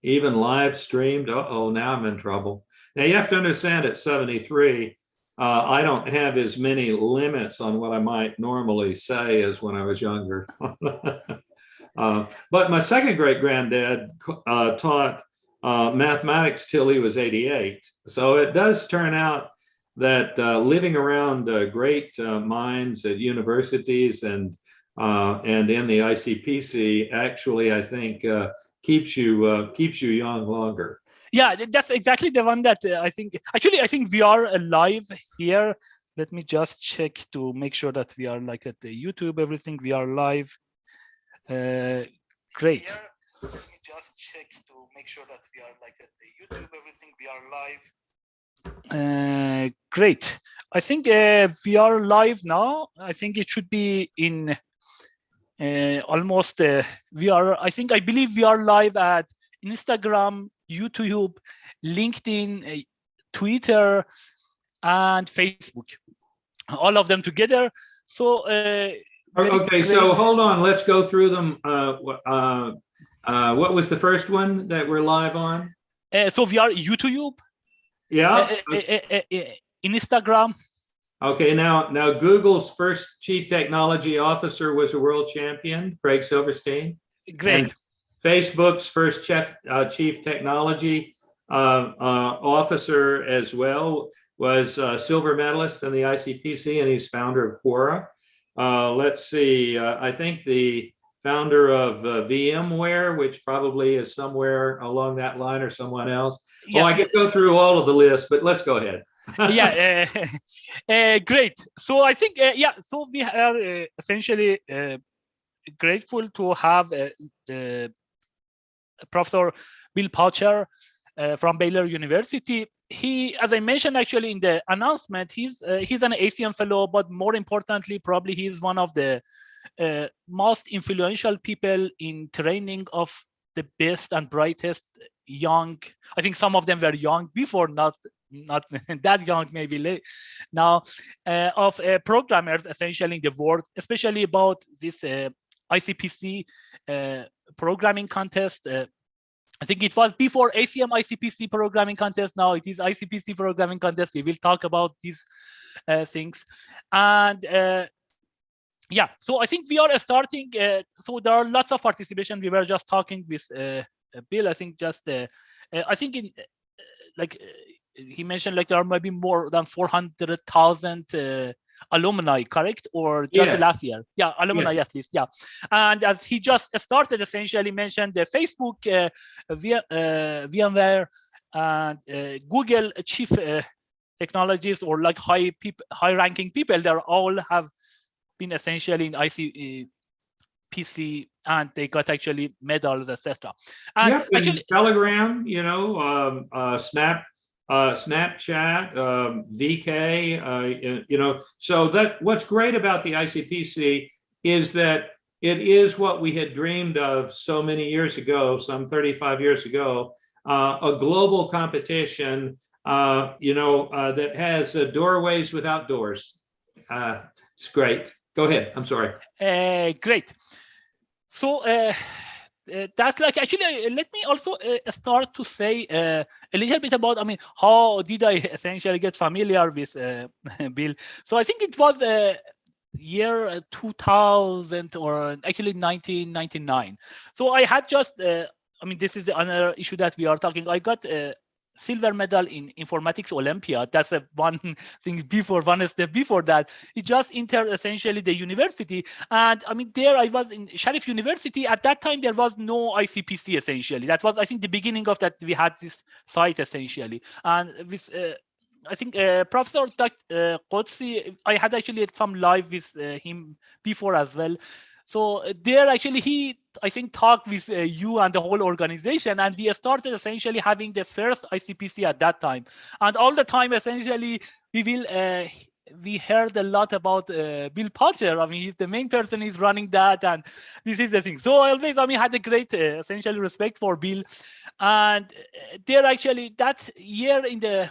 even live streamed. Uh-oh, now I'm in trouble. Now you have to understand at 73, I don't have as many limits on what I might normally say as when I was younger. But my second great granddad taught mathematics till he was 88. So it does turn out that living around great minds at universities and in the ICPC actually, I think, keeps you young longer. Yeah, that's exactly the one that I think. Actually, I think we are live here. Let me just check to make sure that we are like at the YouTube, everything. We are live. Great. Let me just check to make sure that we are like at the YouTube, everything. We are live. Great. I think we are live now. I think it should be in almost. I believe we are live at Instagram, YouTube, LinkedIn, Twitter, and Facebook, all of them together. So, okay, so hold on, let's go through them. What was the first one that we're live on? So we are YouTube. Yeah. Instagram. Okay, now Google's first chief technology officer was a world champion, Craig Silverstein. Great. And Facebook's first chief technology officer as well was a silver medalist in the ICPC, and he's founder of Quora. Let's see, I think the founder of VMware, which probably is somewhere along that line or someone else. Yeah. Oh, I could go through all of the list, but let's go ahead. Yeah, great. So I think, so we are essentially grateful to have Professor Bill Pocher from Baylor University. He, as I mentioned actually in the announcement, he's an ACM fellow, but more importantly, probably he's one of the most influential people in training of the best and brightest young. I think some of them were young before, not that young, maybe late now, of programmers essentially in the world, especially about this ICPC programming contest. I think it was before ACM ICPC programming contest. Now it is ICPC programming contest. We will talk about these things. And yeah, so I think we are starting. So there are lots of participation. We were just talking with Bill. I think just, I think in he mentioned like there are maybe more than 400,000 alumni, correct? Or just the last year? Yeah, alumni at least, yeah. And as he just started, essentially mentioned the Facebook, VMware, and Google chief technologists or like high-ranking people, they all have been essentially in ICPC, and they got actually medals, etc. And yep, actually, Telegram, you know, Snapchat, VK, you know, so that what's great about the ICPC is that it is what we had dreamed of so many years ago, some 35 years ago, a global competition, you know, that has doorways without doors. It's great. Go ahead. I'm sorry. Great. So that's like, actually, let me also start to say a little bit about, I mean, how did I essentially get familiar with Bill? So I think it was year 2000 or actually 1999. So I had just, I mean, this is another issue that we are talking. I got silver medal in informatics Olympiad. That's one thing before, one step before that. It just entered essentially the university. And I mean, there I was in Sharif University. At that time, there was no ICPC essentially. That was, I think, the beginning of that. We had this site essentially. And with, I think, Professor Qudsi, I had actually some live with him before as well. So there actually he, I think, talked with you and the whole organization, and we started essentially having the first ICPC at that time. And all the time, essentially, we heard a lot about Bill Pocher. I mean, he's the main person is running that, and this is the thing. So I always, I mean, had a great, essentially, respect for Bill. And there actually, that year in the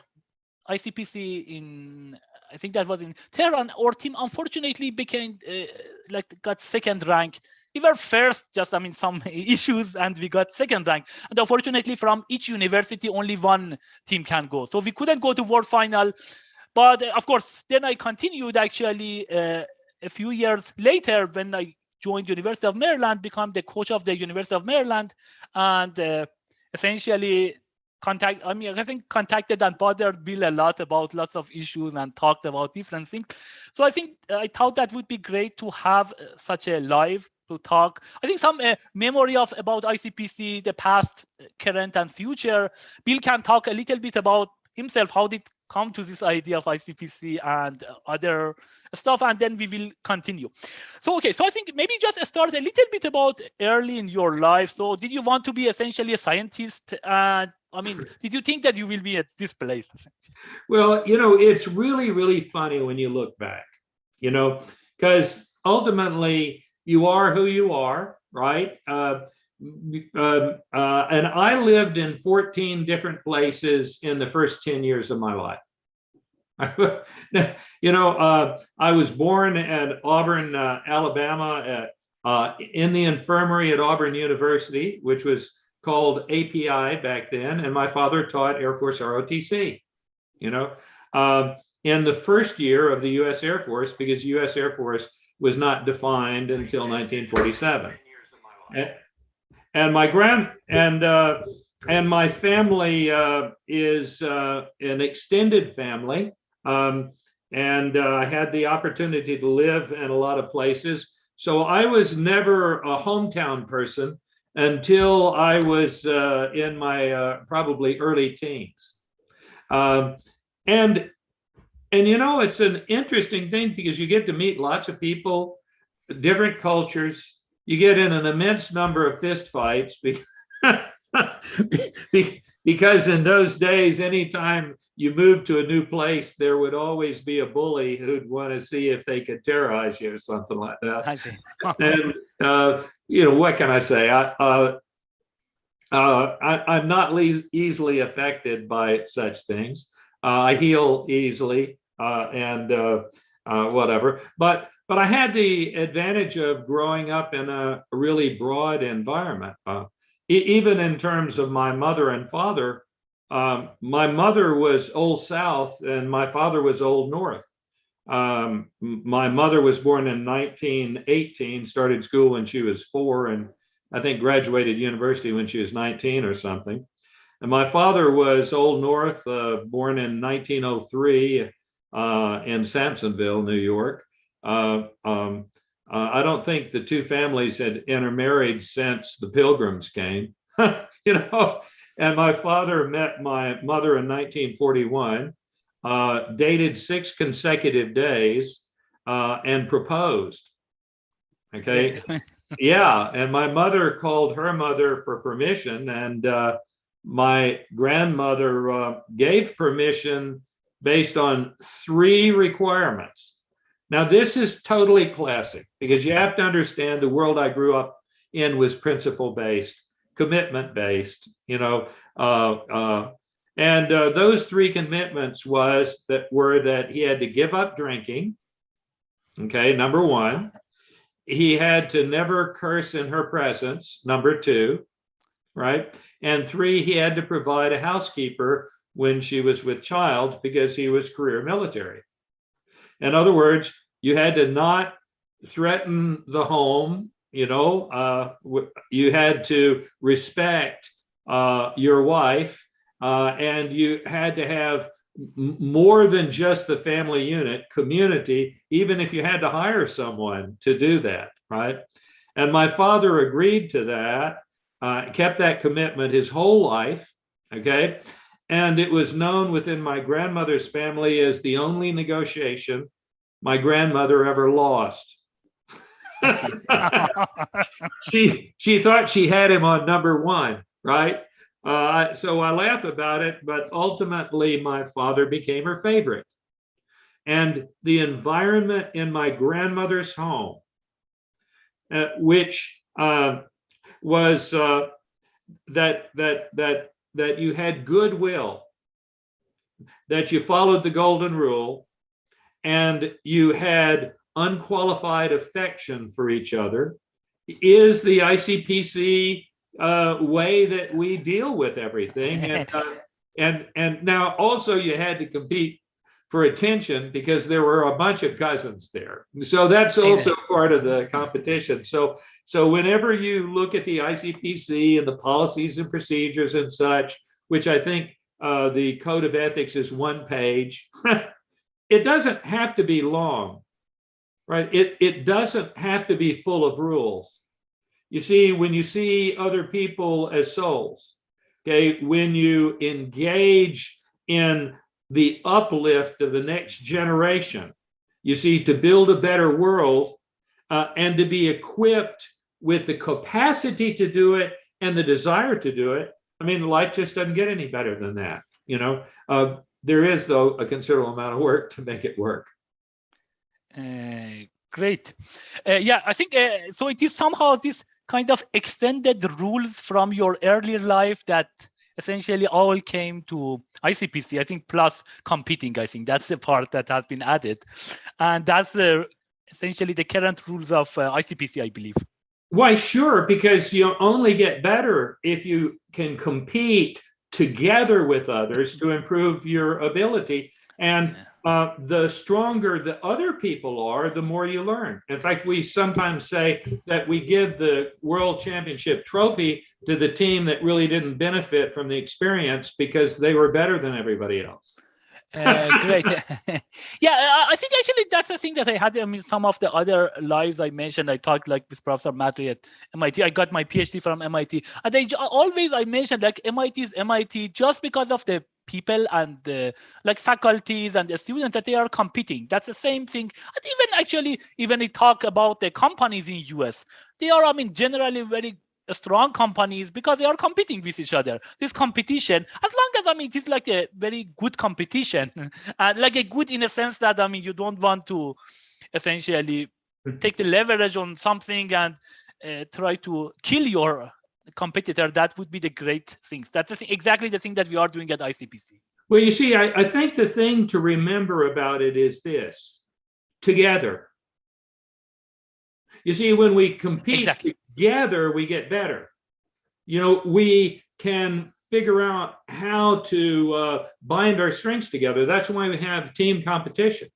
ICPC in, I think that was in Tehran, our team unfortunately became got second rank. we were first, just some issues, and we got second rank. And unfortunately, from each university, only one team can go. So we couldn't go to world final. But of course, then I continued actually a few years later when I joined University of Maryland, become the coach of the University of Maryland, and essentially contacted and bothered Bill a lot about lots of issues and talked about different things. So I thought that would be great to have such a live to talk. I think some memory about ICPC, the past, current, and future. Bill can talk a little bit about himself. How did come to this idea of ICPC and other stuff, and then we will continue. So, okay, so I think maybe just start a little bit about early in your life. So did you want to be essentially a scientist? Did you think that you will be at this place? Well, it's really, really funny when you look back, because ultimately you are who you are, right? And I lived in 14 different places in the first 10 years of my life. I was born at Auburn, Alabama, in the infirmary at Auburn University, which was called API back then. And my father taught Air Force ROTC, in the first year of the U.S. Air Force, because U.S. Air Force was not defined until 1947. And my my family is an extended family, and I had the opportunity to live in a lot of places. So I was never a hometown person until I was in my probably early teens. And it's an interesting thing because you get to meet lots of people, different cultures. You get in an immense number of fistfights because in those days, anytime you moved to a new place, there would always be a bully who'd want to see if they could terrorize you or something like that. And what can I say? I'm not easily affected by such things. I heal easily and whatever. But I had the advantage of growing up in a really broad environment. Even in terms of my mother and father, my mother was Old South and my father was Old North. My mother was born in 1918, started school when she was 4, and I think graduated university when she was 19 or something. And my father was Old North, born in 1903 in Sampsonville, New York. I don't think the two families had intermarried since the Pilgrims came, And my father met my mother in 1941, dated 6 consecutive days, and proposed. Okay. Yeah. And my mother called her mother for permission, and my grandmother gave permission based on 3 requirements. Now, this is totally classic because you have to understand the world I grew up in was principle-based, commitment-based, and those 3 commitments were that he had to give up drinking. Okay, number 1. He had to never curse in her presence, number 2, right? And 3, he had to provide a housekeeper when she was with child because he was career military. In other words, you had to not threaten the home, you had to respect your wife, and you had to have more than just the family unit, community, even if you had to hire someone to do that, right? And my father agreed to that, kept that commitment his whole life, okay? And it was known within my grandmother's family as the only negotiation my grandmother ever lost. She thought she had him on number 1, right? So I laugh about it, but ultimately my father became her favorite. And the environment in my grandmother's home, which was that you had goodwill, that you followed the golden rule, and you had unqualified affection for each other, is the ICPC way that we deal with everything. And now also you had to compete for attention because there were a bunch of cousins there. So that's also part of the competition. So whenever you look at the ICPC and the policies and procedures and such, which I think the code of ethics is 1 page, it doesn't have to be long, right? It doesn't have to be full of rules. You see, when you see other people as souls, okay, when you engage in the uplift of the next generation, you see, to build a better world and to be equipped with the capacity to do it and the desire to do it, I mean, life just doesn't get any better than that. You know, there is, though, a considerable amount of work to make it work. Great. Yeah, I think so. It is somehow this kind of extended rules from your earlier life that essentially all came to ICPC, I think, plus competing. I think that's the part that has been added. And that's essentially the current rules of ICPC, I believe. Why, sure, because you only get better if you can compete together with others to improve your ability. And the stronger the other people are, the more you learn. In fact, we sometimes say that we give the World Championship trophy to the team that really didn't benefit from the experience because they were better than everybody else. Great. Yeah, I think actually that's the thing that I had. I mean, some of the other lives I mentioned, I talked like with Professor Matri at MIT. I got my PhD from MIT, and I mentioned like MIT is MIT just because of the people and the like faculties and the students that they are competing. That's the same thing. And even we talk about the companies in US, they are, I mean, generally very strong companies because they are competing with each other. This competition, as long as, I mean, it is like a very good competition, and like a good in a sense that, I mean, you don't want to essentially take the leverage on something and try to kill your competitor. That would be the great things. That's exactly the thing that we are doing at ICPC. Well, you see, I think the thing to remember about it is this: together. You see, when we compete together, we get better. You know, we can figure out how to bind our strengths together. That's why we have team competition.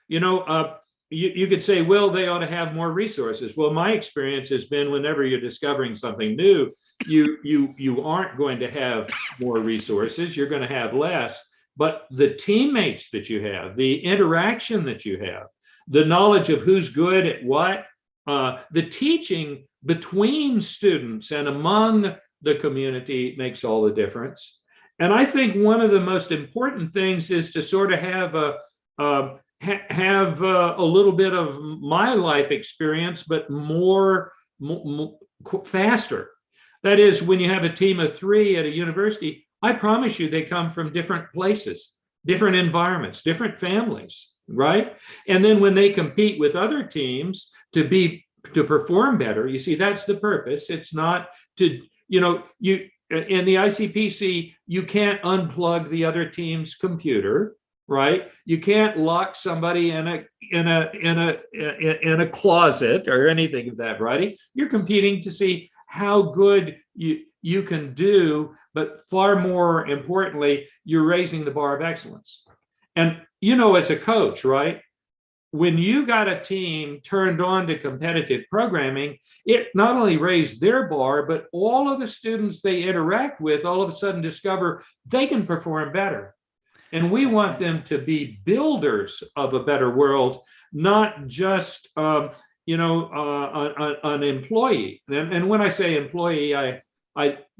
You know, you could say, well, they ought to have more resources. Well, my experience has been whenever you're discovering something new, you aren't going to have more resources. You're going to have less. But the teammates that you have, the interaction that you have, the knowledge of who's good at what, the teaching between students and among the community makes all the difference. And I think one of the most important things is to sort of have a little bit of my life experience, but more faster. That is, when you have a team of 3 at a university, I promise you they come from different places, different environments, different families, right? And then when they compete with other teams to perform better, you see, that's the purpose. It's not to, you know, you in the ICPC, you can't unplug the other team's computer, right? You can't lock somebody in a closet or anything of that variety. You're competing to see how good you can do, but far more importantly, you're raising the bar of excellence. And you know, as a coach, right? When you got a team turned on to competitive programming, it not only raised their bar, but all of the students they interact with all of a sudden discover they can perform better. And we want them to be builders of a better world, not just, an employee. And when I say employee, I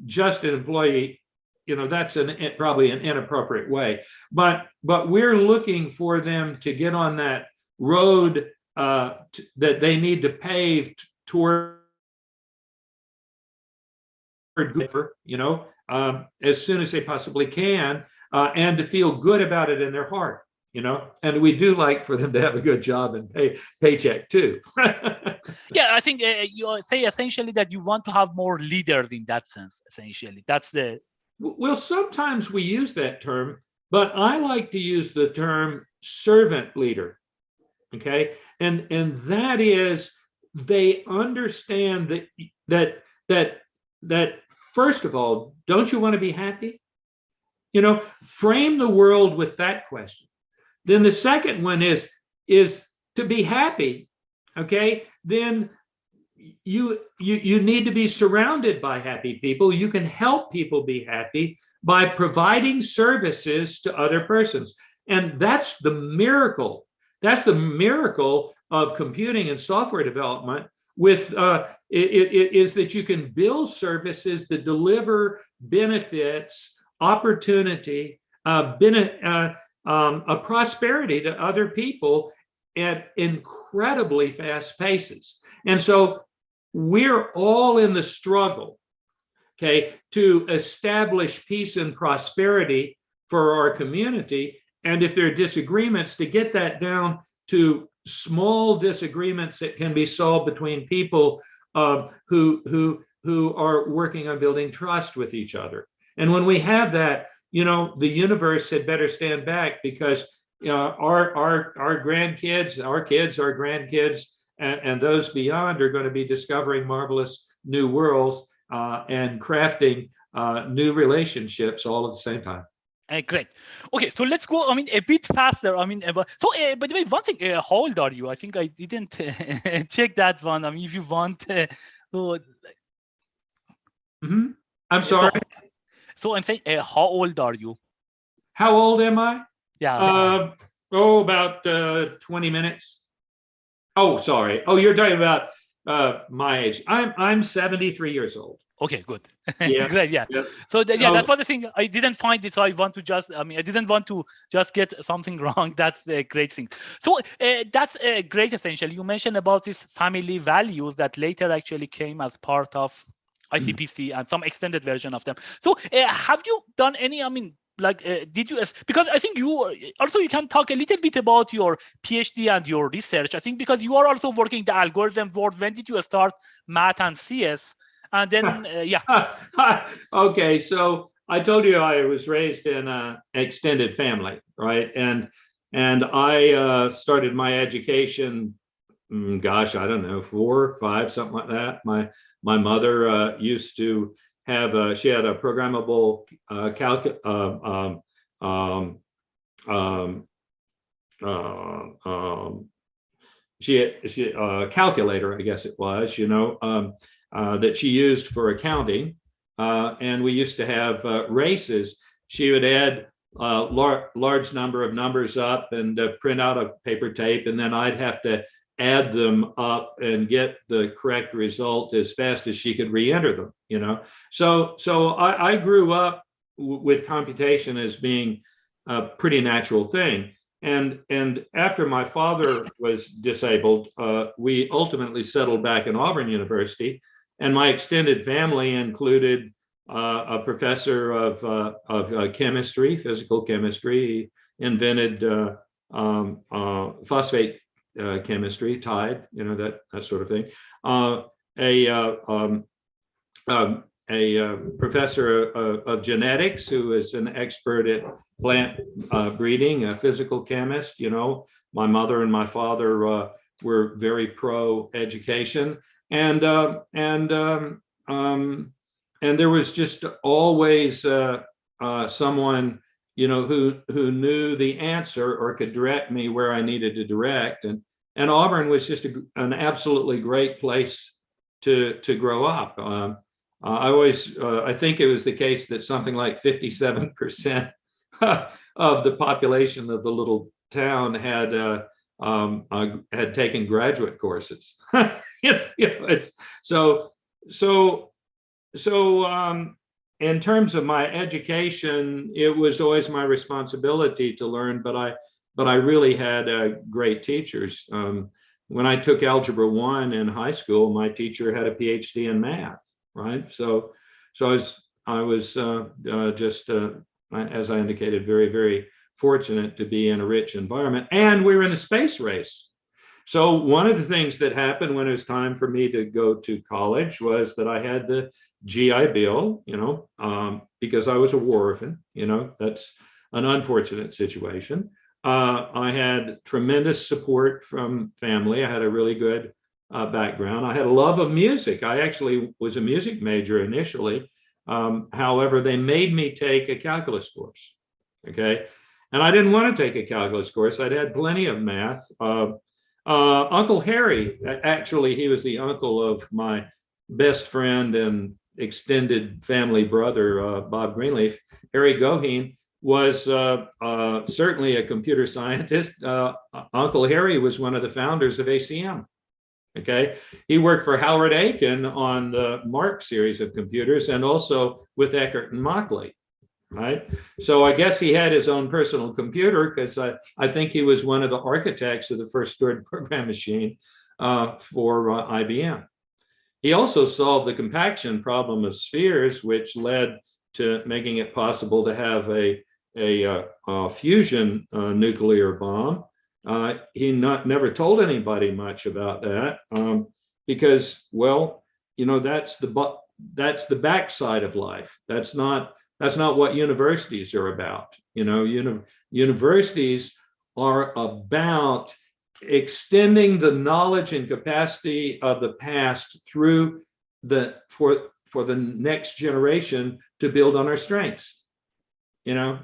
just an employee, you know, that's probably an inappropriate way. But we're looking for them to get on that road that they need to pave toward, you know, as soon as they possibly can, and to feel good about it in their heart, you know. And we do like for them to have a good job and paycheck too. Yeah, I think you say essentially that you want to have more leaders in that sense. Essentially, that's the. Well, sometimes we use that term, but I like to use the term servant leader. Okay, and that is they understand that first of all, don't you want to be happy? Frame the world with that question. Then the second one is to be happy. Okay, then you need to be surrounded by happy people. You can help people be happy by providing services to other persons. And that's the miracle. That's the miracle of computing and software development with it is that you can build services that deliver benefits, opportunity, a prosperity to other people at incredibly fast paces. And so we're all in the struggle, okay, to establish peace and prosperity for our community. And if there are disagreements, to get that down to small disagreements that can be solved between people who are working on building trust with each other. And when we have that, the universe had better stand back, because our grandkids, our kids, our grandkids, and those beyond are going to be discovering marvelous new worlds and crafting new relationships all at the same time. Great. Okay, so let's go. A bit faster. By the way, one thing. How old are you? I think I didn't check that one. If you want, I'm sorry. So I'm saying, how old are you? How old am I? Yeah. About 20 minutes. Oh, sorry. Oh, you're talking about my age. I'm 73 years old. Okay, good. Yeah. Great. Yeah. Yeah. So that was the thing. I didn't find it, so I want to just. I didn't want to just get something wrong. That's a great thing. So that's great. Essentially, you mentioned about these family values that later actually came as part of ICPC and some extended version of them. So have you done any? Did you? Because I think you can talk a little bit about your PhD and your research. I think because you are also working the algorithm world. When did you start math and CS? And then, Okay, so I told you I was raised in an extended family, right? And I started my education, gosh, I don't know, 4 or 5, something like that. My mother used to have she had a programmable calculator, I guess it was, that she used for accounting. And we used to have races. She would add a large number of numbers up and print out a paper tape, and then I'd have to add them up and get the correct result as fast as she could re-enter them, So I grew up with computation as being a pretty natural thing. And after my father was disabled, we ultimately settled back in Auburn University. And my extended family included a professor of chemistry, physical chemistry. He invented phosphate chemistry, Tide, that sort of thing. A professor of genetics who is an expert at plant breeding, a physical chemist. My mother and my father were very pro education. And there was just always someone who knew the answer or could direct me where I needed to direct. And Auburn was just an absolutely great place to grow up. I think it was the case that something like 57% of the population of the little town had taken graduate courses. It's so in terms of my education, it was always my responsibility to learn, but I really had great teachers. When I took Algebra 1 in high school, my teacher had a PhD in math, right? So I was just, as I indicated, very, very fortunate to be in a rich environment. And we were in a space race. So one of the things that happened when it was time for me to go to college was that I had the GI Bill, because I was a war orphan, that's an unfortunate situation. I had tremendous support from family. I had a really good background. I had a love of music. I actually was a music major initially. However, they made me take a calculus course. Okay. And I didn't want to take a calculus course. I'd had plenty of math. Uncle Harry, actually, he was the uncle of my best friend and extended family brother, Bob Greenleaf. Harry Goheen was certainly a computer scientist. Uncle Harry was one of the founders of ACM. Okay, he worked for Howard Aiken on the Mark series of computers and also with Eckert and Mockley. Right. So I guess he had his own personal computer because I think he was one of the architects of the first stored program machine for IBM. He also solved the compaction problem of spheres, which led to making it possible to have a fusion nuclear bomb. He never told anybody much about that because, well, you know, that's the backside of life. That's not what universities are about. You know, universities are about extending the knowledge and capacity of the past through for the next generation to build on our strengths. You know,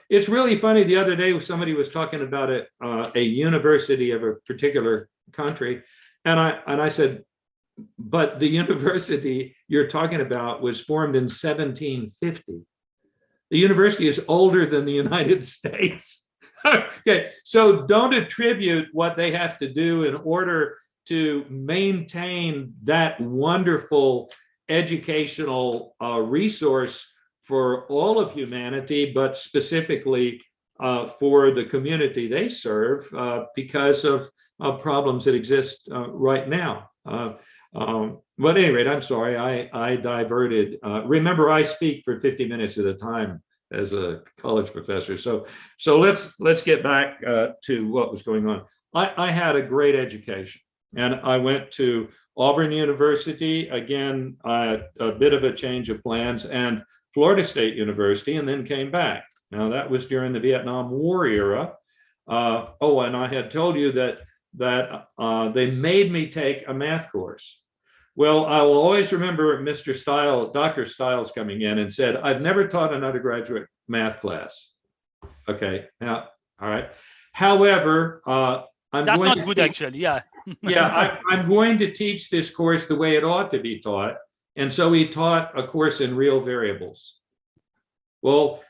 it's really funny. The other day, somebody was talking about a university of a particular country, and I said, but the university you're talking about was formed in 1750. The university is older than the United States. Okay, so don't attribute what they have to do in order to maintain that wonderful educational resource for all of humanity, but specifically for the community they serve because of problems that exist right now. But at any rate, I'm sorry, I diverted. Remember, I speak for 50 minutes at a time as a college professor. So let's get back to what was going on. I had a great education, and I went to Auburn University, again, a bit of a change of plans, and Florida State University, and then came back. Now, that was during the Vietnam War era. Oh, and I had told you that they made me take a math course. Well, I will always remember Dr. Stiles coming in and said, I've never taught an undergraduate math class. Okay, now, all right. However, that's not good, actually, yeah. Yeah, I'm going to teach this course the way it ought to be taught. And so he taught a course in real variables. Well,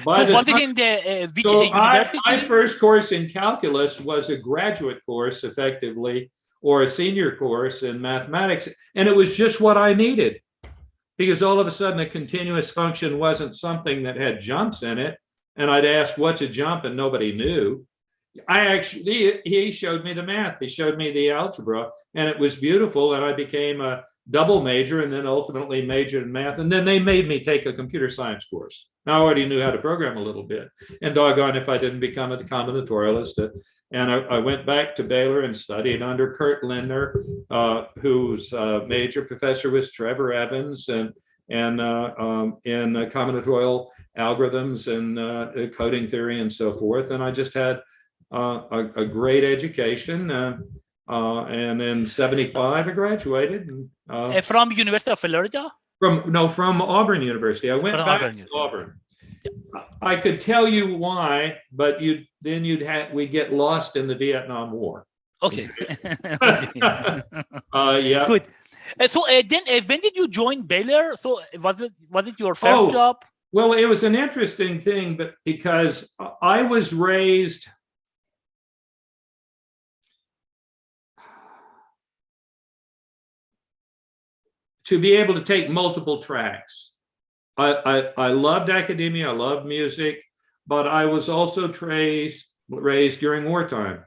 so was it in the which university? My first course in calculus was a graduate course, effectively, or a senior course in mathematics. And it was just what I needed, because all of a sudden a continuous function wasn't something that had jumps in it. And I'd ask, what's a jump? And nobody knew. He showed me the math. He showed me the algebra, and it was beautiful. And I became a double major and then ultimately majored in math. And then they made me take a computer science course. Now I already knew how to program a little bit, and doggone if I didn't become a combinatorialist. And I went back to Baylor and studied under Kurt Lindner, whose major professor was Trevor Evans, and in combinatorial algorithms and coding theory and so forth. And I just had a great education. And in 75, I graduated. From University of Florida? From Auburn University. I went back to Auburn. I could tell you why, but we get lost in the Vietnam War. Okay. Yeah. Good. So then, when did you join Baylor? So was it your first job? Well, it was an interesting thing, but because I was raised to be able to take multiple tracks. I loved academia, I loved music, but I was also raised during wartime.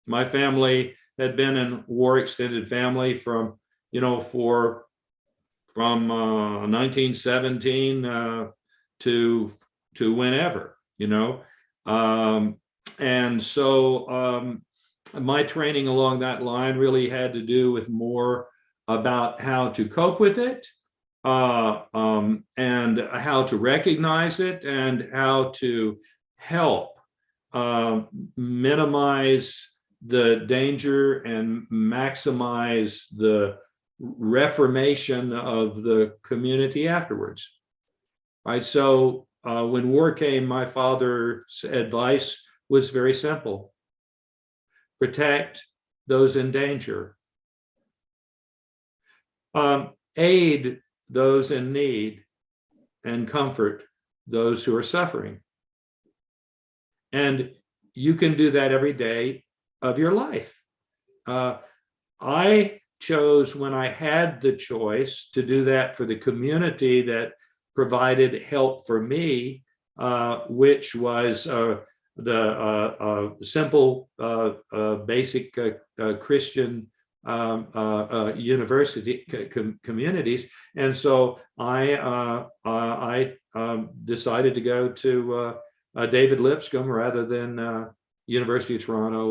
My family had been in war extended family from 1917 to whenever, and so my training along that line really had to do with more about how to cope with it, and how to recognize it, and how to help minimize the danger and maximize the reformation of the community afterwards. Right. So when war came, my father's advice was very simple: protect those in danger, aid those in need, and comfort those who are suffering. And you can do that every day of your life. I chose, when I had the choice, to do that for the community that provided help for me, which was the simple, basic Christian university communities. And so I decided to go to David Lipscomb rather than University of Toronto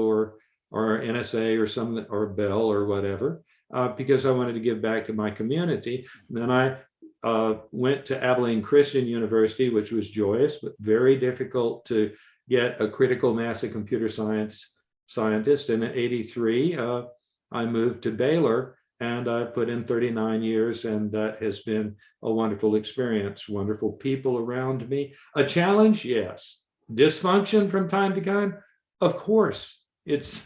or NSA or Bell or whatever, because I wanted to give back to my community. And then I went to Abilene Christian University, which was joyous, but very difficult to get a critical mass of computer science scientist. And in '83, I moved to Baylor, and I put in 39 years, and that has been a wonderful experience. Wonderful people around me. A challenge, yes. Dysfunction from time to time, of course. It's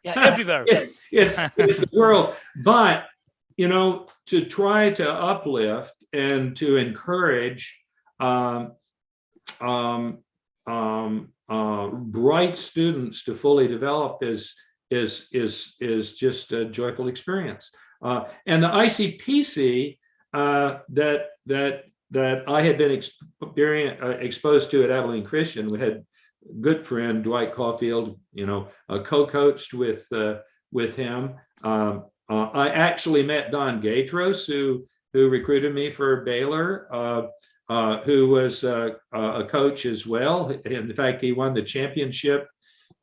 everywhere. It's the world. But to try to uplift and to encourage bright students to fully develop is just a joyful experience. And the ICPC that I had been exposed to at Abilene Christian, we had a good friend Dwight Caulfield, co-coached with him. I actually met Don Gatros, who recruited me for Baylor, who was a coach as well. In fact, he won the championship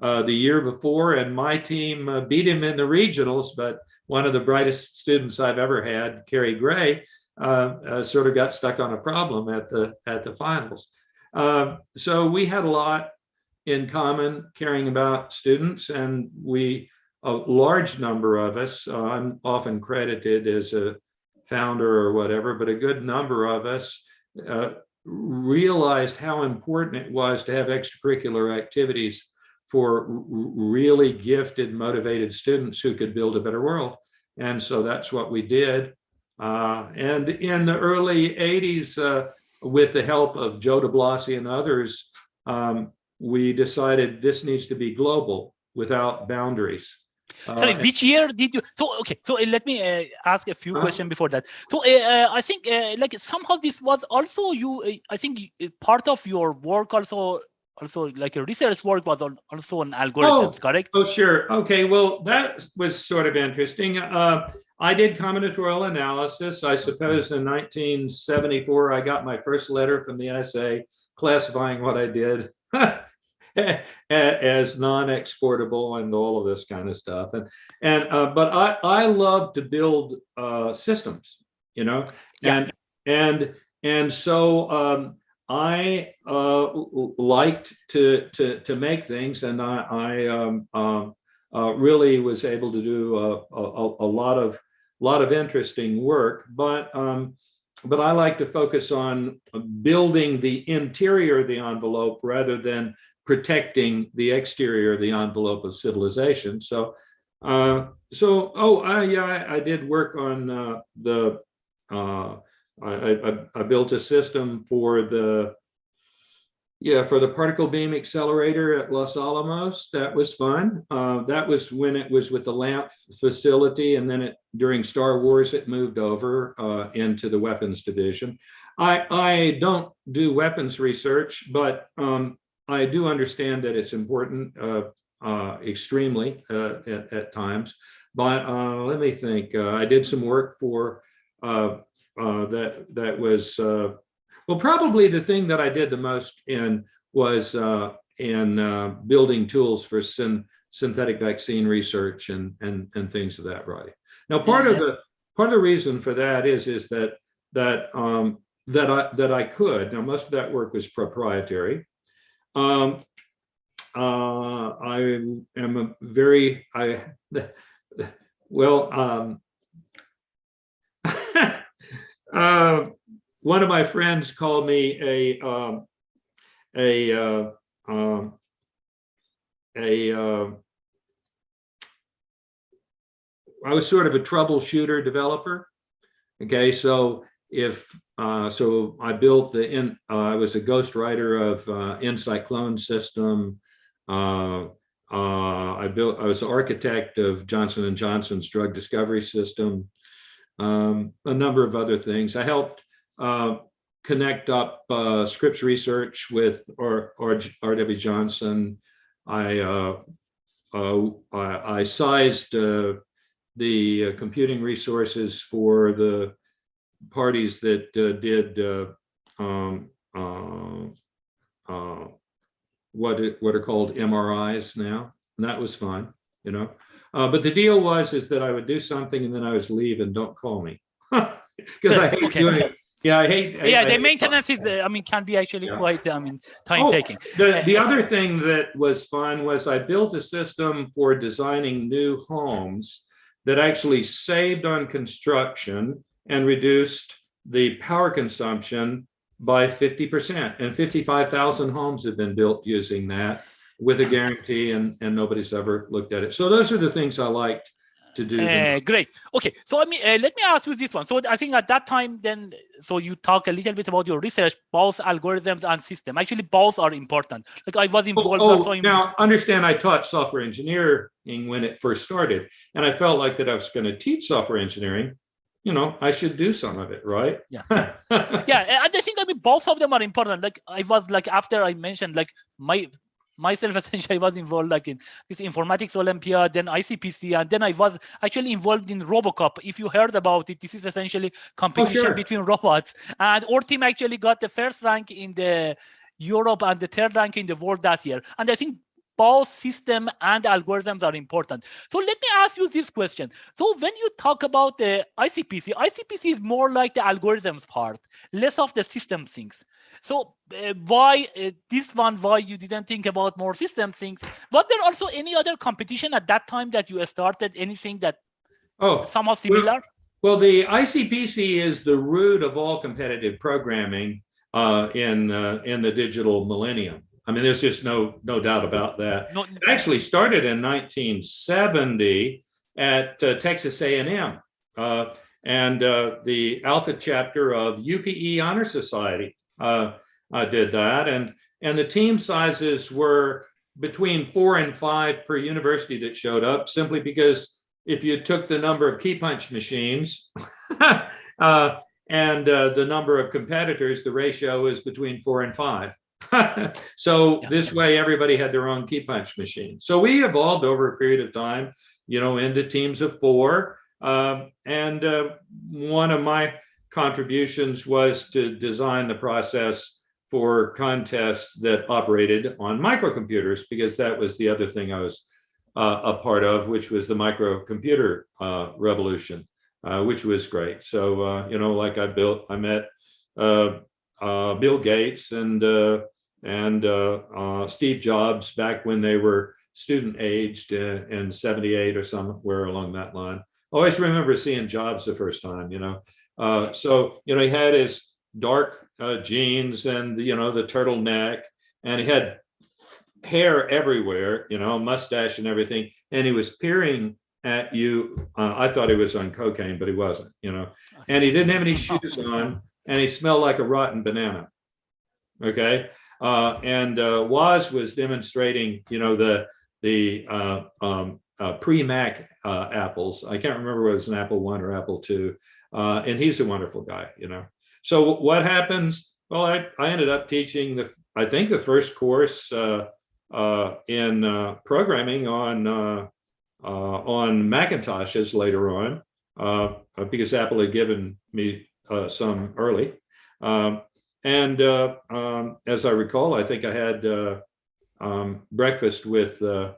the year before, and my team beat him in the regionals. But one of the brightest students I've ever had, Kerry Gray, sort of got stuck on a problem at the finals. So we had a lot in common, caring about students, and a large number of us, I'm often credited as a founder or whatever, but a good number of us realized how important it was to have extracurricular activities for really gifted, motivated students who could build a better world. And so that's what we did. And in the early 80s, with the help of Joe DeBlasi and others, we decided this needs to be global, without boundaries. Sorry, which year did you? So okay, so let me ask a few questions before that. So I think like somehow this was also I think part of your work also like your research work was also on algorithms, correct? Oh, sure. Okay, well, that was sort of interesting. I did combinatorial analysis. I suppose in 1974, I got my first letter from the NSA classifying what I did as non-exportable and all of this kind of stuff. But I love to build systems, and so I liked to make things, and I really was able to do a lot of interesting work. But I like to focus on building the interior of the envelope rather than protecting the exterior of the envelope of civilization. So I did work on I built a system for the particle beam accelerator at Los Alamos. That was fun. That was when it was with the LAMP facility, and then during Star Wars it moved over into the weapons division. I don't do weapons research, but I do understand that it's important extremely at times. But let me think. I did some work for that was probably the thing that I did the most in was in building tools for synthetic vaccine research and things of that variety. Now, part of the reason for that is that I could. Now, most of that work was proprietary. I am a very, well, one of my friends called me I was sort of a troubleshooter developer. Okay, so so I built I was a ghostwriter of Incyclone system. I was the architect of Johnson & Johnson's drug discovery system. A number of other things. I helped connect up Scripps Research with R.W. Johnson. I sized the computing resources for the parties that did what are called MRIs now, and that was fun, you know. But the deal is that I would do something and then I was leave and don't call me because I hate doing it. Yeah, I hate. The maintenance is, can be actually quite, time taking. The other thing that was fun was I built a system for designing new homes that actually saved on construction and reduced the power consumption by 50%. And 55,000 homes have been built using that with a guarantee, and nobody's ever looked at it. So those are the things I liked to do. Great. Okay, so let me ask you this one. So I think at that time, then, so you talk a little bit about your research, both algorithms and system. Actually, both are important. Like I was involved also in. Now, understand, I taught software engineering when it first started, and I felt like that I was going to teach software engineering. You know, I should do some of it, right? Yeah. Yeah, and I think both of them are important. Like I was like, after I mentioned like myself, essentially, I was involved like in this informatics Olympiad, then ICPC, and then I was actually involved in RoboCup. If you heard about it, this is essentially competition between robots. And our team actually got the first rank in the Europe and the third rank in the world that year. And I think both system and algorithms are important. So let me ask you this question. So when you talk about the ICPC is more like the algorithms part, less of the system things. So why this one, why you didn't think about more system things? Was there also any other competition at that time that you started, anything that somehow similar? Well, the ICPC is the root of all competitive programming in the digital millennium. I mean, there's just no doubt about that. It actually started in 1970 at Texas A&M, and the Alpha chapter of UPE Honor Society did that, and the team sizes were between 4 and 5 per university that showed up, simply because if you took the number of key punch machines and the number of competitors, the ratio is between 4 and 5. So this way, everybody had their own key punch machine. So we evolved over a period of time, you know, into teams of 4. And one of my contributions was to design the process for contests that operated on microcomputers, because that was the other thing I was a part of, which was the microcomputer revolution, which was great. So, you know, like I met Bill Gates and Steve Jobs back when they were student aged in 78 or somewhere along that line. I always remember seeing Jobs the first time, you know. So, you know, he had his dark jeans and, you know, the turtleneck, and he had hair everywhere, you know, mustache and everything. And he was peering at you. I thought he was on cocaine, but he wasn't, you know, and he didn't have any shoes on, and he smelled like a rotten banana. Okay. And Woz was demonstrating, you know, the pre-Mac apples. I can't remember whether it was an Apple I or Apple II. And he's a wonderful guy, you know. So what happens? Well, I ended up teaching I think the first course in programming on Macintoshes later on, because Apple had given me some early. And as I recall, I think I had breakfast with the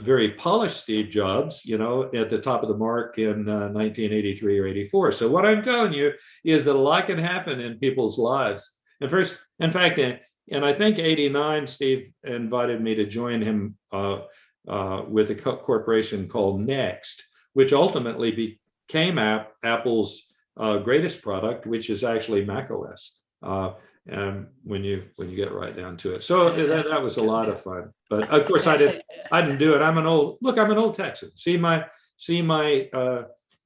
very polished Steve Jobs, you know, at the top of the mark in 1983 or 84. So what I'm telling you is that a lot can happen in people's lives. And first, in fact, And I think 89, Steve invited me to join him with a corporation called Next, which ultimately became Apple's greatest product, which is actually macOS. And when you get right down to it, so that was a lot of fun. But of course, I didn't do it. I'm an old Texan. See my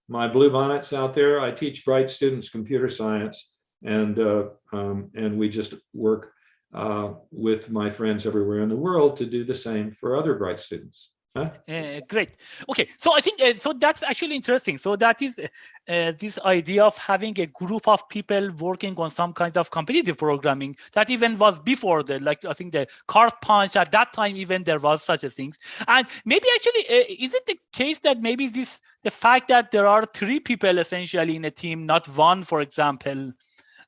blue bonnets out there. I teach bright students computer science, and we just work with my friends everywhere in the world to do the same for other bright students. Huh? Great. Okay, so I think so that's actually interesting. So that is this idea of having a group of people working on some kind of competitive programming that even was before I think the card punch at that time, even there was such a thing. And maybe actually, is it the case that maybe the fact that there are 3 people essentially in a team, not 1, for example,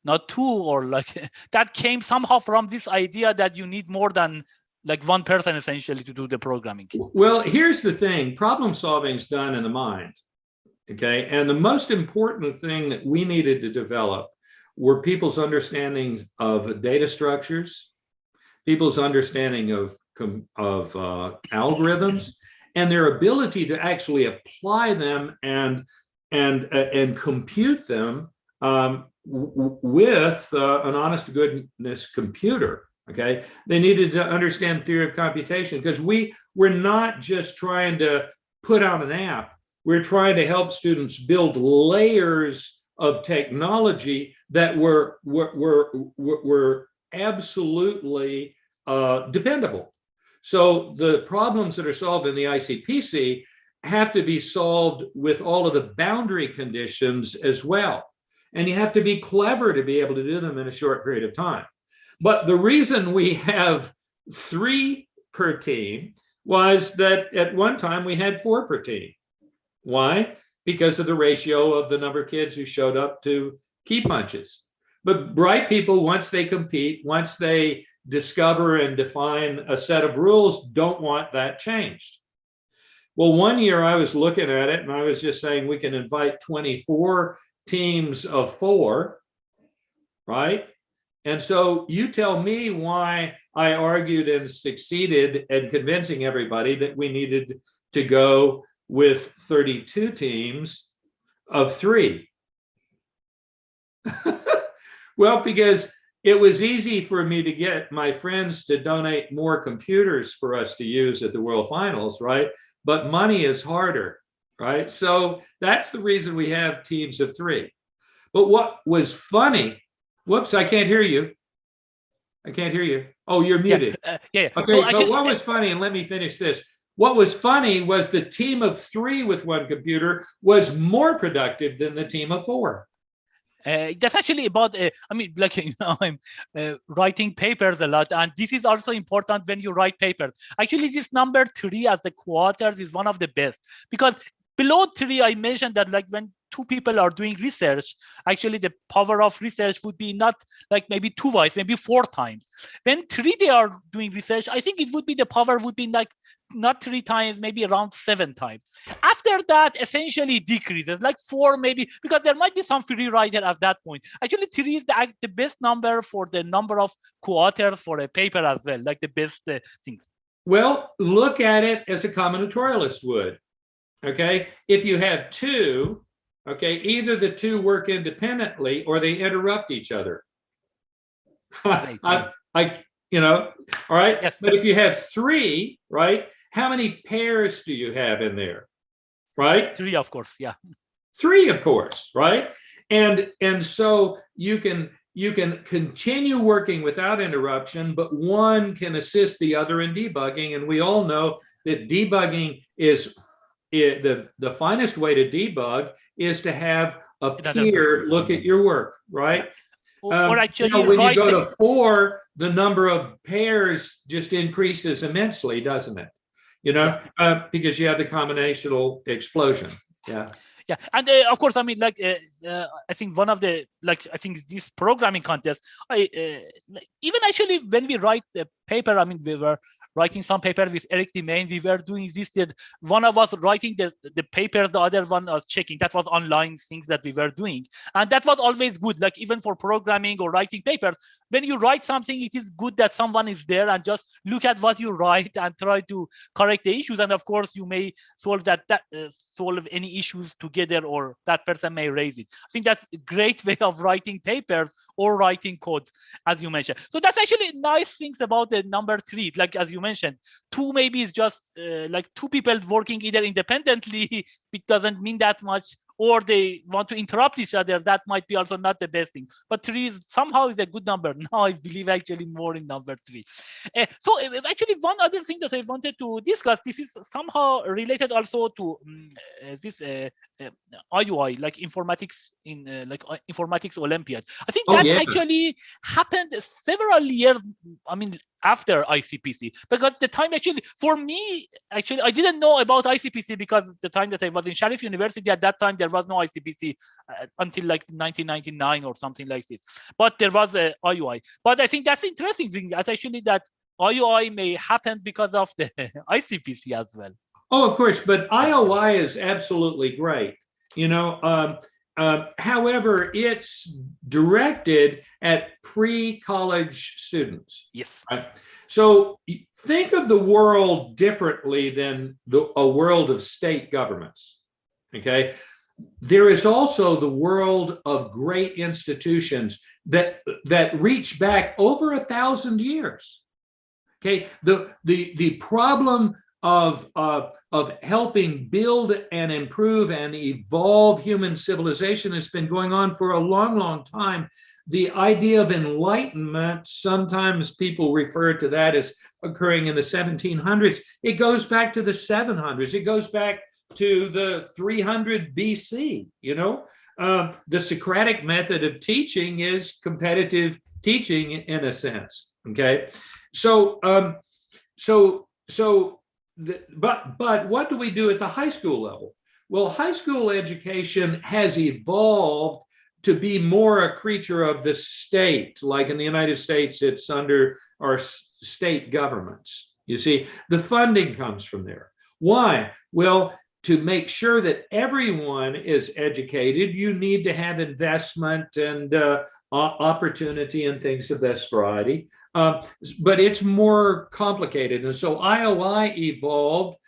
not 2, or that came somehow from this idea that you need more than 1 person essentially to do the programming? Well, here's the thing. Problem solving is done in the mind. Okay. And the most important thing that we needed to develop were people's understandings of data structures, people's understanding of algorithms, and their ability to actually apply them and compute them with an honest to goodness computer. Okay, they needed to understand theory of computation, because we're not just trying to put out an app. We're trying to help students build layers of technology that were absolutely dependable. So the problems that are solved in the ICPC have to be solved with all of the boundary conditions as well. And you have to be clever to be able to do them in a short period of time. But the reason we have 3 per team was that at one time we had 4 per team. Why? Because of the ratio of the number of kids who showed up to key punches. But bright people, once they compete, once they discover and define a set of rules, don't want that changed. Well, one year I was looking at it and I was just saying we can invite 24 teams of 4, right? And so you tell me why I argued and succeeded in convincing everybody that we needed to go with 32 teams of 3. Well, because it was easy for me to get my friends to donate more computers for us to use at the World Finals, right? But money is harder, right? So that's the reason we have teams of 3. But what was funny, whoops, I can't hear you. I can't hear you. Oh, you're muted. Yeah. Okay, so what was funny, and let me finish this. What was funny was the team of 3 with 1 computer was more productive than the team of 4. That's actually about, I'm writing papers a lot, and this is also important when you write papers. Actually, this number 3 as the quarters is one of the best, because below 3, I mentioned that when 2 people are doing research, actually the power of research would be not maybe 2 times, maybe 4 times. When 3 they are doing research, I think it would be the power would be not 3 times, maybe around 7 times. After that, essentially decreases, 4 maybe, because there might be some free rider at that point. Actually, 3 is the best number for the number of co-authors for a paper as well, the best things. Well, look at it as a combinatorialist would. Okay, if you have 2, okay, either the 2 work independently or they interrupt each other. All right. Yes. But if you have 3, right, how many pairs do you have in there, right? 3, of course, yeah. 3, of course, right? And so you can continue working without interruption, but one can assist the other in debugging. And we all know that debugging is the finest way to debug is to have a peer look at your work, right? Or actually, when you go to 4, the number of pairs just increases immensely, doesn't it? Because you have the combinational explosion. Yeah. Yeah, and of course, I think one of the I think this programming contest, even actually when we write the paper, we were writing some paper with Eric Demain. We were doing this, that one of us writing the papers, the other one was checking. That was online things that we were doing. And that was always good, like even for programming or writing papers. When you write something, it is good that someone is there and just look at what you write and try to correct the issues. And of course, you may solve solve any issues together, or that person may raise it. I think that's a great way of writing papers or writing codes, as you mentioned. So that's actually nice things about the number 3. Like, as you mentioned, 2 maybe is just like 2 people working either independently. It doesn't mean that much, or they want to interrupt each other. That might be also not the best thing. But 3 is somehow is a good number. Now I believe actually more in number 3. So actually, one other thing that I wanted to discuss, this is somehow related also to this IUI, like informatics in informatics Olympiad. I think that actually happened several years, I mean, after ICPC, because the time actually, for me, actually, I didn't know about ICPC because the time that I was in Sharif University, at that time, there was no ICPC until like 1999 or something like this. But there was a IUI. But I think that's interesting thing, that actually that IUI may happen because of the ICPC as well. Oh, of course, but IOI is absolutely great. You know, however, it's directed at pre-college students. Yes. Right? So think of the world differently than a world of state governments. Okay. There is also the world of great institutions that reach back over 1,000 years. Okay. The problem of helping build and improve and evolve human civilization has been going on for a long, long time. The idea of enlightenment, sometimes people refer to that as occurring in the 1700s. It goes back to the 700s. It goes back to the 300 BC. You know, the Socratic method of teaching is competitive teaching in a sense. Okay, but what do we do at the high school level? Well, high school education has evolved to be more a creature of the state. Like in the United States, it's under our state governments. You see, the funding comes from there. Why? Well, to make sure that everyone is educated, you need to have investment and opportunity and things of this variety. But it's more complicated. And so IOI evolved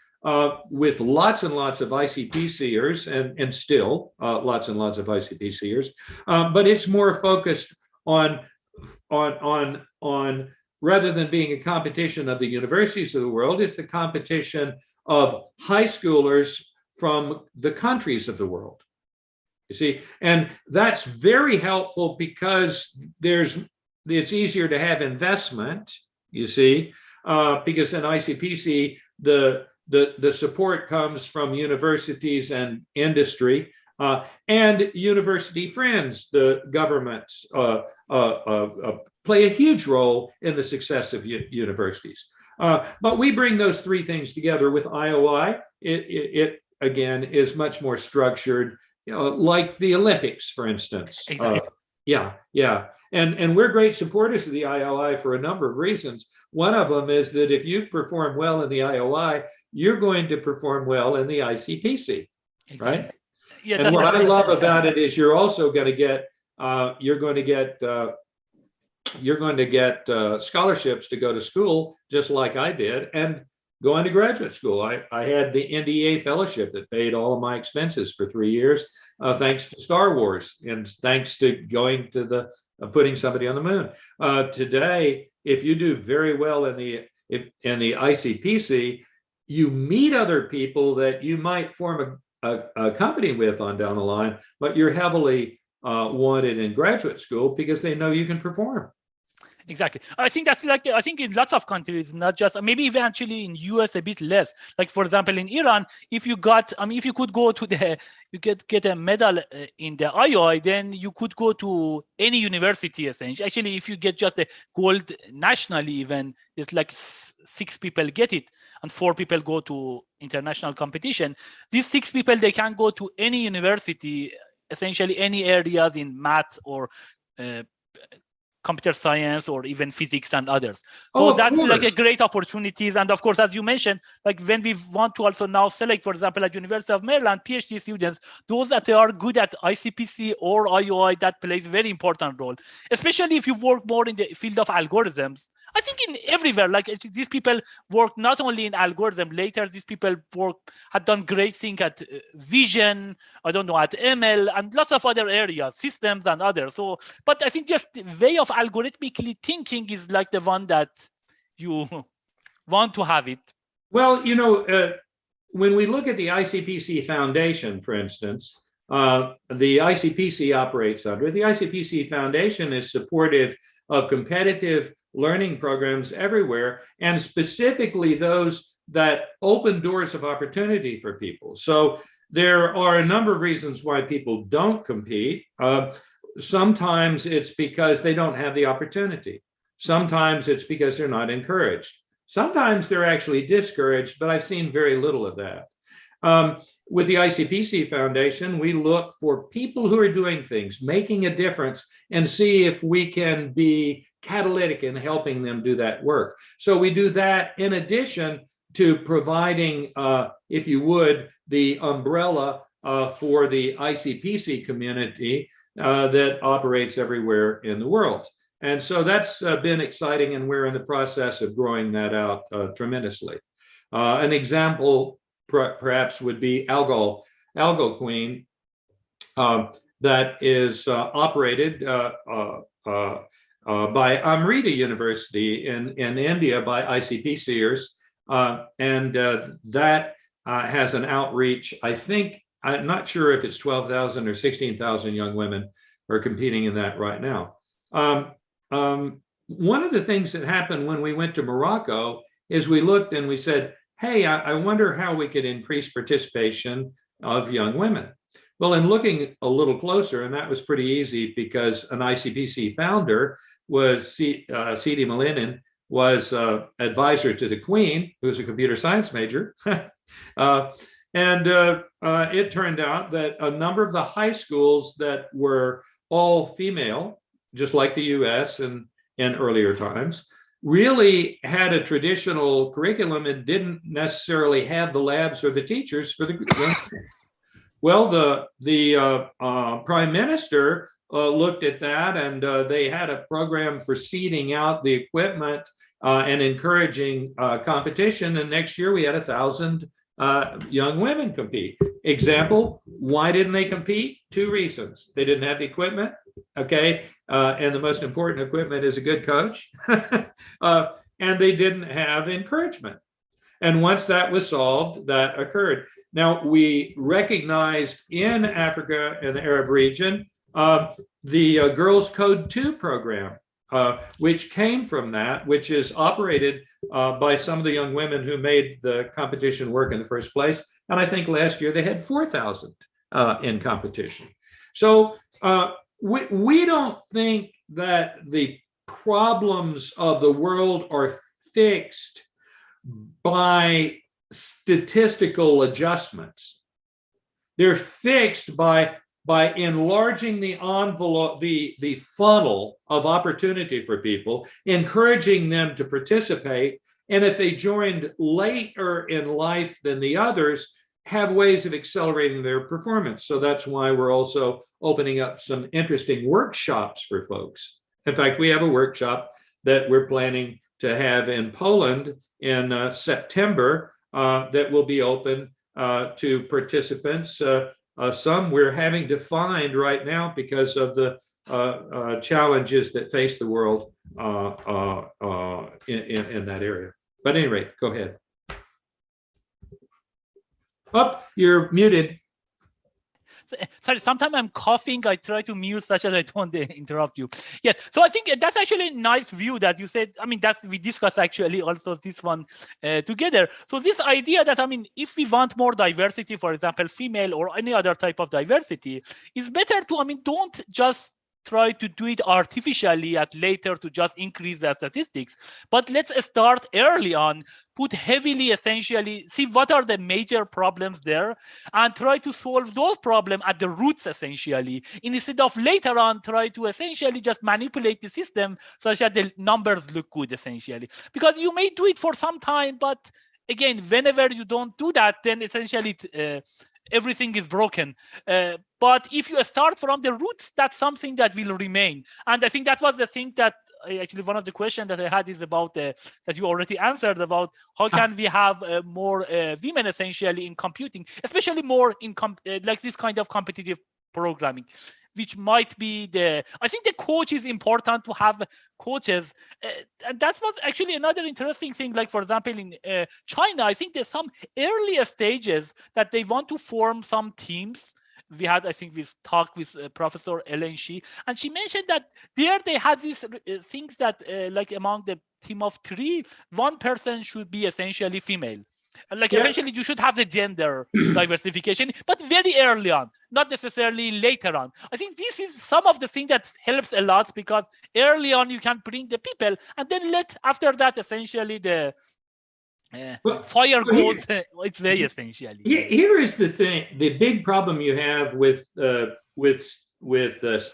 with lots and lots of ICPCers and still lots and lots of ICPCers, but it's more focused on rather than being a competition of the universities of the world, it's the competition of high schoolers from the countries of the world. You see, and that's very helpful because it's easier to have investment, you see, because in ICPC, the support comes from universities and industry and university friends. The governments play a huge role in the success of universities. But we bring those 3 things together with IOI. It again is much more structured, you know, like the Olympics, for instance. Exactly. Yeah. And we're great supporters of the IOI for a number of reasons. One of them is that if you perform well in the IOI, you're going to perform well in the ICPC, exactly. Right? Yeah, and what I love about it is you're also going to get scholarships to go to school, just like I did, and go into graduate school. I had the NDA fellowship that paid all of my expenses for 3 years, thanks to Star Wars and thanks to going to putting somebody on the moon. Today, if you do very well in the ICPC, you meet other people that you might form a company with on down the line, but you're heavily wanted in graduate school because they know you can perform. Exactly. I think that's like, I think in lots of countries, not just, maybe even actually in US a bit less. Like, for example, in Iran, if you got, if you could go to you get a medal in the IOI, then you could go to any university essentially. Actually, if you get just a gold nationally even, it's like 6 people get it and 4 people go to international competition. These 6 people, they can go to any university, essentially any areas in math or computer science or even physics and others. So that's like a great opportunities. And of course, as you mentioned, like when we want to also now select, for example, at University of Maryland, PhD students, those that are good at ICPC or IOI, that plays a very important role, especially if you work more in the field of algorithms. I think in everywhere, like these people work not only in algorithm, later these people had done great things at vision, I don't know, at ML and lots of other areas, systems and others. So, but I think just the way of algorithmically thinking is like the one that you want to have it. Well, you know, when we look at the ICPC Foundation, for instance, the ICPC operates under. The ICPC Foundation is supportive of competitive learning programs everywhere, and specifically those that open doors of opportunity for people. So there are a number of reasons why people don't compete. Sometimes it's because they don't have the opportunity. Sometimes it's because they're not encouraged. Sometimes they're actually discouraged, but I've seen very little of that. With the ICPC Foundation, we look for people who are doing things, making a difference, and see if we can be catalytic in helping them do that work. So we do that in addition to providing, if you would, the umbrella for the ICPC community that operates everywhere in the world. And so that's been exciting, and we're in the process of growing that out tremendously. An example perhaps would be Algo Queen, that is operated by Amrita University in India by ICPCers, and that has an outreach. I think, I'm not sure if it's 12,000 or 16,000 young women are competing in that right now. One of the things that happened when we went to Morocco is we looked and we said, hey, I wonder how we could increase participation of young women. Well, in looking a little closer, and that was pretty easy because an ICPC founder was Sidi Malinin, was advisor to the Queen, who's a computer science major. And it turned out that a number of the high schools that were all female, just like the US and in earlier times, really had a traditional curriculum and didn't necessarily have the labs or the teachers for the young. Well, the prime minister looked at that, and they had a program for seeding out the equipment and encouraging competition. And next year we had 1,000 young women compete. Example, why didn't they compete? 2 reasons. They didn't have the equipment, okay? And the most important equipment is a good coach. And they didn't have encouragement. And once that was solved, that occurred. Now, we recognized in Africa and the Arab region the Girls Code 2 program, which came from that, which is operated by some of the young women who made the competition work in the first place. And I think last year they had 4,000 in competition. So we don't think that the problems of the world are fixed by statistical adjustments. They're fixed by enlarging the envelope, the funnel of opportunity for people, encouraging them to participate. And if they joined later in life than the others, have ways of accelerating their performance. So that's why we're also opening up some interesting workshops for folks. In fact, we have a workshop that we're planning to have in Poland in September that will be open to participants. Some we're having to find right now because of the challenges that face the world in that area. But at any rate, go ahead. Oh, you're muted. Sorry, sometimes I'm coughing. I try to mute such as I don't interrupt you. Yes, so I think that's actually a nice view that you said. I mean, that's we discussed actually also this one together. So this idea that, I mean, if we want more diversity, for example, female or any other type of diversity, it's better to, I mean, don't just try to do it artificially at later to just increase the statistics. But let's start early on, put heavily, essentially, see what are the major problems there, and try to solve those problems at the roots, essentially, instead of later on try to essentially just manipulate the system such that the numbers look good, essentially. Because you may do it for some time, but again, whenever you don't do that, then essentially everything is broken. But if you start from the roots, that's something that will remain. And I think that was the thing that actually one of the questions that I had is about that you already answered about how can we have more women essentially in computing, especially more in like this kind of competitive programming, which might be I think the coach is important to have coaches. And that's what actually another interesting thing, like for example, in China, I think there's some earlier stages that they want to form some teams. We had, I think, this talk with Professor Ellen Shi, and she mentioned that there they had these things that like among the team of 3, 1 person should be essentially female. Like essentially you should have the gender diversification, but very early on, not necessarily later on. I think this is some of the thing that helps a lot, because early on you can bring the people, and then after that essentially the fire goes its way, essentially. Here is the thing: the big problem you have with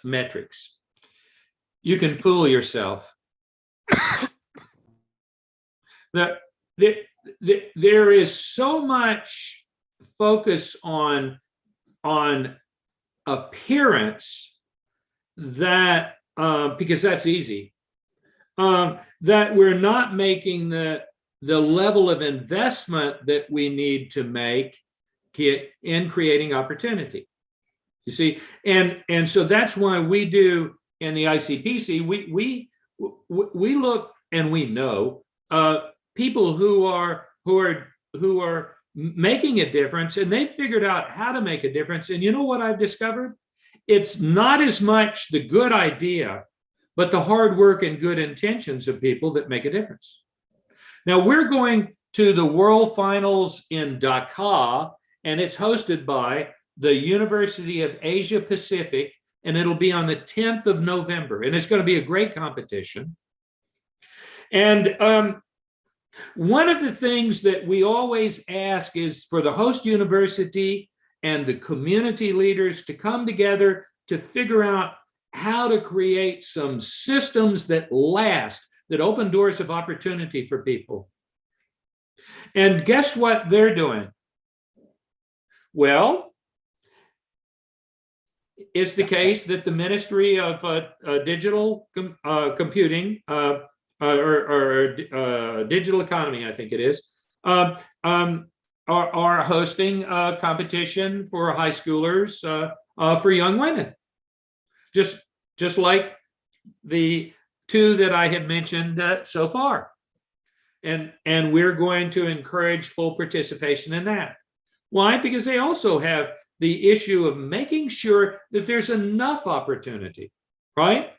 metrics. You can fool yourself. There is so much focus on appearance that because that's easy, that we're not making the level of investment that we need to make in creating opportunity. You see, and so that's why we do in the ICPC, we look and we know people who are making a difference, and they've figured out how to make a difference. And you know what I've discovered? It's not as much the good idea, but the hard work and good intentions of people that make a difference. Now we're going to the World Finals in Dhaka, and it's hosted by the University of Asia Pacific, and it'll be on the 10th of November, and it's going to be a great competition. And one of the things that we always ask is for the host university and the community leaders to come together to figure out how to create some systems that last, that open doors of opportunity for people. And guess what they're doing? Well, it's the case that the Ministry of Digital Computing or Digital Economy, I think it is, are hosting a competition for high schoolers for young women, just like the 2 that I have mentioned so far. And we're going to encourage full participation in that. Why? Because they also have the issue of making sure that there's enough opportunity, right?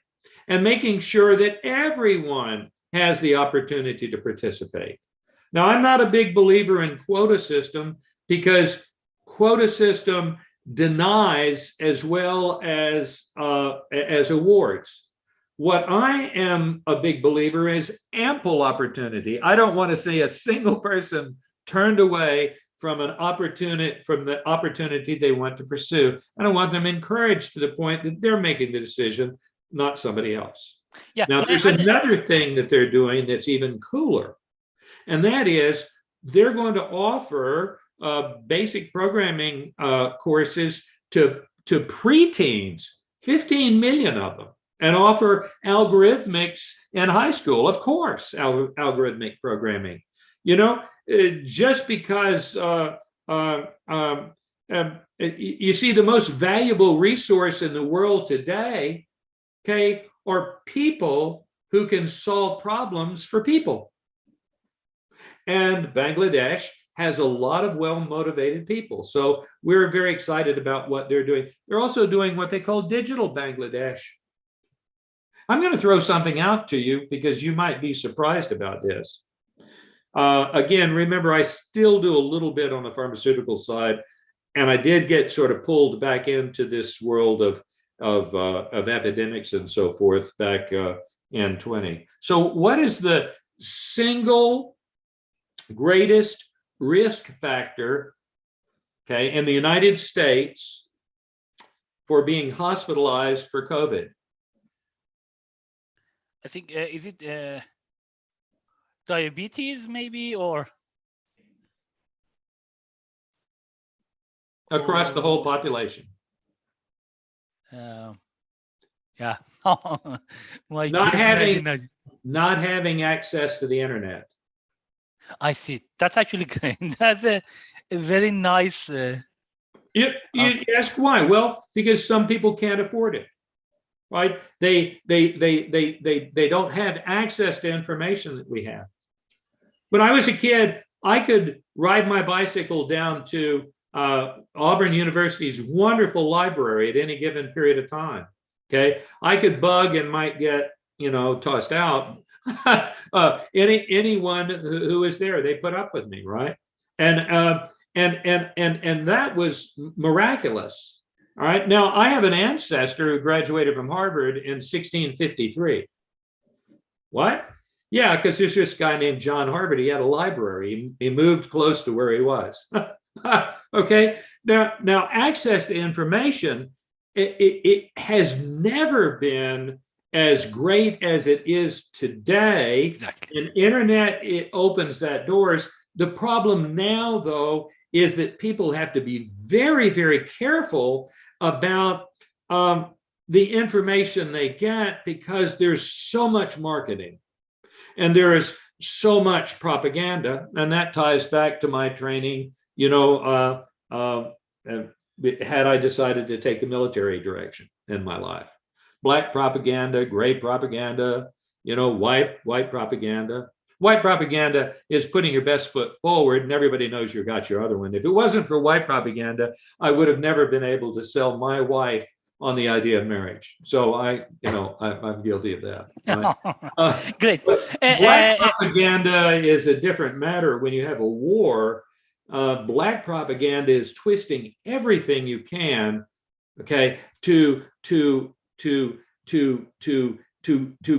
And making sure that everyone has the opportunity to participate. Now, I'm not a big believer in quota system, because quota system denies as well as awards. What I am a big believer is ample opportunity. I don't want to see a single person turned away from the opportunity they want to pursue. And I want them encouraged to the point that they're making the decision, not somebody else. Yeah. Now, there's another thing that they're doing that's even cooler, and that is they're going to offer basic programming courses to preteens, 15 million of them, and offer algorithmics in high school. Of course, algorithmic programming. You know, just because you see, the most valuable resource in the world today, okay, are people who can solve problems for people. And Bangladesh has a lot of well-motivated people. So we're very excited about what they're doing. They're also doing what they call digital Bangladesh. I'm going to throw something out to you because you might be surprised about this. Again, remember, I still do a little bit on the pharmaceutical side, and I did get sort of pulled back into this world of of epidemics and so forth back in 20. So what is the single greatest risk factor, okay, in the United States for being hospitalized for COVID? I think, is it diabetes maybe, or? Across the whole population. Yeah. Not having access to the internet. I see. That's actually great. That's a very nice. You ask why? Well, because some people can't afford it, right? They don't have access to information that we have. When I was a kid, I could ride my bicycle down to Auburn University's wonderful library at any given period of time. Okay, I could bug and might get tossed out. Anyone who is there, they put up with me, right? And that was miraculous. All right. Now I have an ancestor who graduated from Harvard in 1653. What? Yeah, because there's this guy named John Harvard. He had a library. He moved close to where he was. Okay. Now access to information, it has never been as great as it is today. Exactly. And internet, it opens that doors. The problem now, though, is that people have to be very, very careful about the information they get, because there's so much marketing and there is so much propaganda. And that ties back to my training, had I decided to take the military direction in my life. Black propaganda, gray propaganda, white propaganda. White propaganda is putting your best foot forward and everybody knows you got your other one. If it wasn't for white propaganda, I would have never been able to sell my wife on the idea of marriage. So I'm guilty of that. Right? Great. Black propaganda is a different matter. When you have a war, black propaganda is twisting everything you can, okay, to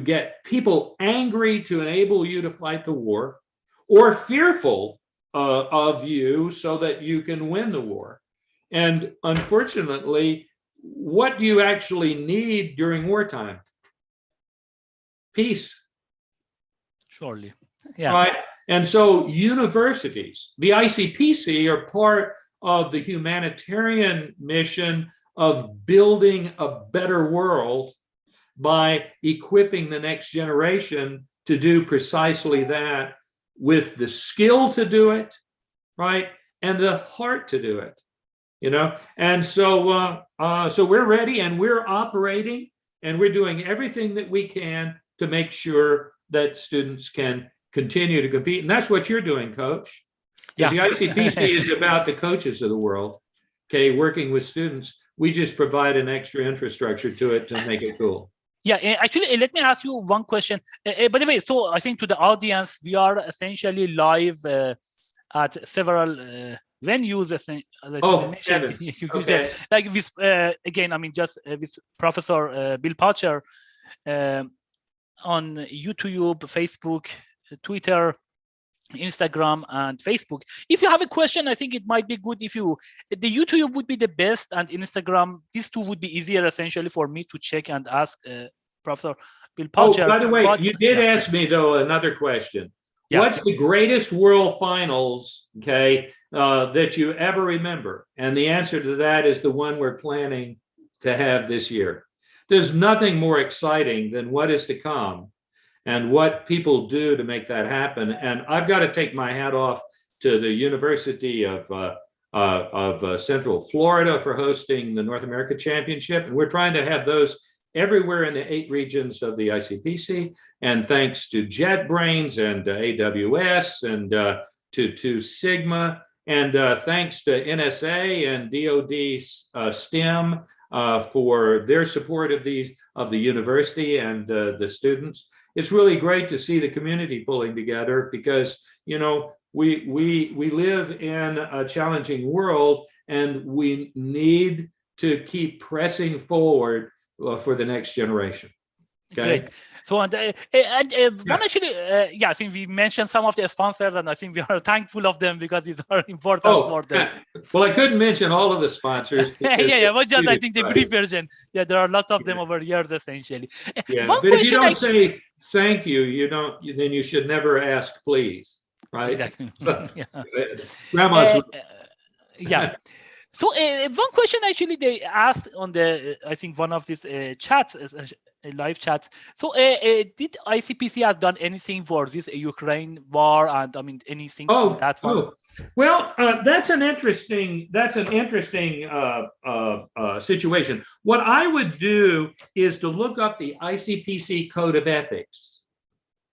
get people angry to enable you to fight the war, or fearful of you so that you can win the war. And unfortunately, what do you actually need during wartime? Peace. Surely. Yeah. Right. And so universities, the ICPC, are part of the humanitarian mission of building a better world by equipping the next generation to do precisely that, with the skill to do it, right, and the heart to do it, And so so we're ready and we're operating and we're doing everything that we can to make sure that students can continue to compete. And that's what you're doing, Coach. Yeah. The ICPC is about the coaches of the world, okay, working with students. We just provide an extra infrastructure to it to make it cool. Yeah, actually, let me ask you one question. By the way, so I think to the audience, we are essentially live at several venues. As I mentioned, okay. like this, again, I mean, just with Professor Bill Poucher on YouTube, Facebook, Twitter, Instagram, and Facebook. If you have a question, I think it might be good if the YouTube would be the best, and Instagram, these two would be easier essentially for me to check and ask Professor Bill Poucher. Oh, by the way, you did ask me though another question. Yeah. What's the greatest World Finals, okay, that you ever remember? And the answer to that is the one we're planning to have this year. There's nothing more exciting than what is to come and what people do to make that happen. And I've got to take my hat off to the University of Central Florida for hosting the North America Championship. And we're trying to have those everywhere in the 8 regions of the ICPC. And thanks to JetBrains and AWS and to Sigma, and thanks to NSA and DoD STEM for their support of the university and the students. It's really great to see the community pulling together, because we live in a challenging world and we need to keep pressing forward for the next generation. Okay. Great. So, one actually, I think we mentioned some of the sponsors, and I think we are thankful of them because these are important for them. Well, I couldn't mention all of the sponsors. But just I think the brief version. Yeah, there are lots of them over years, essentially. Yeah, but if you don't say thank you, you don't. Then you should never ask please, right? Exactly. Grandma's. Yeah. So one question actually they asked on the, I think one of these chats, live chats. So did ICPC has done anything for this Ukraine war, and I mean anything from that one? Well, that's an interesting situation. What I would do is to look up the ICPC Code of Ethics,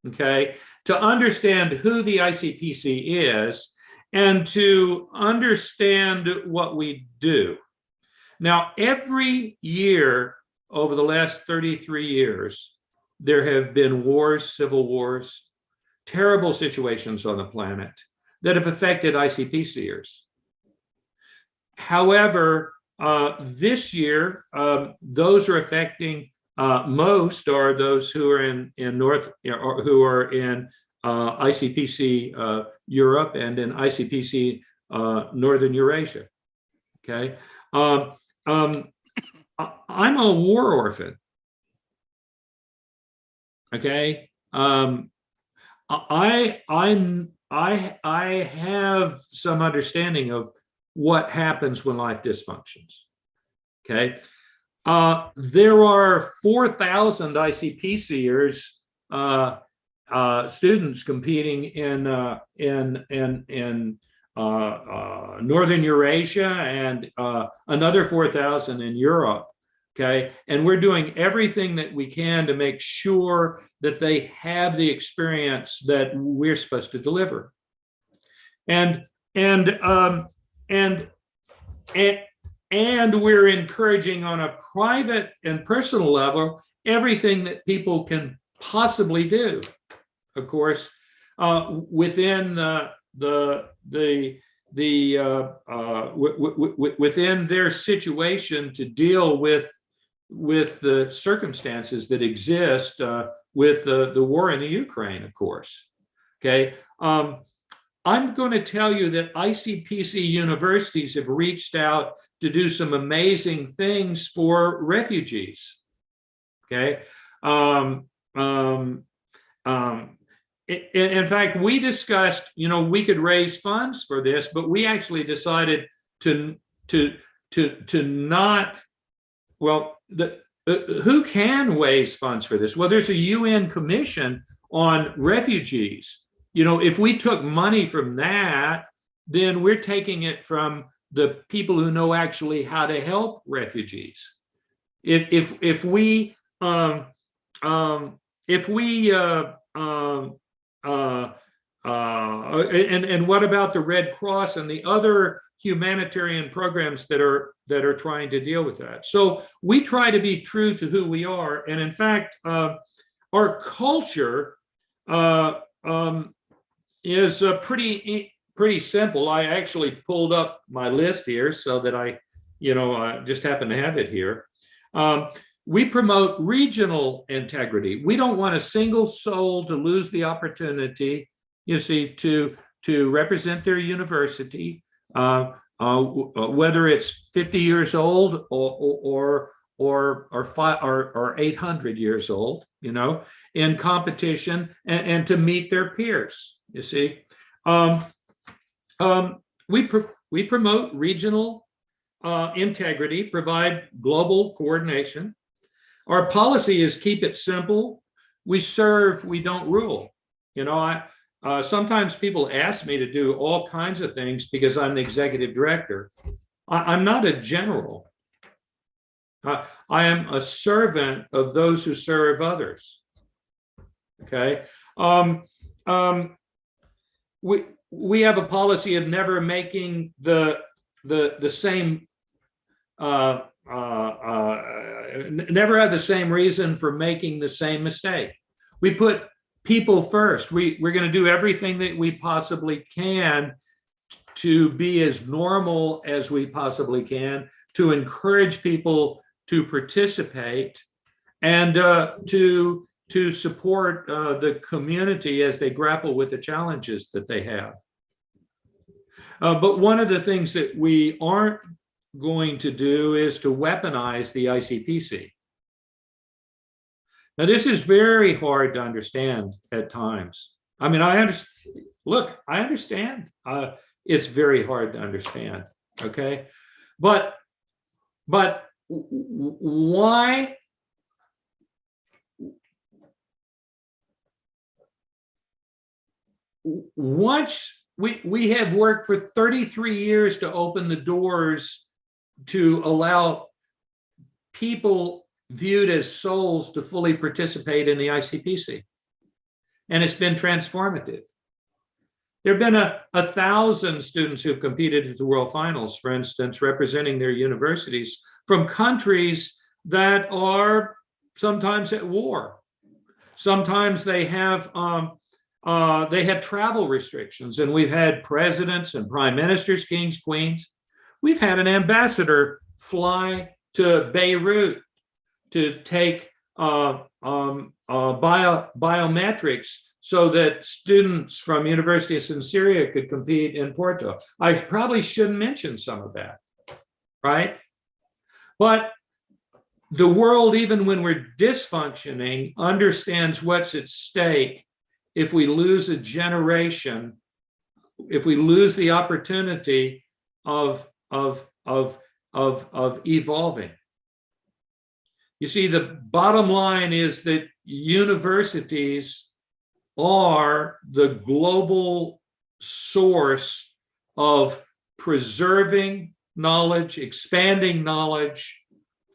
okay, to understand who the ICPC is and to understand what we do. Now, every year over the last 33 years, there have been wars, civil wars, terrible situations on the planet that have affected ICPCers. However, this year, those are affecting most are those who are in North, or who are in ICPC Europe and in ICPC Northern Eurasia. Okay, I'm a war orphan. Okay, I have some understanding of what happens when life dysfunctions. Okay, there are 4,000 ICPCers students competing in Northern Eurasia and another 4,000 in Europe. Okay, and we're doing everything that we can to make sure that they have the experience that we're supposed to deliver. And we're encouraging on a private and personal level everything that people can possibly do, of course, within within their situation to deal with the circumstances that exist with the war in the Ukraine, of course. Okay, I'm going to tell you that ICPC universities have reached out to do some amazing things for refugees. Okay, in fact, we discussed, we could raise funds for this, but we actually decided to not. Well, who can raise funds for this? Well, there's a UN commission on refugees. If we took money from that, then we're taking it from the people who know actually how to help refugees. If we and what about the Red Cross and the other humanitarian programs that are trying to deal with that? So we try to be true to who we are, and in fact, our culture is pretty simple. I actually pulled up my list here so that I just happen to have it here. We promote regional integrity. We don't want a single soul to lose the opportunity, to represent their university, whether it's 50 years old or 800 years old, in competition and to meet their peers. We promote regional integrity, provide global coordination. Our policy is keep it simple. We serve, we don't rule. Sometimes people ask me to do all kinds of things because I'm the executive director. I'm not a general. I am a servant of those who serve others. Okay. We have a policy of never making the same never have the same reason for making the same mistake. We put people first. We're going to do everything that we possibly can to be as normal as we possibly can, to encourage people to participate and to support the community as they grapple with the challenges that they have. But one of the things that we aren't going to do is to weaponize the ICPC. Now, this is very hard to understand at times. I mean, I understand. It's very hard to understand, okay? But why? Once we have worked for 33 years to open the doors to allow people viewed as souls to fully participate in the ICPC. And it's been transformative. There have been 1,000 students who've competed at the World Finals, for instance, representing their universities from countries that are sometimes at war. Sometimes they have travel restrictions, and we've had presidents and prime ministers, kings, queens. We've had an ambassador fly to Beirut to take biometrics so that students from universities in Syria could compete in Porto. I probably shouldn't mention some of that, right? But the world, even when we're dysfunctioning, understands what's at stake if we lose a generation, if we lose the opportunity of evolving. You see, the bottom line is that universities are the global source of preserving knowledge, expanding knowledge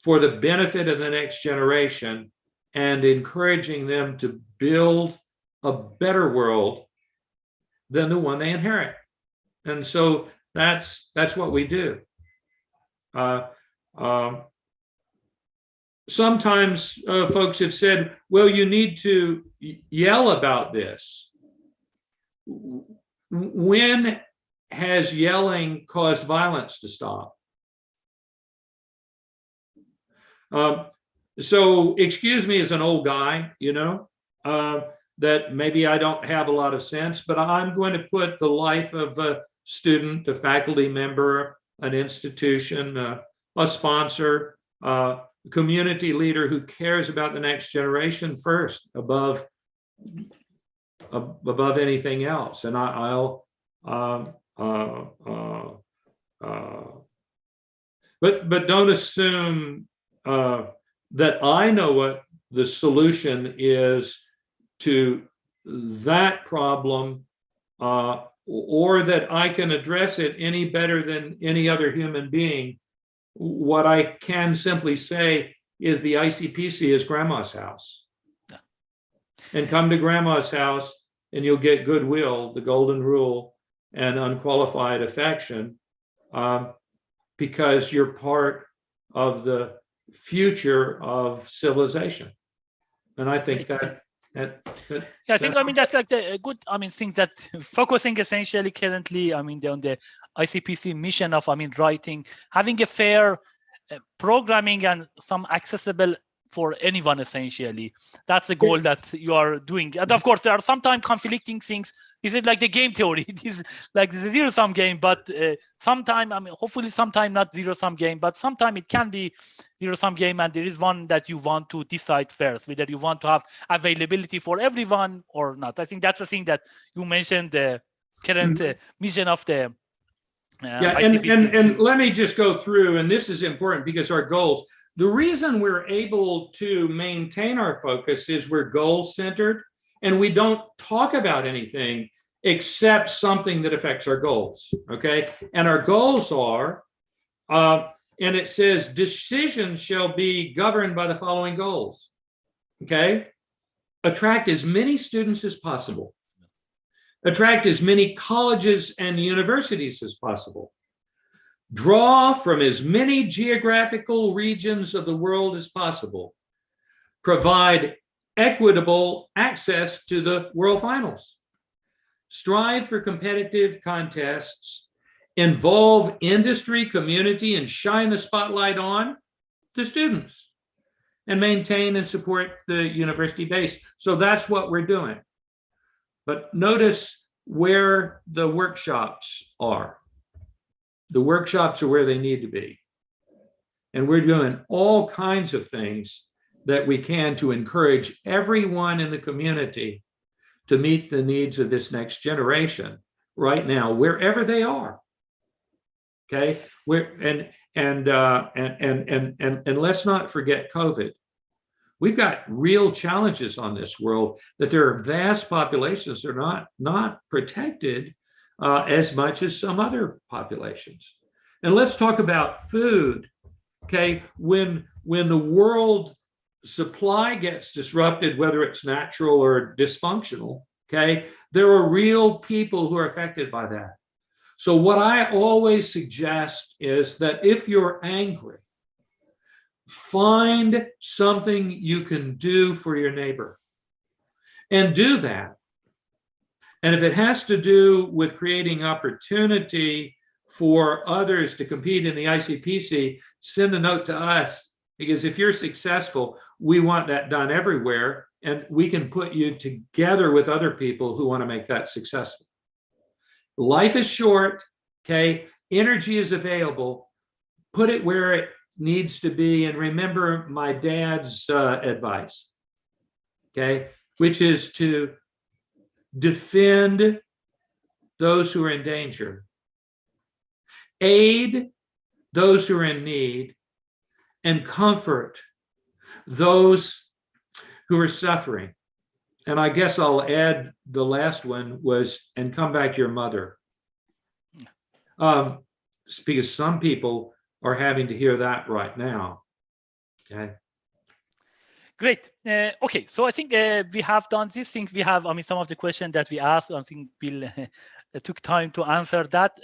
for the benefit of the next generation, and encouraging them to build a better world than the one they inherit. And so that's what we do. Sometimes folks have said, well, you need to yell about this. When has yelling caused violence to stop? So excuse me as an old guy, you know, that maybe I don't have a lot of sense, but I'm going to put the life of a student, a faculty member, an institution, a sponsor, community leader who cares about the next generation first, above anything else. And but don't assume that I know what the solution is to that problem, or that I can address it any better than any other human being. What I can simply say is the ICPC is grandma's house. Yeah. And come to grandma's house and you'll get goodwill, the golden rule, and unqualified affection, because you're part of the future of civilization. And I think that yeah, I think, I mean, that's like the good, I mean, thing that focusing essentially currently, I mean, on the ICPC mission of, I mean, writing, having a fair programming and some accessible for anyone, essentially. That's the goal that you are doing. And of course, there are sometimes conflicting things. Is it like the game theory? It is like the zero-sum game, but sometime, I mean, hopefully sometime not zero-sum game, but sometime it can be zero-sum game, and there is one that you want to decide first, whether you want to have availability for everyone or not. I think that's the thing that you mentioned, the current mission of the yeah, and let me just go through, and this is important because our goals, the reason we're able to maintain our focus is we're goal-centered, and we don't talk about anything except something that affects our goals, okay? And our goals are, and it says, decisions shall be governed by the following goals, okay? Attract as many students as possible. Attract as many colleges and universities as possible. Draw from as many geographical regions of the world as possible. Provide equitable access to the World Finals. Strive for competitive contests involve industry, community, and shine the spotlight on the students and maintain and support the university base. So that's what we're doing. But notice where the workshops are. The workshops are where they need to be. And we're doing all kinds of things that we can to encourage everyone in the community to meet the needs of this next generation right now, wherever they are. Okay, and let's not forget COVID. We've got real challenges on this world, that there are vast populations that are not protected as much as some other populations. And let's talk about food. Okay, when the world supply gets disrupted, whether it's natural or dysfunctional, okay, there are real people who are affected by that. So what I always suggest is that if you're angry, find something you can do for your neighbor and do that. And if it has to do with creating opportunity for others to compete in the ICPC, send a note to us, because if you're successful, we want that done everywhere, and we can put you together with other people who want to make that successful. Life is short, okay? Energy is available. Put it where it needs to be, and remember my dad's advice, okay? Which is to defend those who are in danger, aid those who are in need, and comfort those who are suffering. And I guess I'll add the last one was, and come back to your mother. Because some people are having to hear that right now. Okay. Great. Okay, so I think we have done this thing. We have, some of the questions that we asked, I think Bill took time to answer that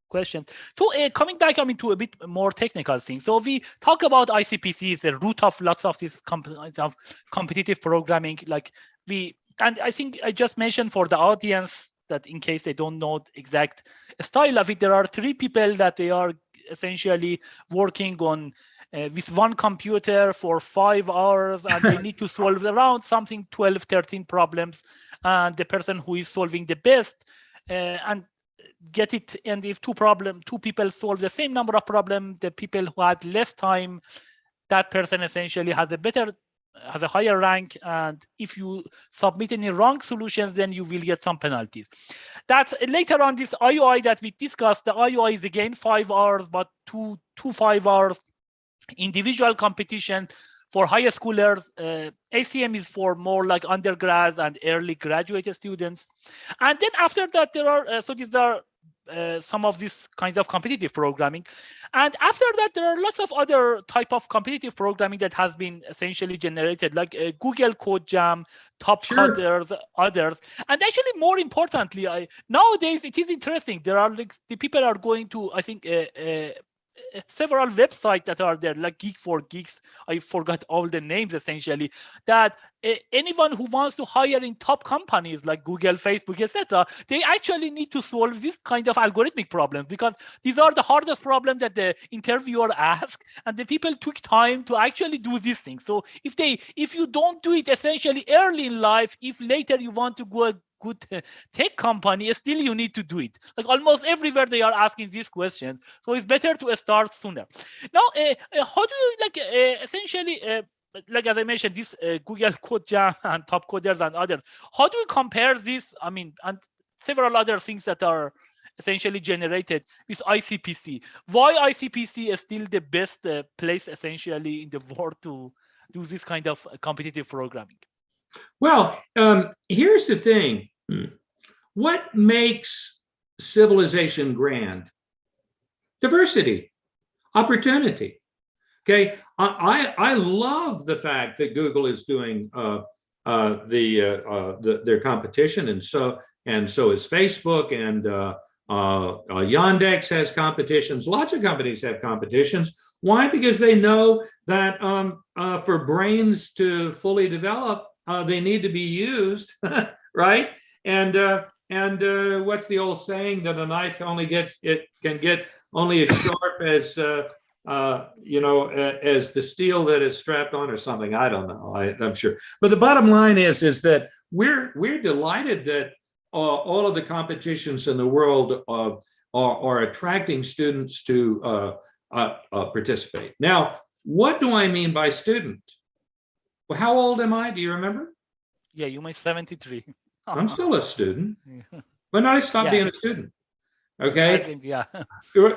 question. So coming back, to a bit more technical thing. So we talk about ICPC is the root of lots of these kinds of competitive programming. And I think I just mentioned for the audience that in case they don't know the exact style of it, there are 3 people that they are essentially working on with one computer for 5 hours, and they need to solve around something 12, 13 problems. And the person who is solving the best and get it, and if two people solve the same number of problems, the people who had less time, that person essentially has a higher rank. And if you submit any wrong solutions, then you will get some penalties. That's later on this IOI that we discussed. The IOI is again 5 hours, but two 5 hours individual competition for higher schoolers. ACM is for more like undergrad and early graduate students. And then after that, there are, so these are some of these kinds of competitive programming. And after that, there are lots of other type of competitive programming that has been essentially generated, like Google Code Jam, Top Coders, others. And actually, more importantly, nowadays, it is interesting. There are like, the people are going to, I think, several websites that are there, like Geek for Geeks. I forgot all the names essentially. That anyone who wants to hire in top companies like Google, Facebook, etc., they actually need to solve this kind of algorithmic problems, because these are the hardest problems that the interviewer asks, and the people took time to actually do these things. So if you don't do it essentially early in life, if later you want to go good tech company, still you need to do it. Like almost everywhere they are asking these questions. So it's better to start sooner. Now, how do you essentially, like as I mentioned, this Google Code Jam and Top Coders and others, how do you compare this, and several other things that are essentially generated with ICPC? Why ICPC is still the best place essentially in the world to do this kind of competitive programming? Well, here's the thing. What makes civilization grand? Diversity, opportunity. Okay, I love the fact that Google is doing their competition, and so is Facebook, and Yandex has competitions. Lots of companies have competitions. Why? Because they know that for brains to fully develop, they need to be used, right? And And what's the old saying that a knife can get only as sharp as as the steel that is strapped on or something. I don't know. I'm sure. But the bottom line is that we're delighted that all of the competitions in the world are attracting students to participate. Now, what do I mean by student? Well, how old am I? Do you remember? Yeah, you might 73. I'm still a student. When did I stop being a student? Okay. I think, yeah.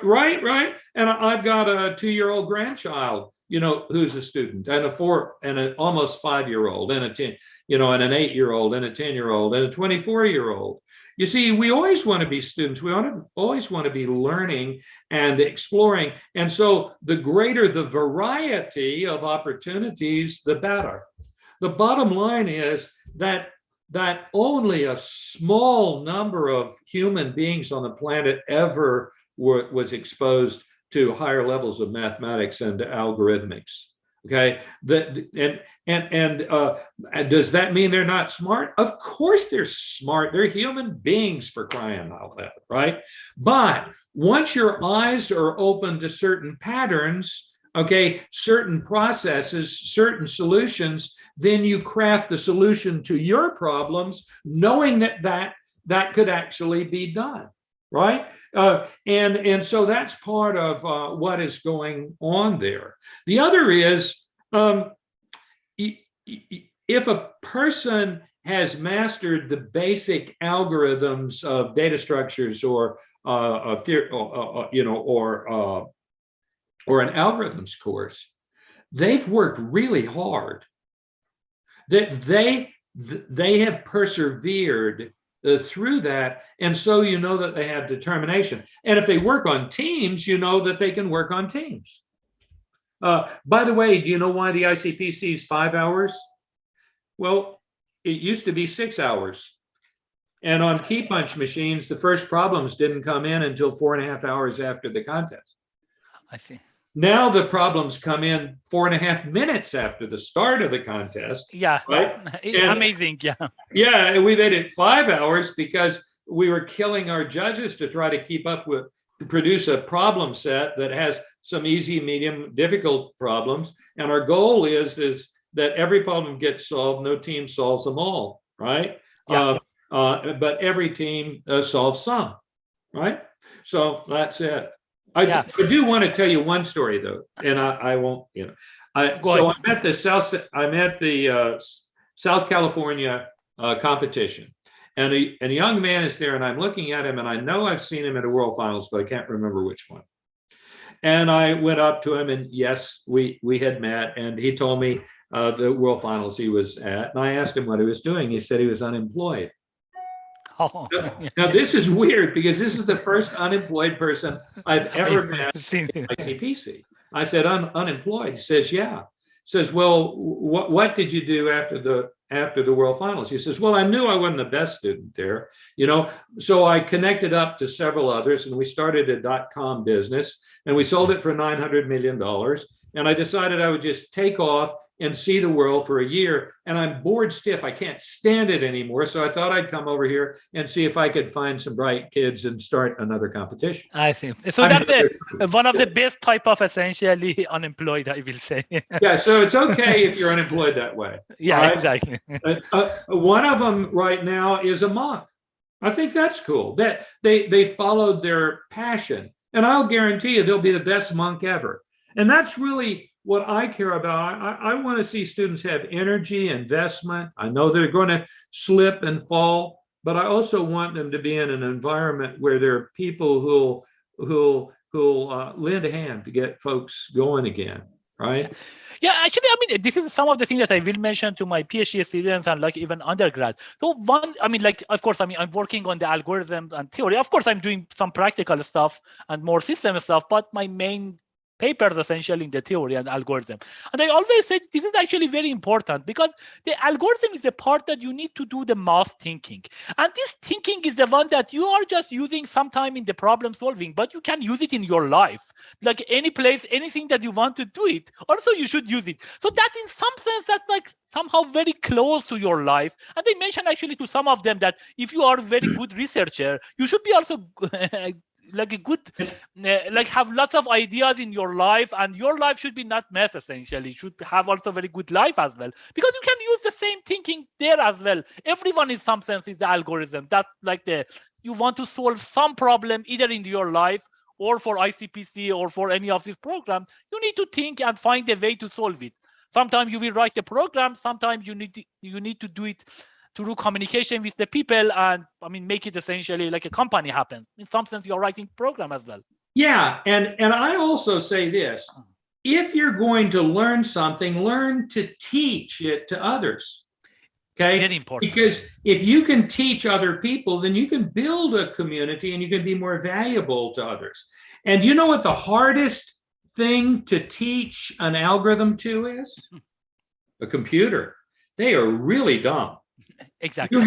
Right. And I've got a 2-year-old grandchild, who's a student, and an almost 5-year-old, and a 10, and an 8-year-old, and a 10-year-old, and a 24-year-old. You see, we always want to be students. We always want to be learning and exploring. And so the greater the variety of opportunities, the better. The bottom line is that only a small number of human beings on the planet ever was exposed to higher levels of mathematics and algorithmics. Okay, and does that mean they're not smart? Of course they're smart. They're human beings, for crying out loud, right? But once your eyes are open to certain patterns, okay, certain processes, certain solutions, then you craft the solution to your problems, knowing that could actually be done, right? And so that's part of what is going on there. The other is, if a person has mastered the basic algorithms of data structures or an algorithms course, they've worked really hard. That they have persevered through that, and so that they have determination. And if they work on teams, that they can work on teams. By the way, do you know why the ICPC is 5 hours? Well, it used to be 6 hours. And on key punch machines, the first problems didn't come in until 4.5 hours after the contest. I see. Now the problems come in 4.5 minutes after the start of the contest. Yeah, right? Amazing. Yeah. Yeah, and we made it 5 hours because we were killing our judges to try to keep up to produce a problem set that has some easy, medium, difficult problems. And our goal is that every problem gets solved. No team solves them all, right? Yeah. But every team solves some, right? So that's it. I do want to tell you one story though, and I won't. I'm at the South California competition, and a young man is there, and I'm looking at him, and I know I've seen him at a World Finals, but I can't remember which one. And I went up to him, and yes, we had met, and he told me the World Finals he was at, and I asked him what he was doing. He said he was unemployed. Oh. Now this is weird because this is the first unemployed person I've ever met at ICPC. I said, unemployed? He says, yeah. He says, well, what did you do after the World Finals? He says, well, I knew I wasn't the best student there, so I connected up to several others, and we started a .com business, and we sold it for $900 million. And I decided I would just take off and see the world for a year, and I'm bored stiff. I can't stand it anymore. So I thought I'd come over here and see if I could find some bright kids and start another competition. I think so. That's one of the best type of essentially unemployed, I will say. Yeah, so it's okay if you're unemployed that way. Yeah, right? Exactly. One of them right now is a monk. I think that's cool. That they followed their passion, and I'll guarantee you they'll be the best monk ever. And that's really what I care about. I want to see students have energy, investment. I know they're going to slip and fall, but I also want them to be in an environment where there are people who'll lend a hand to get folks going again, right? Yeah, actually, this is some of the things that I will mention to my PhD students and even undergrad. So one, of course, I'm working on the algorithms and theory. Of course, I'm doing some practical stuff and more system stuff, but my main papers essentially in the theory and algorithm. And I always say this is actually very important because the algorithm is the part that you need to do the math thinking. And this thinking is the one that you are just using sometime in the problem solving, but you can use it in your life. Like any place, anything that you want to do it, also you should use it. So that in some sense, that's like somehow very close to your life. And they mentioned actually to some of them that if you are a very good researcher, you should be also like a good, like have lots of ideas in your life, and your life should be not mess essentially. Should have also very good life as well, because you can use the same thinking there as well. Everyone in some sense is the algorithm. That's like you want to solve some problem either in your life or for ICPC or for any of these programs. You need to think and find a way to solve it. Sometimes you will write the program. Sometimes you need to do it through communication with the people, and make it essentially like a company happens. In some sense, you're writing program as well. Yeah, and I also say this: if you're going to learn something, learn to teach it to others. Okay, very important. Because if you can teach other people, then you can build a community and you can be more valuable to others. And you know what the hardest thing to teach an algorithm to is? A computer. They are really dumb. Exactly.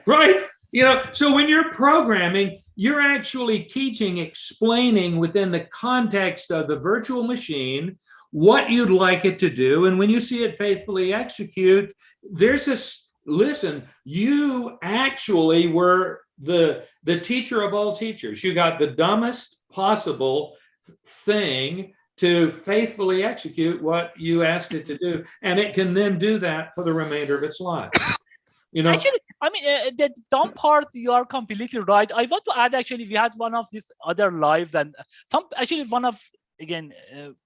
Right? So when you're programming, you're actually teaching, explaining within the context of the virtual machine what you'd like it to do. And when you see it faithfully execute, there's this, listen, you actually were the teacher of all teachers. You got the dumbest possible thing to faithfully execute what you asked it to do. And it can then do that for the remainder of its life. Actually, the dumb part, you are completely right. I want to add, actually, we had one of these other lives, and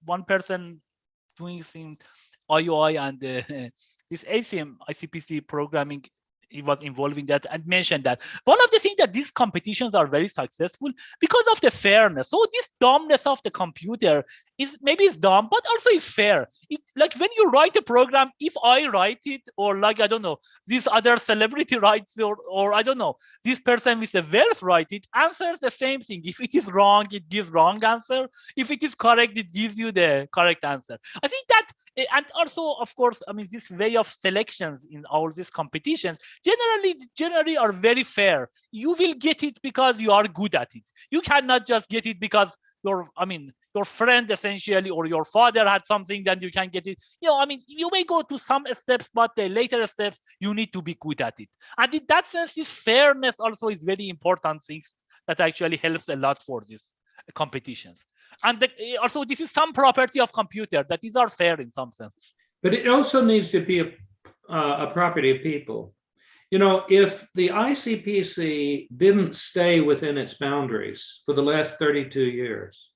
one person doing things IOI and this ACM ICPC programming, he was involving that and mentioned that one of the things that these competitions are very successful because of the fairness. So this dumbness of the computer is maybe it's dumb, but also it's fair. It, like when you write a program, if I write it, or like, I don't know, this other celebrity writes, or I don't know, this person with the wealth write it, answers the same thing. If it is wrong, it gives wrong answer. If it is correct, it gives you the correct answer. I think that, and also, of course, this way of selections in all these competitions generally are very fair. You will get it because you are good at it. You cannot just get it because your friend essentially or your father had something, then you can get it. You may go to some steps, but the later steps you need to be good at it. And in that sense, this fairness also is very important things that actually helps a lot for these competitions. And also, this is some property of computer that these are fair in some sense. But it also needs to be a property of people. If the ICPC didn't stay within its boundaries for the last 32 years,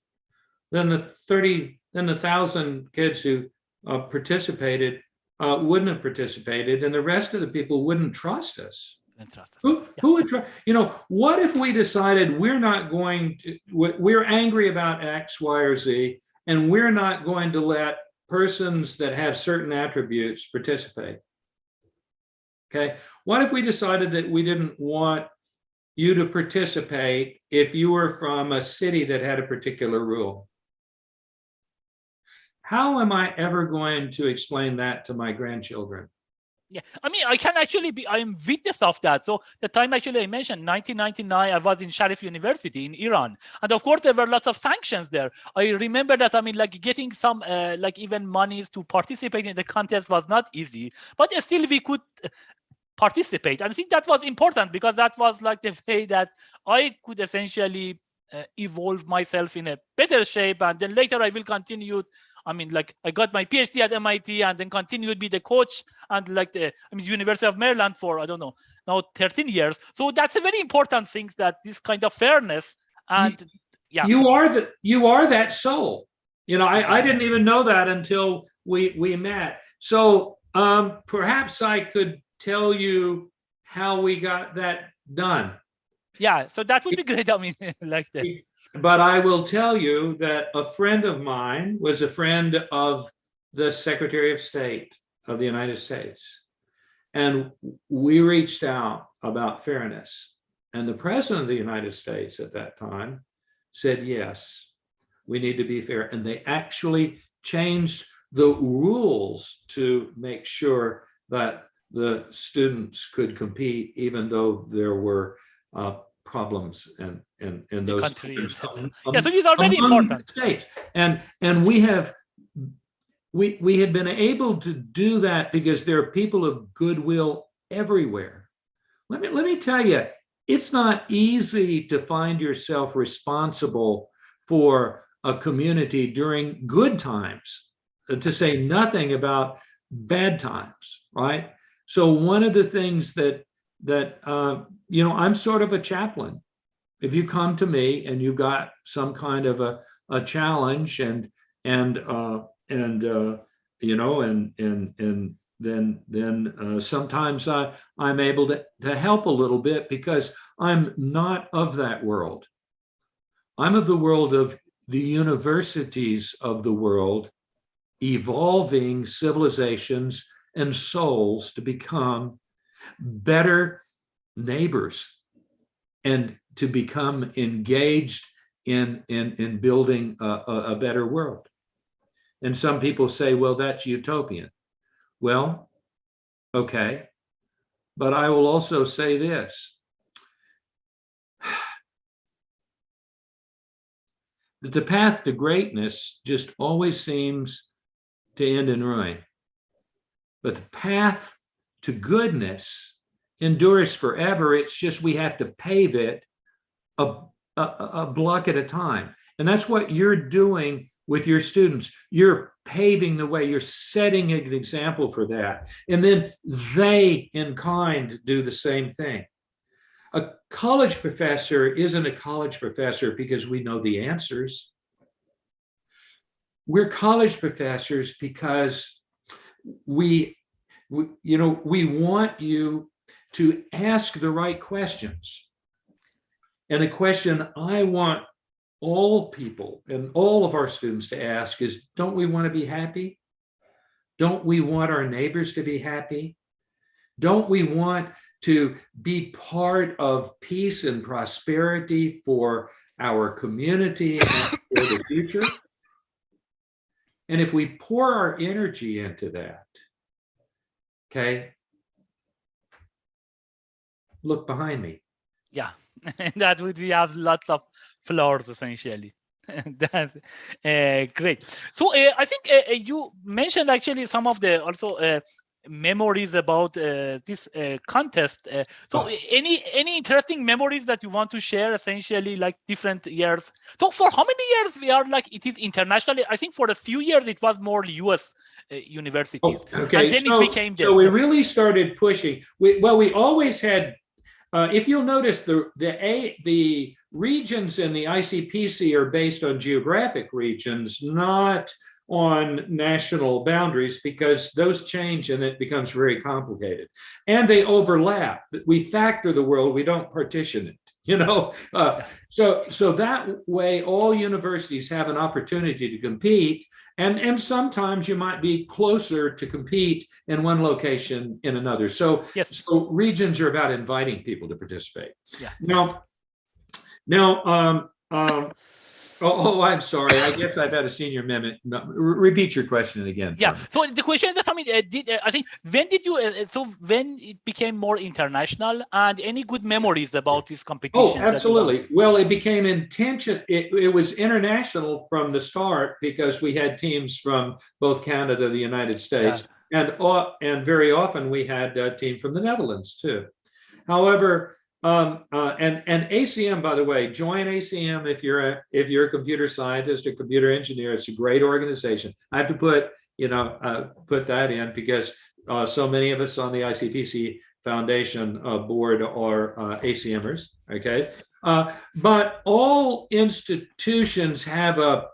then the 1,000 kids who participated wouldn't have participated, and the rest of the people wouldn't trust us. Who would trust? What if we decided we're angry about X, Y, or Z, and we're not going to let persons that have certain attributes participate? Okay. What if we decided that we didn't want you to participate if you were from a city that had a particular rule? How am I ever going to explain that to my grandchildren? Yeah, I can actually I'm witness of that. So the time actually I mentioned 1999, I was in Sharif University in Iran, and of course there were lots of sanctions there. I remember that like getting some like even monies to participate in the contest was not easy, but still we could participate. And I think that was important because that was like the way that I could essentially evolve myself in a better shape, and then later I will continue. I got my PhD at MIT and then continued to be the coach and University of Maryland for, I don't know, now 13 years. So that's a very important thing, that this kind of fairness and you are that soul. I didn't even know that until we met. So perhaps I could tell you how we got that done. Yeah, so that would be great. Like that. But I will tell you that a friend of mine was a friend of the Secretary of State of the United States. And we reached out about fairness. And the President of the United States at that time said yes. We need to be fair. And they actually changed the rules to make sure that the students could compete, even though there were problems and The those country, etc. Yeah, so these are very among important. states. And we have been able to do that because there are people of goodwill everywhere. Let me tell you, it's not easy to find yourself responsible for a community during good times, to say nothing about bad times, right? So one of the things that I'm sort of a chaplain. If you come to me and you've got some kind of a challenge and then sometimes I'm able to help a little bit because I'm not of that world. I'm of the world of the universities of the world, evolving civilizations and souls to become better neighbors and to become engaged in building a better world. And some people say, well, that's utopian. Well, okay. But I will also say this. That the path to greatness just always seems to end in ruin. But the path to goodness endures forever. It's just we have to pave it a block at a time. And that's what you're doing with your students. You're paving the way. You're setting an example for that. And then they, in kind, do the same thing. A college professor isn't a college professor because we know the answers. We're college professors because we want you to ask the right questions. And the question I want all people and all of our students to ask is, don't we want to be happy? Don't we want our neighbors to be happy? Don't we want to be part of peace and prosperity for our community and for the future? And if we pour our energy into that, okay, look behind me. Yeah, that would we have lots of flowers essentially. Great. So I think you mentioned actually some of the also memories about this contest. So any interesting memories that you want to share, essentially, like different years? So for how many years we are like it is internationally? I think for a few years it was more US universities. Okay, and then so, it became so we really started pushing. We always had. If you'll notice, the regions in the ICPC are based on geographic regions, not on national boundaries, because those change and it becomes very complicated. And they overlap. We factor the world, we don't partition it. So that way, all universities have an opportunity to compete. And sometimes you might be closer to compete in one location in another. So, yes. So regions are about inviting people to participate. Yeah. Now, I'm sorry. I guess I've had a senior amendment. No, repeat your question again. Yeah. So the question is that, I mean, I think when did you? So when it became more international, and any good memories about this competition? Oh, absolutely. Well, it became it was international from the start because we had teams from both Canada, the United States, and very often we had a team from the Netherlands too. However, and ACM, by the way, join ACM if you're a computer scientist or computer engineer. It's a great organization. I have to put that in because so many of us on the ICPC Foundation board are ACMers. Okay, but all institutions have a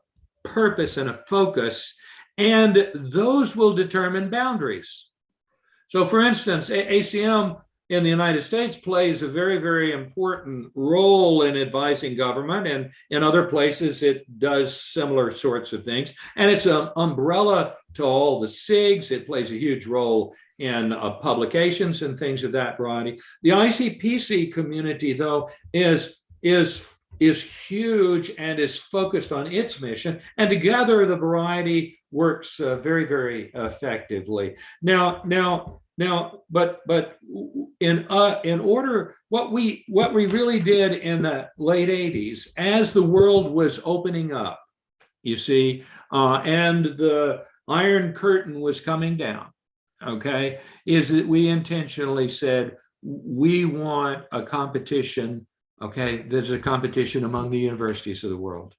purpose and a focus, and those will determine boundaries. So, for instance, ACM in the United States plays a very, very important role in advising government, and in other places it does similar sorts of things. And it's an umbrella to all the SIGs. It plays a huge role in publications and things of that variety. The ICPC community, though, is is huge and is focused on its mission, and together the variety works very, very effectively. Now, but in order, what we really did in the late 80s, as the world was opening up, you see, and the Iron Curtain was coming down, okay, is that we intentionally said, we want a competition. Okay, there's a competition among the universities of the world.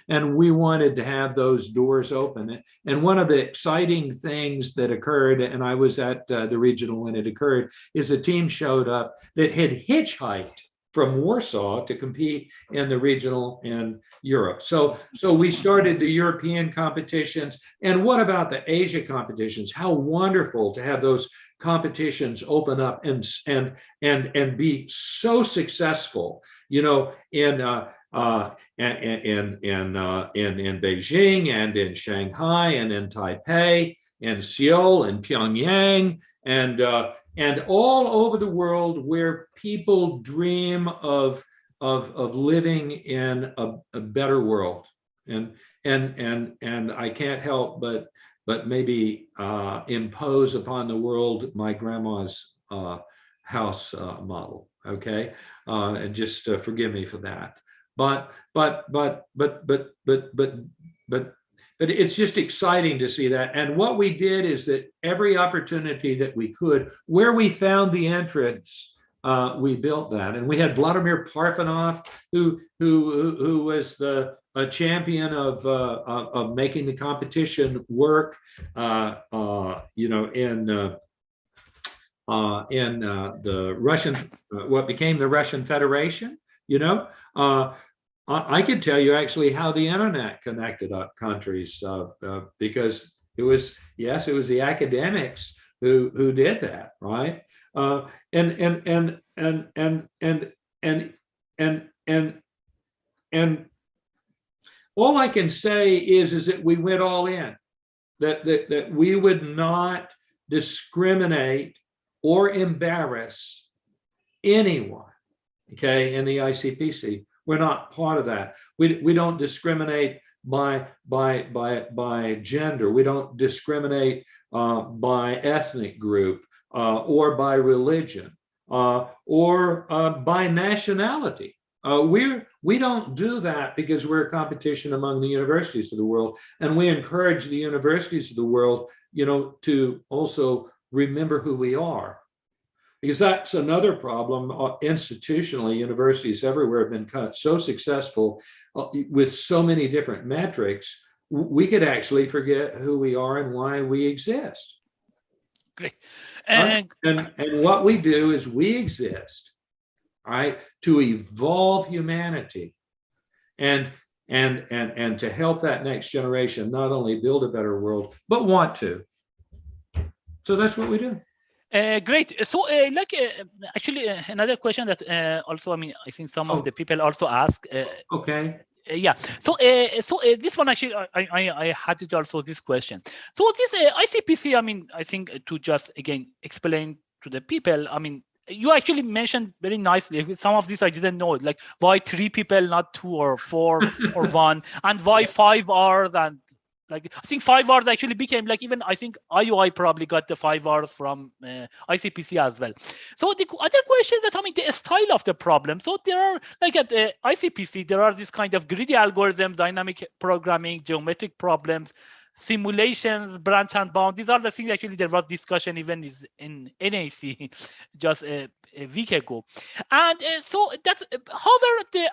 And we wanted to have those doors open. And one of the exciting things that occurred, and I was at the regional when it occurred, is a team showed up that had hitchhiked from Warsaw to compete in the regional in Europe. So we started the European competitions. And what about the Asia competitions? How wonderful to have those competitions open up and be so successful, you know, in Beijing and in Shanghai and in Taipei and Seoul and Pyongyang and all over the world, where people dream of living in a better world. And I can't help but maybe impose upon the world my grandma's house model. Okay, and just forgive me for that. But it's just exciting to see that. And what we did is that every opportunity that we could, where we found the entrance, we built that. And we had Vladimir Parfenov, who was a champion of making the competition work, you know, in the Russian, what became the Russian Federation. You know, I could tell you actually how the internet connected up countries, because it was the academics who did that, right? And all I can say is that we went all in, that we would not discriminate or embarrass anyone. Okay, in the ICPC, we're not part of that. We don't discriminate by gender. We don't discriminate by ethnic group or by religion or by nationality. We don't do that because we're a competition among the universities of the world, and we encourage the universities of the world, you know, to also remember who we are. Because that's another problem institutionally. Universities everywhere have been so successful with so many different metrics, we could actually forget who we are and why we exist. Great. And what we do is we exist, right, to evolve humanity and to help that next generation not only build a better world, but want to. So that's what we do. Great. So, actually, another question that also, I mean, I think some of the people also ask. Okay. Yeah. So this one actually, I had it also this question. So this ICPC, I mean, I think to just again explain to the people, I mean, you actually mentioned very nicely. Some of this I didn't know, like why 3 people, not 2 or 4 or 1, and why 5 hours, and like I think 5 hours actually became like, even I think IUI probably got the 5 hours from ICPC as well. So the other question is that, I mean, the style of the problem. So there are, like at the ICPC, there are this kind of greedy algorithms, dynamic programming, geometric problems, simulations, branch and bound. These are the things actually there was discussion even is in NAC just a week ago. And so that's, however, the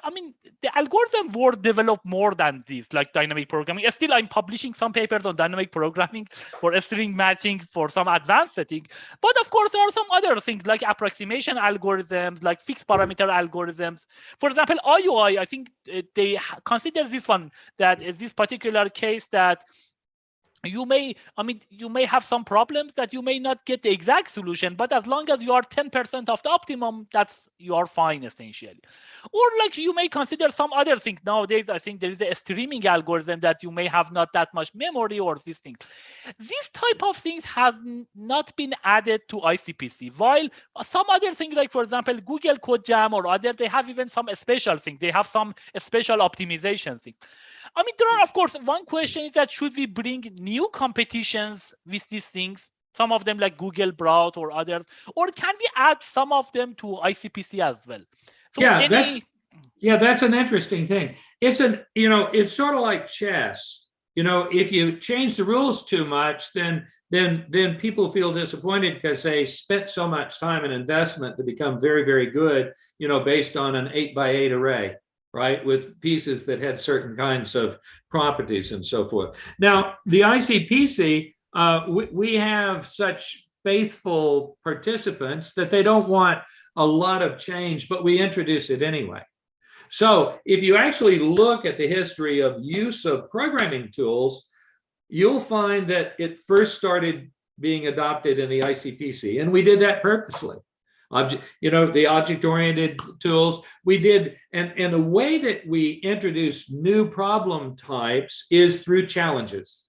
algorithm were developed more than this, like dynamic programming. Still, I'm publishing some papers on dynamic programming for string matching for some advanced setting. But of course, there are some other things like approximation algorithms, like fixed parameter algorithms. For example, IUI, I think they consider this one, that this particular case that you may have some problems that you may not get the exact solution, but as long as you are 10% of the optimum, you are fine essentially. Or like you may consider some other things. Nowadays, I think there is a streaming algorithm that you may have not that much memory or these things. This type of things has not been added to ICPC, while some other things, like for example, Google Code Jam or other, they have even some special things. They have some special optimization things. There are, of course, one question is that should we bring new competitions with these things, some of them like Google Broad or others, or can we add some of them to ICPC as well? So that's an interesting thing. It's sort of like chess. If you change the rules too much, then people feel disappointed because they spent so much time and investment to become very, very good, based on an 8x8 array, right, with pieces that had certain kinds of properties and so forth. Now, the ICPC, we have such faithful participants that they don't want a lot of change, but we introduce it anyway. So if you actually look at the history of use of programming tools, you'll find that it first started being adopted in the ICPC, and we did that purposely. The object-oriented tools we did, and the way that we introduce new problem types is through challenges.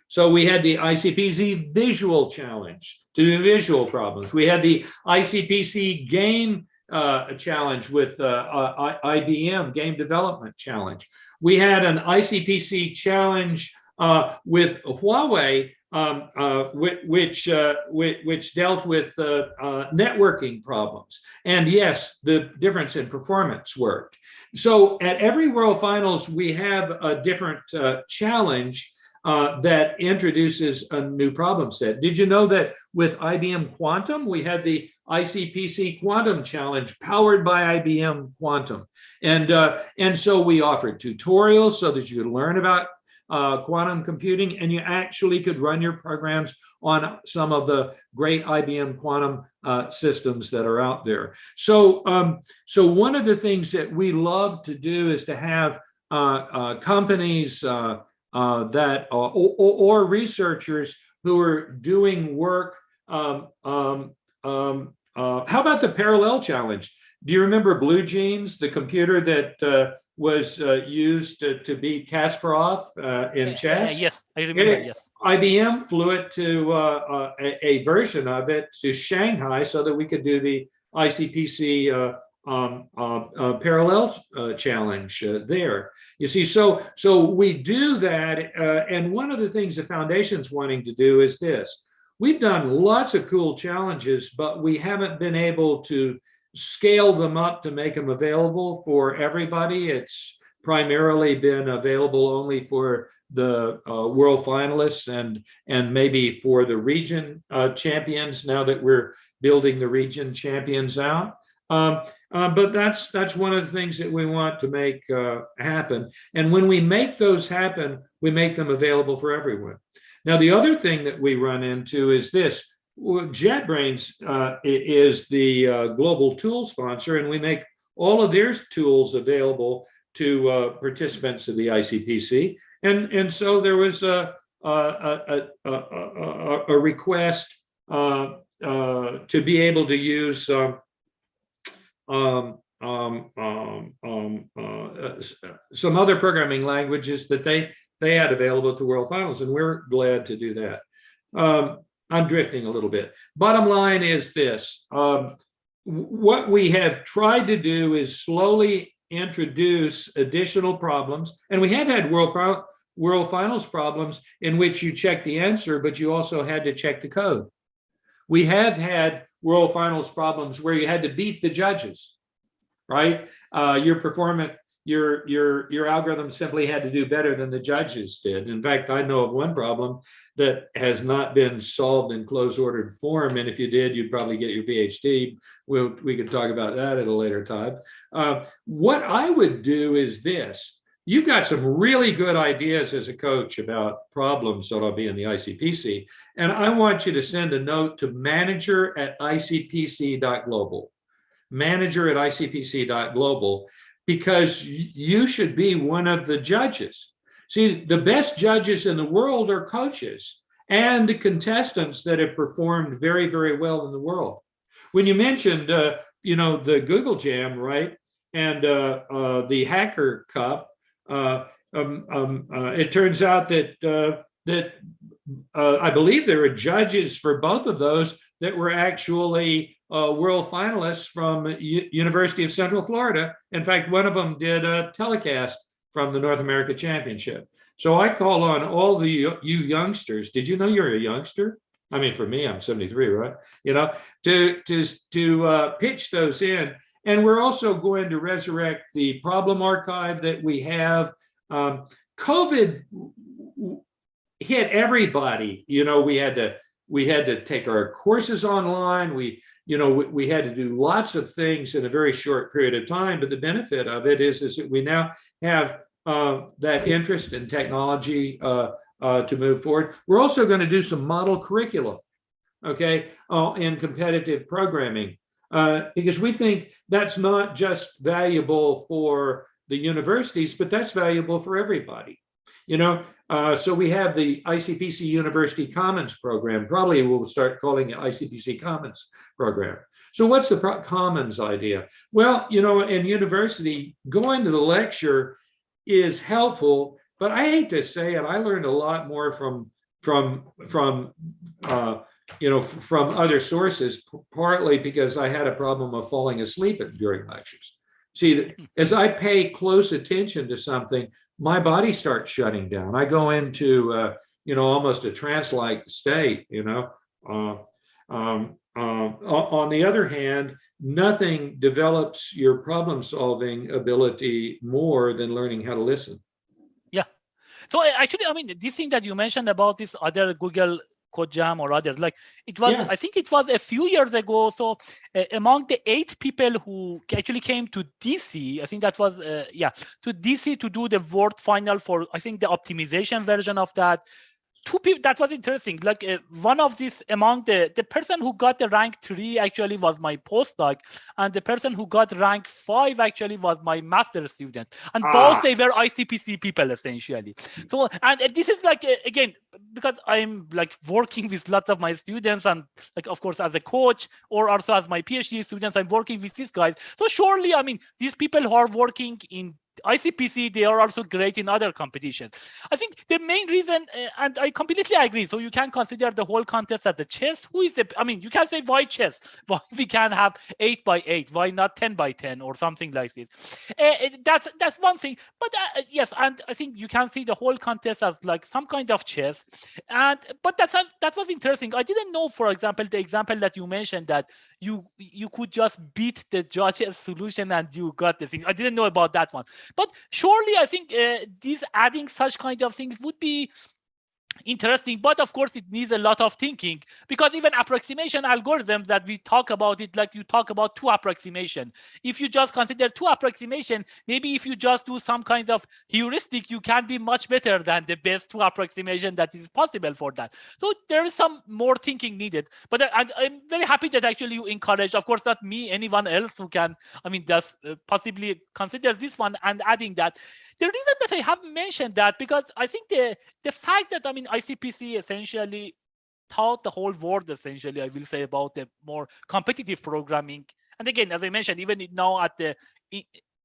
So we had the ICPC visual challenge to do visual problems. We had the ICPC game challenge with IBM, game development challenge. We had an ICPC challenge with Huawei, which dealt with networking problems. And yes, the difference in performance worked. So at every World Finals, we have a different challenge that introduces a new problem set. Did you know that with IBM Quantum, we had the ICPC Quantum Challenge powered by IBM Quantum? And so we offered tutorials so that you could learn about quantum computing, and you actually could run your programs on some of the great IBM quantum systems that are out there. So one of the things that we love to do is to have companies that or researchers who are doing work. How about the parallel challenge? Do you remember Blue Jeans, the computer that was used to beat Kasparov in chess? Yes, I remember. Yes, IBM flew it to a version of it to Shanghai so that we could do the ICPC parallel challenge there. You see, so we do that, and one of the things the foundation's wanting to do is this. We've done lots of cool challenges, but we haven't been able to scale them up to make them available for everybody. It's primarily been available only for the world finalists and maybe for the region champions now that we're building the region champions out. But that's one of the things that we want to make happen. And when we make those happen, we make them available for everyone. Now, the other thing that we run into is this. JetBrains is the global tool sponsor, and we make all of their tools available to participants of the ICPC. And so there was a request to be able to use some other programming languages that they had available at the World Finals, and we're glad to do that. I'm drifting a little bit. Bottom line is this. What we have tried to do is slowly introduce additional problems, and we have had World Finals problems in which you check the answer, but you also had to check the code. We have had World Finals problems where you had to beat the judges, right? Your algorithm simply had to do better than the judges did. In fact, I know of one problem that has not been solved in closed ordered form, and if you did, you'd probably get your PhD. We could talk about that at a later time. What I would do is this. You've got some really good ideas as a coach about problems that'll be in the ICPC, and I want you to send a note to manager@icpc.global, manager@icpc.global, because you should be one of the judges. See, the best judges in the world are coaches and contestants that have performed very, very well in the world. When you mentioned, the Google Jam, right, and the Hacker Cup, it turns out that I believe there are judges for both of those that were actually world finalists from University of Central Florida. In fact, one of them did a telecast from the North America Championship. So I call on all you youngsters. Did you know you're a youngster? I mean, for me, I'm 73, right? To pitch those in. And we're also going to resurrect the problem archive that we have. COVID hit everybody. We had to take our courses online. We had to do lots of things in a very short period of time. But the benefit of it is that we now have that interest in technology to move forward. We're also going to do some model curriculum, okay, in competitive programming, because we think that's not just valuable for the universities, but that's valuable for everybody. So we have the ICPC University Commons program. Probably we'll start calling it ICPC Commons program. So what's the Commons idea? Well, in university, going to the lecture is helpful, but I hate to say it, I learned a lot more from other sources, partly because I had a problem of falling asleep during lectures. See, as I pay close attention to something, my body starts shutting down. I go into almost a trance-like state. On the other hand, nothing develops your problem-solving ability more than learning how to listen. Yeah. So actually, this thing that you mentioned about this other Google Code Jam or others, like it was, I think it was a few years ago. So among the 8 people who actually came to DC, I think that was, to DC to do the world final for, I think, the optimization version of that. 2 people, that was interesting. Like one of these, among the person who got the rank 3 actually was my postdoc, and the person who got rank 5 actually was my master student, and both they were ICPC people essentially. So, and this is like again, because I'm like working with lots of my students, and like of course as a coach or also as my PhD students, I'm working with these guys. So surely, these people who are working in ICPC, they are also great in other competitions. I think the main reason, and I completely agree, so you can consider the whole contest as the chess. Who is you can say why chess? Why we can have 8x8? Why not 10x10 or something like this? That's one thing. But yes, and I think you can see the whole contest as like some kind of chess. But that was interesting. I didn't know, for example, the example that you mentioned that you could just beat the judge's solution and you got the thing. I didn't know about that one. But surely, I think these adding such kind of things would be interesting, but of course it needs a lot of thinking, because even approximation algorithms that we talk about it, like you talk about 2 approximation. If you just consider 2 approximation, maybe if you just do some kind of heuristic, you can be much better than the best 2 approximation that is possible for that. So there is some more thinking needed. But I'm very happy that actually you encourage, of course, not me, anyone else who can, just possibly consider this one and adding that. The reason that I have mentioned that, because I think the fact that ICPC essentially taught the whole world, essentially, I will say, about the more competitive programming. And again, as I mentioned, even now at the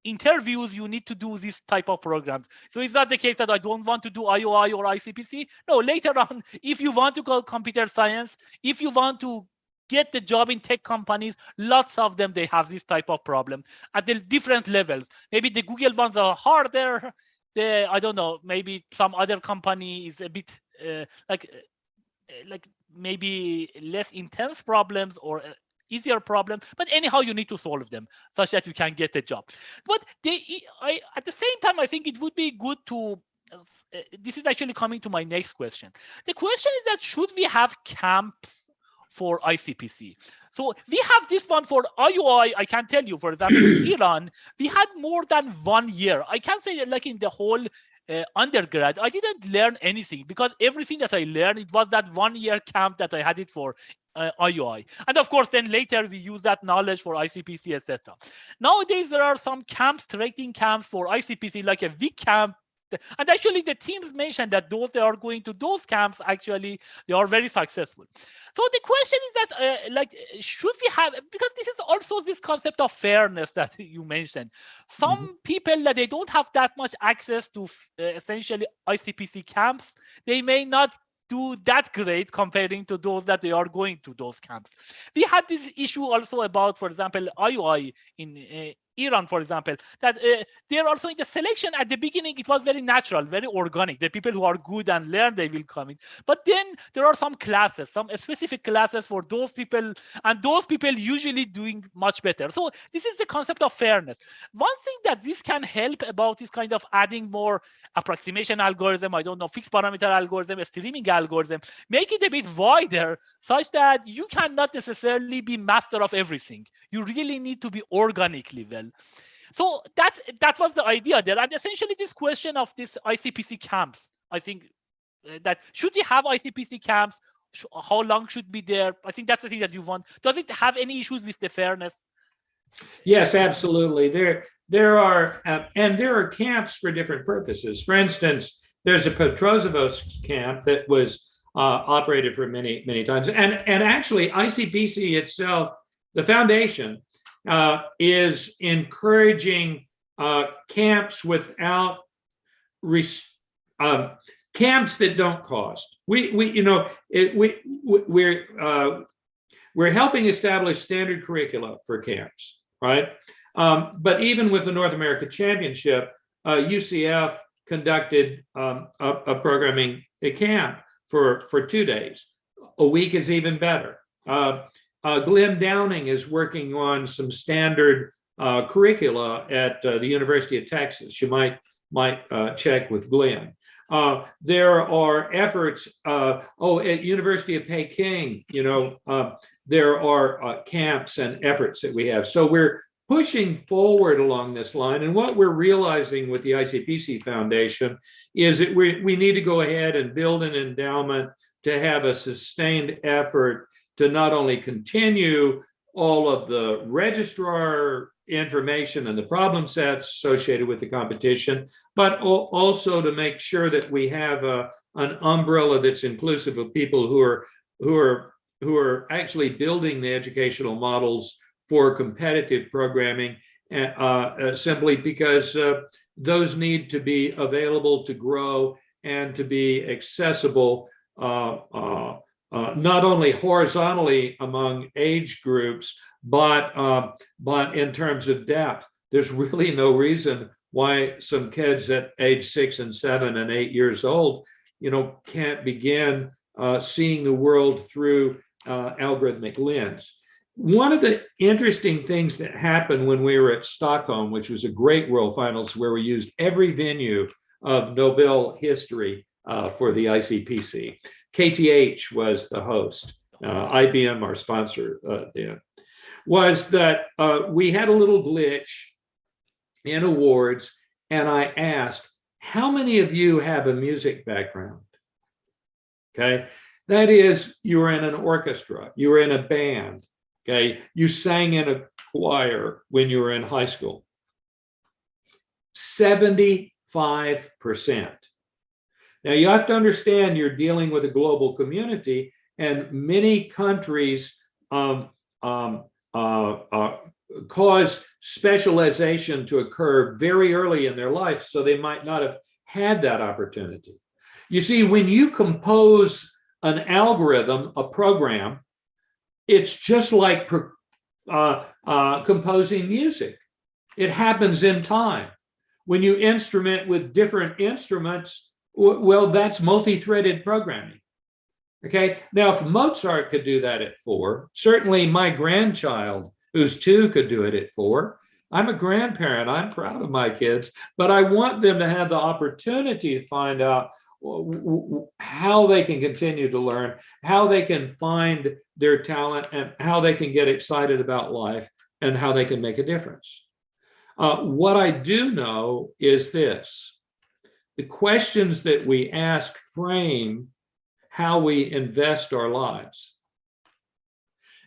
interviews, you need to do this type of programs. So it's not the case that I don't want to do IOI or ICPC. No, later on, if you want to go computer science, if you want to get the job in tech companies, lots of them, they have this type of problem at the different levels. Maybe the Google ones are harder. I don't know, maybe some other company is a bit like maybe less intense problems or easier problems, but anyhow, you need to solve them such that you can get a job. But at the same time, I think it would be good to, this is actually coming to my next question. The question is that should we have camps for ICPC? So we have this one for IOI. I can tell you, for example, in Iran, we had more than 1 year. I can say that like in the whole undergrad, I didn't learn anything, because everything that I learned, it was that 1 year camp that I had it for IOI. And of course, then later we use that knowledge for ICPC, etc. Nowadays, there are some camps, training camps for ICPC, like a week camp And actually the teams mentioned that those that are going to those camps, actually, they are very successful. So the question is that, should we have, because this is also this concept of fairness that you mentioned. Some people that they don't have that much access to essentially ICPC camps, they may not do that great comparing to those that they are going to those camps. We had this issue also about, for example, IOI in Iran, for example, that they're also in the selection at the beginning, it was very natural, very organic. The people who are good and learn, they will come in. But then there are some classes, some specific classes for those people, and those people usually doing much better. So this is the concept of fairness. One thing that this can help about is kind of adding more approximation algorithm, I don't know, fixed parameter algorithm, streaming algorithm, make it a bit wider such that you cannot necessarily be master of everything. You really need to be organically well. So that was the idea there. And essentially this question of this ICPC camps, I think that should we have ICPC camps? How long should be there? I think that's the thing that you want. Does it have any issues with the fairness? Yes, absolutely. There are camps for different purposes. For instance, there's a Petrosavos camp that was operated for many times, and actually ICPC itself, the foundation, is encouraging camps without camps that don't cost. We're helping establish standard curricula for camps, right? But even with the North America Championship, UCF conducted a programming camp for 2 days. A week is even better. Glenn Downing is working on some standard curricula at the University of Texas. You might check with Glenn. There are efforts, at University of Peking, there are camps and efforts that we have. So we're pushing forward along this line. And what we're realizing with the ICPC Foundation is that we need to go ahead and build an endowment to have a sustained effort to not only continue all of the registrar information and the problem sets associated with the competition, but also to make sure that we have an umbrella that's inclusive of people who are actually building the educational models for competitive programming, simply because those need to be available to grow and to be accessible not only horizontally among age groups, but in terms of depth. There's really no reason why some kids at age 6 and 7 and 8 years old, can't begin seeing the world through algorithmic lens. One of the interesting things that happened when we were at Stockholm, which was a great World Finals where we used every venue of Nobel history for the ICPC. KTH was the host, IBM our sponsor then, was that we had a little glitch in awards, and I asked, how many of you have a music background? Okay, that is, you were in an orchestra, you were in a band, okay, you sang in a choir when you were in high school. 75%. Now you have to understand you're dealing with a global community, and many countries cause specialization to occur very early in their life, so they might not have had that opportunity. You see, when you compose an algorithm, a program, it's just like composing music. It happens in time. When you instrument with different instruments, well, that's multi-threaded programming. Okay, now if Mozart could do that at 4, certainly my grandchild, who's 2, could do it at 4. I'm a grandparent, I'm proud of my kids, but I want them to have the opportunity to find out how they can continue to learn, how they can find their talent, and how they can get excited about life, and how they can make a difference. What I do know is this: the questions that we ask frame how we invest our lives.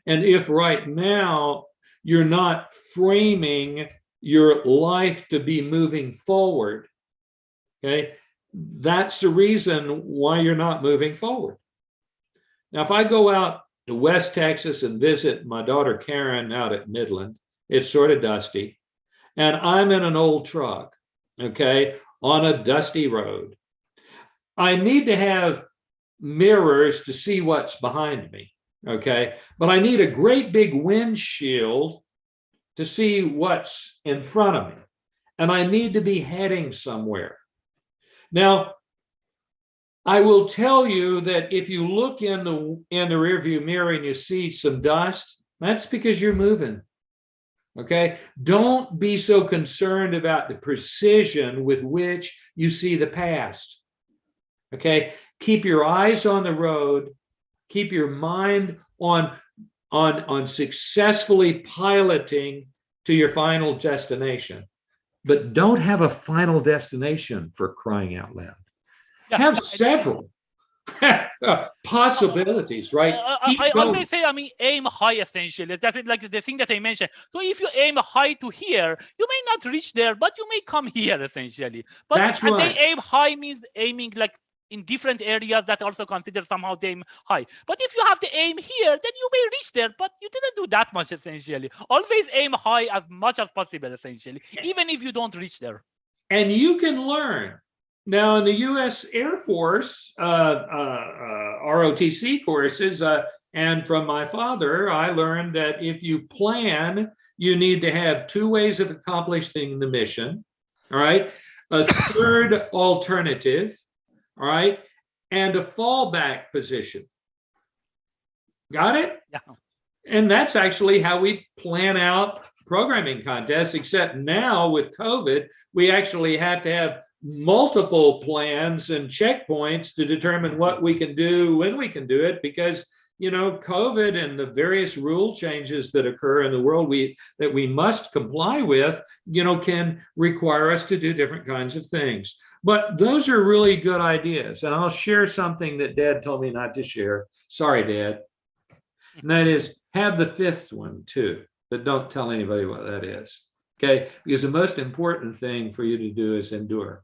And if right now you're not framing your life to be moving forward, Okay. That's the reason why you're not moving forward. Now, if I go out to West Texas and visit my daughter Karen out at Midland, it's sort of dusty, and I'm in an old truck, okay, on a dusty road. I need to have mirrors to see what's behind me, okay, but I need a great big windshield to see what's in front of me, and I need to be heading somewhere. Now, I will tell you that if you look in the rearview mirror and you see some dust, that's because you're moving. Okay. Don't be so concerned about the precision with which you see the past. Okay. Keep your eyes on the road. Keep your mind on successfully piloting to your final destination. But don't have a final destination, for crying out loud. Yeah, Have several possibilities, right? I always say, I mean, aim high, essentially. That's it, like the thing that I mentioned. So if you aim high to here, you may not reach there, but you may come here, essentially. But That's right. they aim high means aiming like in different areas that also consider somehow the aim high. But if you have the aim here, then you may reach there, but you didn't do that much, essentially. Always aim high as much as possible, essentially, even if you don't reach there. And you can learn. Now, in the U.S. Air Force ROTC courses, and from my father, I learned that if you plan, you need to have 2 ways of accomplishing the mission, all right? A third alternative, all right? And a fallback position. Got it? Yeah. And that's actually how we plan out programming contests, except now with COVID, we actually have to have multiple plans and checkpoints to determine what we can do when we can do it, because COVID and the various rule changes that occur in the world that we must comply with, can require us to do different kinds of things. But those are really good ideas. And I'll share something that Dad told me not to share. Sorry, Dad. And that is, have the 5th one too, but don't tell anybody what that is. Okay? Because the most important thing for you to do is endure.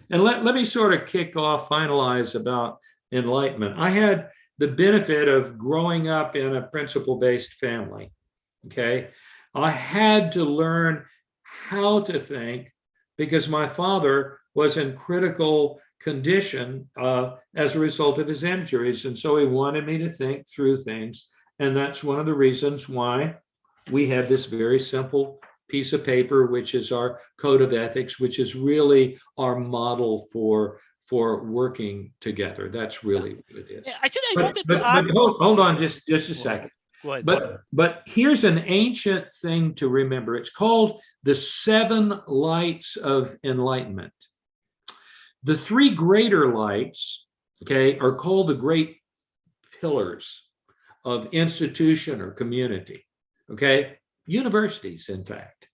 And let me sort of finalize about enlightenment. I had the benefit of growing up in a principle-based family. Okay. I had to learn how to think because my father was in critical condition as a result of his injuries. And so he wanted me to think through things. And that's one of the reasons why we have this very simple piece of paper, which is our code of ethics, which is really our model for working together. That's really what it is. Yeah, actually, I wanted to add. But hold on just a second. Go ahead. But here's an ancient thing to remember. It's called the 7 lights of enlightenment. The 3 greater lights, okay, are called the great pillars of institution or community, okay? Universities, in fact.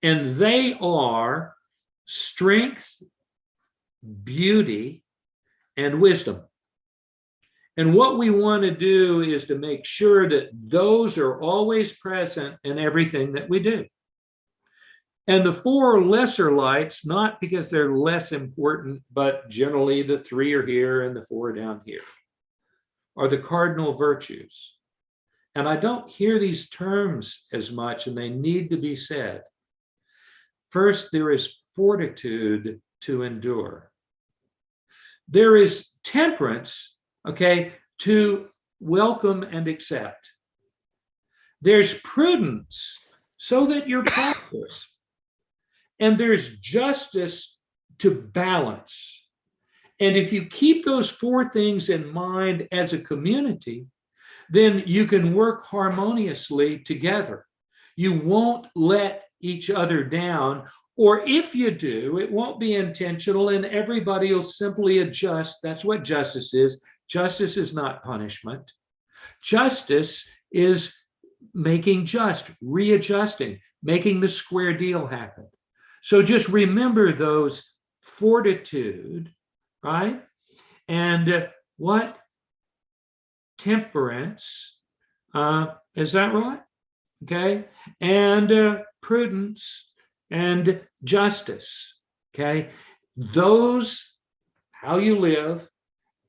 And they are strength, beauty, and wisdom. And what we want to do is to make sure that those are always present in everything that we do. And the 4 lesser lights, not because they're less important, but generally the 3 are here and the 4 down here, are the cardinal virtues. And I don't hear these terms as much, and they need to be said. First, there is fortitude to endure. There is temperance, okay, to welcome and accept. There's prudence so that you're prosperous. And there's justice to balance. And if you keep those 4 things in mind as a community, then you can work harmoniously together. You won't let each other down, or if you do, it won't be intentional and everybody will simply adjust. That's what justice is. Justice is not punishment. Justice is making just, readjusting, making the square deal happen. So just remember those: fortitude, right? And what? Temperance, is that right? Okay. And prudence and justice. Okay. those, how you live,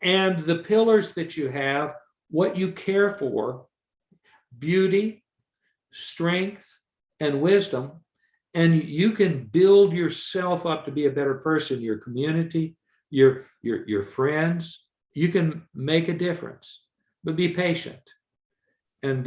and the pillars that you have, what you care for, beauty, strength, and wisdom, and you can build yourself up to be a better person, your community, your friends, you can make a difference, but be patient. And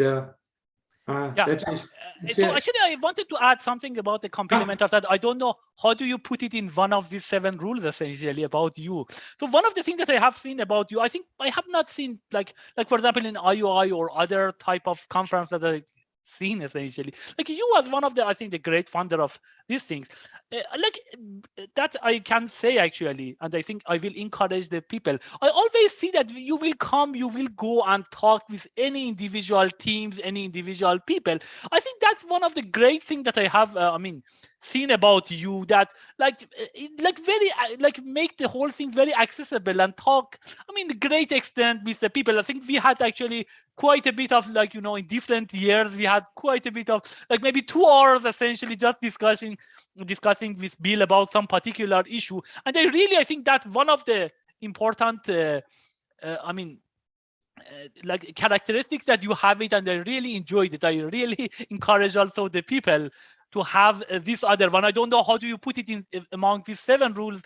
that's just, so actually, I wanted to add something about the complement of that. I don't know, how do you put it in one of these 7 rules essentially about you? So one of the things that I have seen about you, I think I have not seen like for example in IOI or other type of conference that I seen essentially, like you was one of the, I think, the great founder of these things, that I can say actually, and I think I will encourage the people. I always see that you will come, you will go and talk with any individual teams, any individual people. I think that's one of the great things that I have, seen about you, that make the whole thing very accessible and talk, the great extent with the people. I think we had actually quite a bit of in different years, we had quite a bit of maybe 2 hours essentially just discussing with Bill about some particular issue. And I think that's one of the important characteristics that you have it, and I really enjoyed it. I really encourage also the people to have this other one. I don't know how do you put it in among these 7 rules,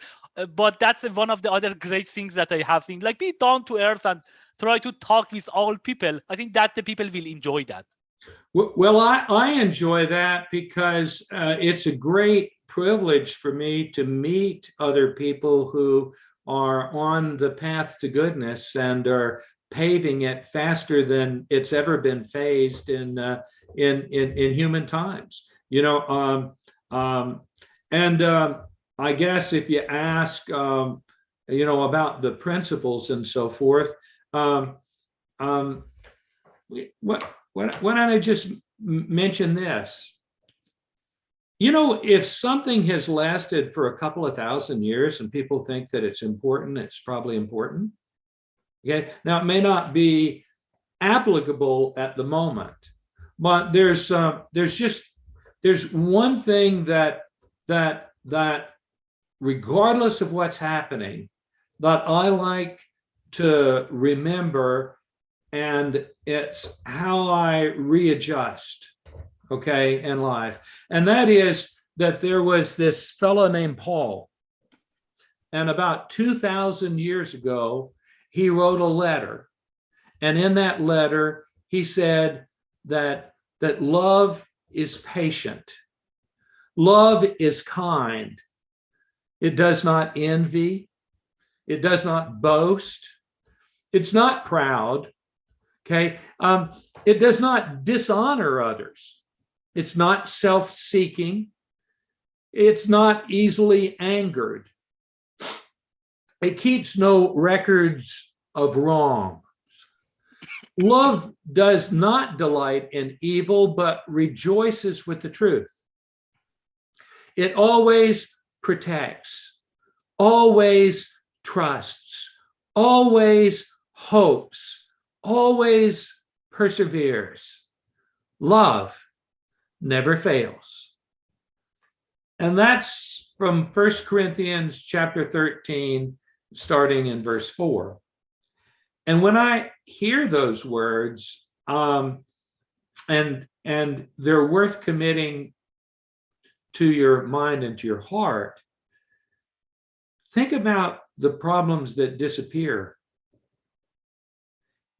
but that's one of the other great things that I have seen. Be down to earth and try to talk with all people. I think that the people will enjoy that. Well, I enjoy that because it's a great privilege for me to meet other people who are on the path to goodness and are paving it faster than it's ever been phased in human times. I guess if you ask, about the principles and so forth, why don't I just mention this? If something has lasted for a couple of thousand years and people think that it's important, it's probably important. Okay. Now, it may not be applicable at the moment, but there's one thing that regardless of what's happening, that I like to remember, and it's how I readjust, okay, in life. And that is that there was this fellow named Paul, and about 2,000 years ago, he wrote a letter. And in that letter, he said that love is patient. Love is kind. It does not envy. It does not boast. It's not proud. Okay. It does not dishonor others. It's not self-seeking. It's not easily angered. It keeps no records of wrongs. Love does not delight in evil, but rejoices with the truth. It always protects, always trusts, always hopes, always perseveres. Love never fails. And that's from 1 Corinthians chapter 13, starting in verse 4. And when I hear those words, and they're worth committing to your mind and to your heart, think about the problems that disappear.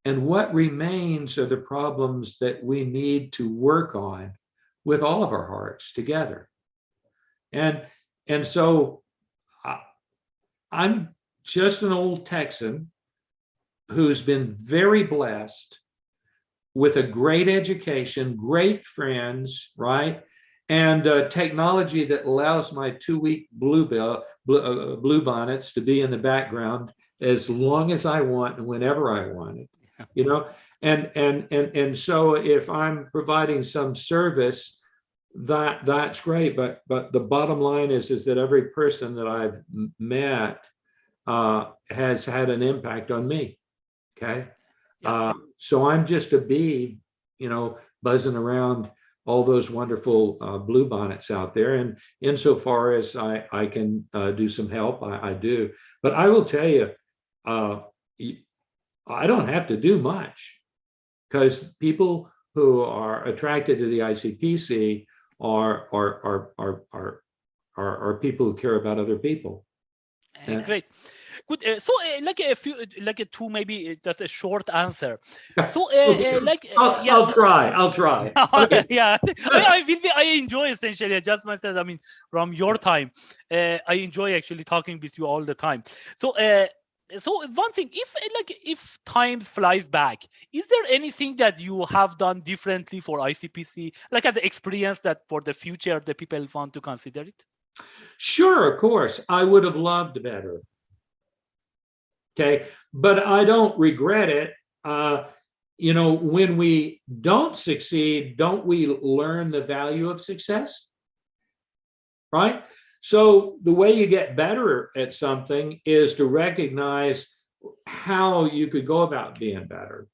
And what remains are the problems that we need to work on with all of our hearts together. And so I'm just an old Texan who's been very blessed with a great education, great friends, right? And technology that allows my 2-week blue bonnets to be in the background as long as I want and whenever I want it, And so if I'm providing some service, that's great. But the bottom line is that every person that I've met has had an impact on me. Okay. So I'm just a bee, buzzing around all those wonderful bluebonnets out there. And insofar as I can do some help, I do. But I will tell you, I don't have to do much, because people who are attracted to the ICPC are people who care about other people. Great. Good. Like a few, like a two, maybe just a short answer. So, like, I'll try. Okay. Yeah, I enjoy essentially. I just myself. I mean, from your time, I enjoy actually talking with you all the time. So, so one thing, if time flies back, is there anything that you have done differently for ICPC, like as an experience that for the future the people want to consider it? Sure, of course. I would have loved better. Okay, but I don't regret it. When we don't succeed, don't we learn the value of success? Right? So the way you get better at something is to recognize how you could go about being better.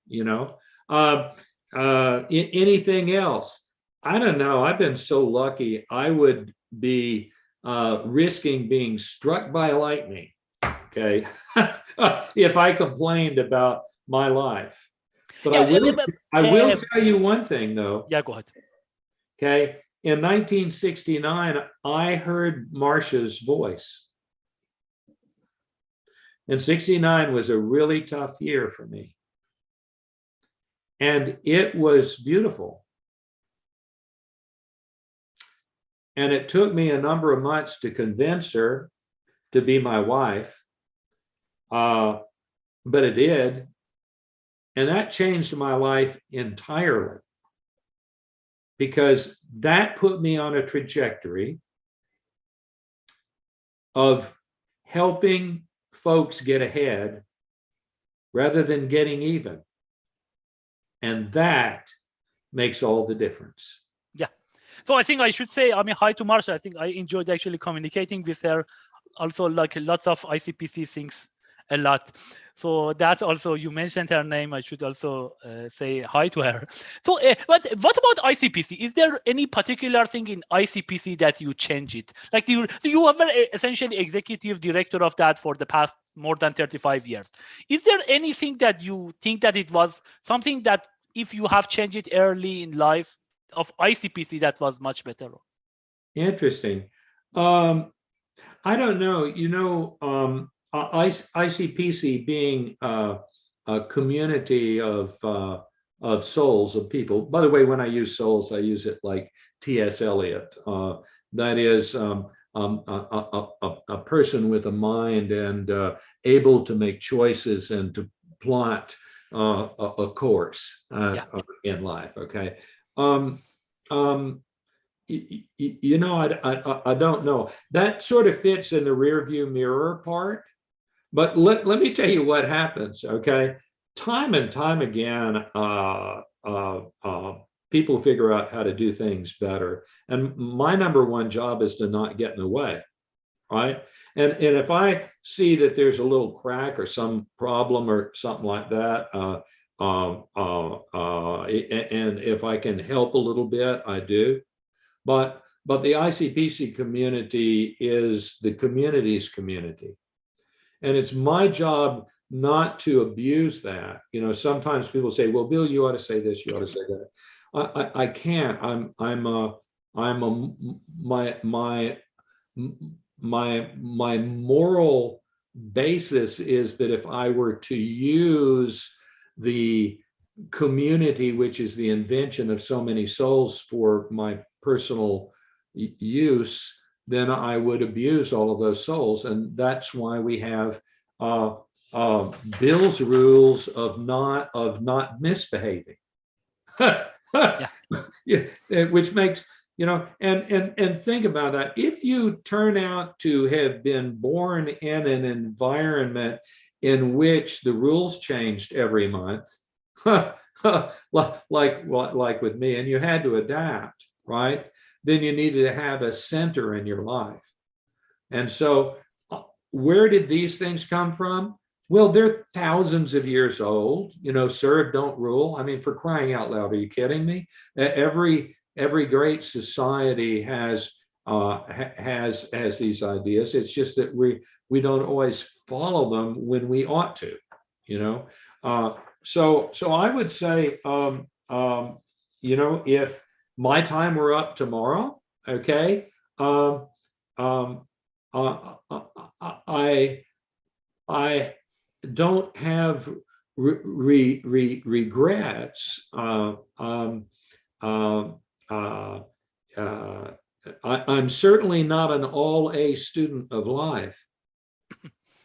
Anything else? I don't know. I've been so lucky. I would be risking being struck by lightning, okay, if I complained about my life. But I will tell you one thing, though. Yeah, go ahead. Okay, in 1969, I heard Marsha's voice. And 69 was a really tough year for me. And it was beautiful. And it took me a number of months to convince her to be my wife. But it did. And that changed my life entirely, because that put me on a trajectory of helping folks get ahead rather than getting even. And that makes all the difference. Yeah. So I think I should say, I mean, hi to Marsha. I think I enjoyed actually communicating with her. Also, like lots of ICPC things a lot. So that's also, you mentioned her name. I should also say hi to her. So but what about ICPC? Is there any particular thing in ICPC that you change it? Like you were essentially executive director of that for the past more than 35 years. Is there anything that you think that it was something that if you have changed it early in life of ICPC that was much better? Interesting. I don't know, ICPC being a community of souls, of people. By the way, when I use souls, I use it like T.S. Eliot. That is a person with a mind and able to make choices and to plot a course in life. Okay. I don't know. That sort of fits in the rear view mirror part. But let me tell you what happens, okay? Time and time again, people figure out how to do things better. And my number one job is to not get in the way, right? And if I see that there's a little crack or some problem or something like that, and if I can help a little bit, I do. But the ICPC community is the community's community. And it's my job not to abuse that. Sometimes people say, well, Bill, you ought to say this, you ought to say that. I can't. My moral basis is that if I were to use the community, which is the invention of so many souls, for my personal use, then I would abuse all of those souls. And that's why we have Bill's rules of not misbehaving. Yeah, which makes, and think about that. If you turn out to have been born in an environment in which the rules changed every month, like with me, and you had to adapt, right? Then you needed to have a center in your life. And so where did these things come from? Well, they're thousands of years old. Serve, don't rule. I mean, for crying out loud, are you kidding me? Every every great society has these ideas. It's just that we don't always follow them when we ought to, you know. So I would say, you know, if my time were up tomorrow, okay, I don't have regrets. I'm certainly not an all A student of life.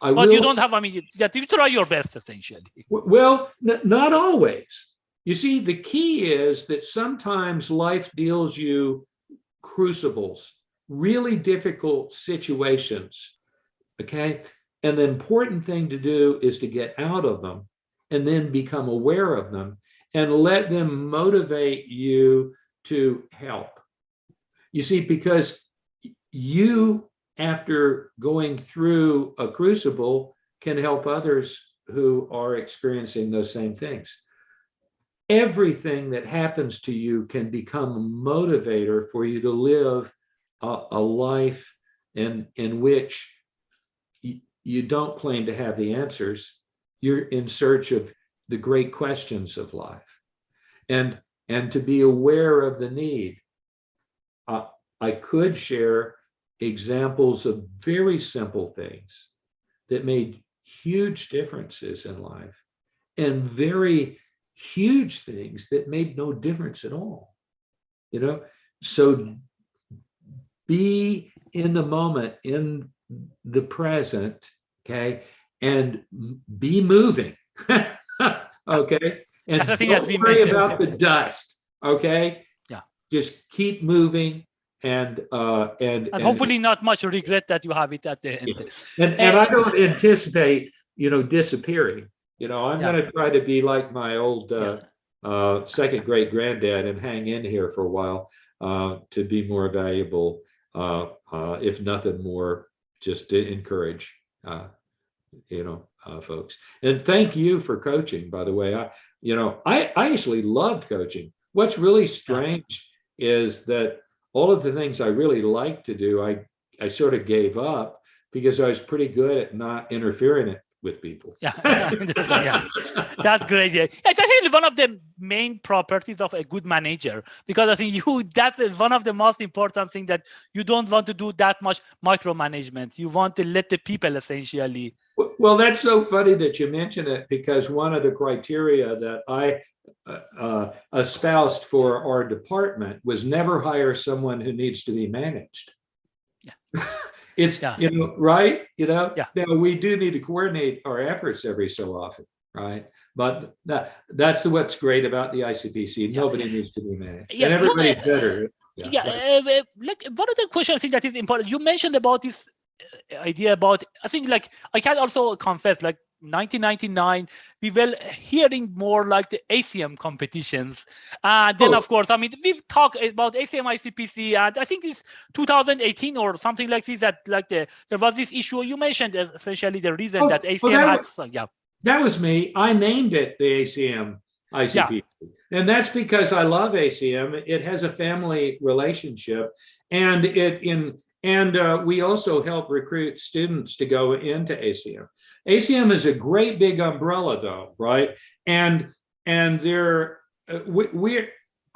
But you don't have, I mean, you try your best, essentially. Well, not always. You see, the key is that sometimes life deals you crucibles, really difficult situations, okay? And the important thing to do is to get out of them and then become aware of them and let them motivate you to help. You see, because you, after going through a crucible, can help others who are experiencing those same things. Everything that happens to you can become a motivator for you to live a life in which you don't claim to have the answers. You're in search of the great questions of life, and to be aware of the need. I could share examples of very simple things that made huge differences in life, and very huge things that made no difference at all, you know. So be in the moment, in the present, okay, and be moving. Okay, and don't worry about the dust, okay. Yeah, just keep moving, and hopefully not much regret that you have it at the end. Yeah. And I don't anticipate, you know, disappearing. You know, I'm going to try to be like my old second great granddad and hang in here for a while, to be more valuable, if nothing more, just to encourage, you know, folks. And thank you for coaching, by the way. I actually loved coaching. What's really strange is that all of the things I really like to do, I sort of gave up because I was pretty good at not interfering with people. Yeah. That's great. Yeah, it's actually one of the main properties of a good manager, because I think that is one of the most important things, that you don't want to do that much micromanagement. You want to let the people essentially. Well, that's so funny that you mention it, because one of the criteria that I espoused for our department was never hire someone who needs to be managed. Yeah. It's, you know, right? You know, now we do need to coordinate our efforts every so often, right? But that's what's great about the ICPC. Nobody needs to be managed, and everybody's better. Like one of the questions I think that is important, you mentioned about this idea about, I think, like, I can also confess, like 1999, we were hearing more like the ACM competitions. Then, of course, I mean, we've talked about ACM, ICPC, and I think it's 2018 or something like this, that like there was this issue. You mentioned essentially the reason that ACM that was me. I named it the ACM ICPC. And that's because I love ACM. It has a family relationship, and we also help recruit students to go into ACM. ACM is a great big umbrella, though, right? And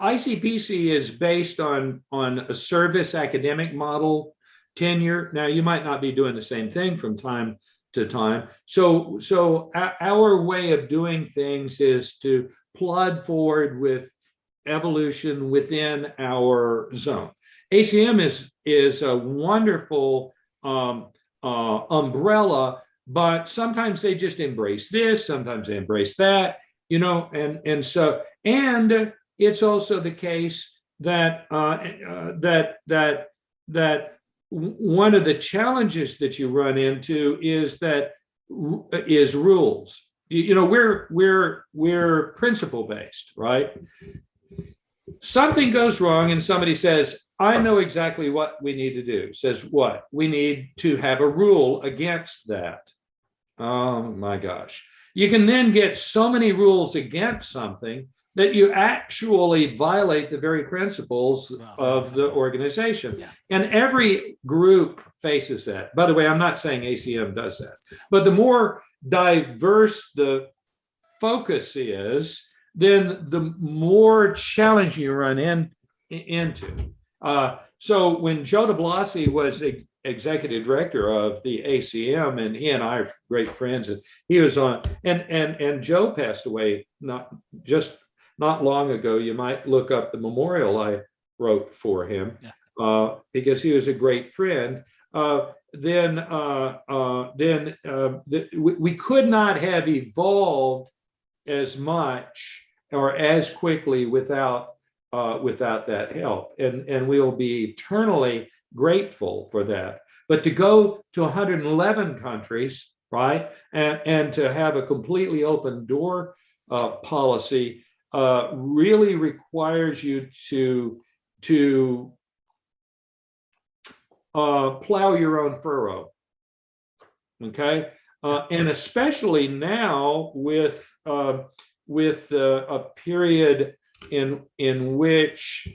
ICPC is based on a service academic model tenure. Now, you might not be doing the same thing from time to time. So our way of doing things is to plod forward with evolution within our zone. ACM is a wonderful umbrella, but sometimes they just embrace this, sometimes they embrace that, you know, and so it's also the case that that one of the challenges that you run into is rules. You know, we're principle based, right? Something goes wrong and somebody says, I know exactly what we need to do. Says what? We need to have a rule against that. Oh my gosh. You can then get so many rules against something that you actually violate the very principles of the organization. Yeah. And every group faces that. By the way, I'm not saying ACM does that, but the more diverse the focus is, then the more challenging you run into. So when Joe de Blasi was the executive director of the ACM, and he and I are great friends, and he was on, and Joe passed away not long ago. You might look up the memorial I wrote for him, because he was a great friend. We could not have evolved as much or as quickly without that help, and we'll be eternally grateful for that. But to go to 111 countries, right, and to have a completely open door policy really requires you to plow your own furrow. Okay, and especially now with a period in which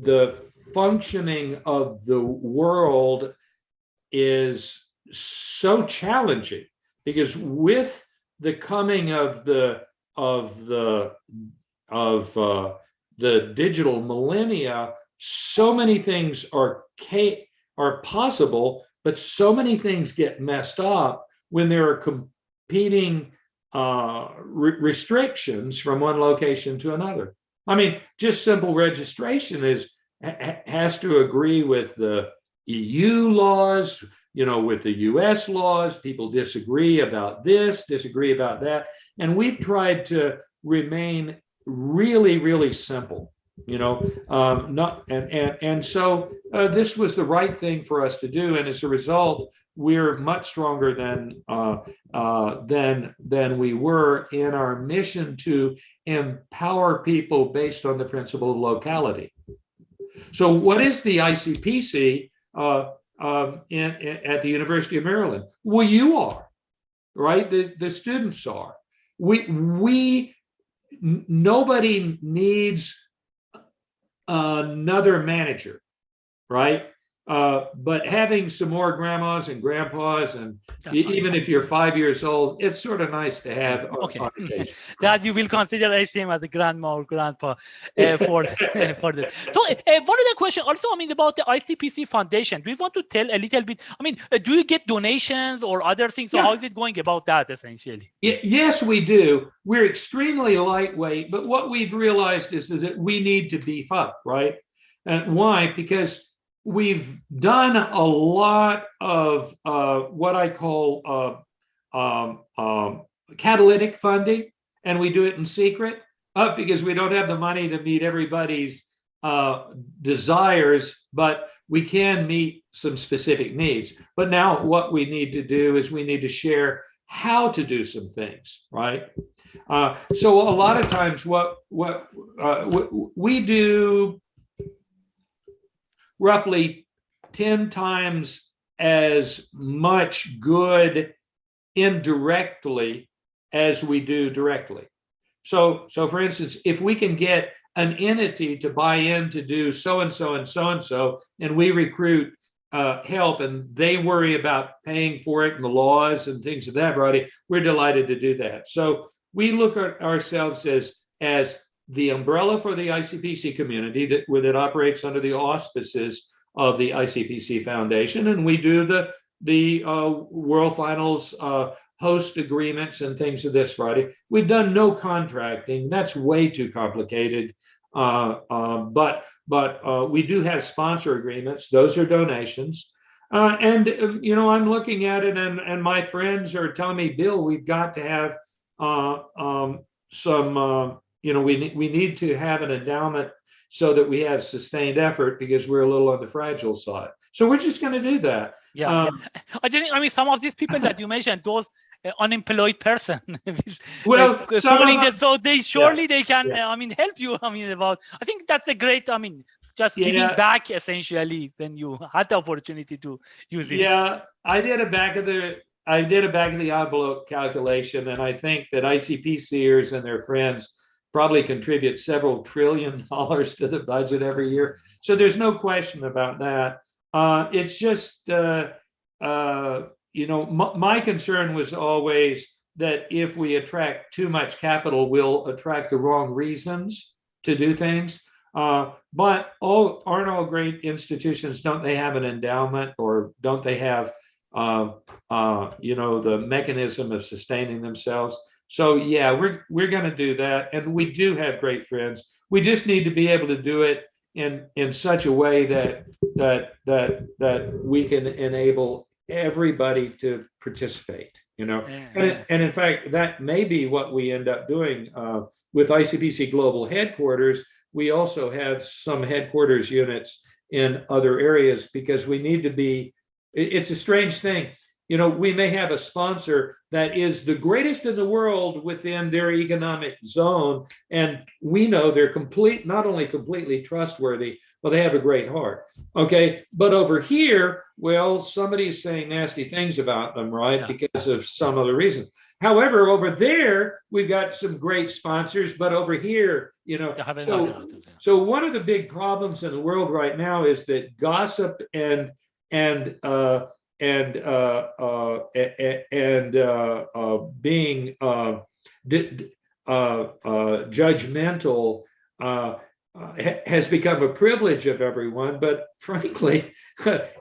the functioning of the world is so challenging, because with the coming of the digital millennia, so many things are possible, but so many things get messed up when there are competing restrictions from one location to another. I mean, just simple registration has to agree with the EU laws, with the US laws. People disagree about this, disagree about that. And we've tried to remain really, really simple, so this was the right thing for us to do. And as a result, we're much stronger than we were in our mission to empower people based on the principle of locality. So what is the ICPC at the University of Maryland? Well, you are, right? The students are. Nobody needs another manager, right? But having some more grandmas and grandpas, and even if you're 5 years old, it's sort of nice to have. Okay, that you will consider ACM as a grandma or grandpa for this. So one other question also, about the ICPC Foundation. Do you want to tell a little bit? Do you get donations or other things? So how is it going about that, essentially? Yes, we do. We're extremely lightweight, but what we've realized is that we need to beef up, right? And why? Because we've done a lot of what I call catalytic funding, and we do it in secret because we don't have the money to meet everybody's desires, but we can meet some specific needs. But now what we need to do is we need to share how to do some things, right? So a lot of times what we do roughly 10 times as much good indirectly as we do directly. So for instance, if we can get an entity to buy in to do so-and-so and so-and-so, and we recruit help and they worry about paying for it and the laws and things of that variety, we're delighted to do that. So we look at ourselves as the umbrella for the ICPC community that operates under the auspices of the ICPC Foundation, and we do the World Finals host agreements and things of this variety. We've done no contracting; that's way too complicated. But we do have sponsor agreements; those are donations. And I'm looking at it, and my friends are telling me, Bill, we've got to have some. We need to have an endowment so that we have sustained effort, because we're a little on the fragile side. So we're just going to do that. Yeah. I mean, some of these people that you mentioned, those unemployed person, well, so they surely they can, help you. I think that's a great, just giving back essentially when you had the opportunity to use it. Yeah, I did a back of the envelope calculation, and I think that ICPCers and their friends probably contribute several $1 trillion to the budget every year. So there's no question about that. It's just, my concern was always that if we attract too much capital, we'll attract the wrong reasons to do things. But aren't all great institutions, don't they have an endowment, or don't they have, the mechanism of sustaining themselves? So yeah, we're going to do that, and we do have great friends. We just need to be able to do it in such a way that we can enable everybody to participate. And in fact, that may be what we end up doing with ICPC Global Headquarters. We also have some headquarters units in other areas because we need to be. It's a strange thing. We may have a sponsor that is the greatest in the world within their economic zone, and we know they're not only completely trustworthy, but they have a great heart. Okay, but over here, well, somebody's saying nasty things about them, right? Yeah. Because of some other reasons. However, over there, we've got some great sponsors, but over here, so one of the big problems in the world right now is that gossip and being judgmental has become a privilege of everyone, but frankly,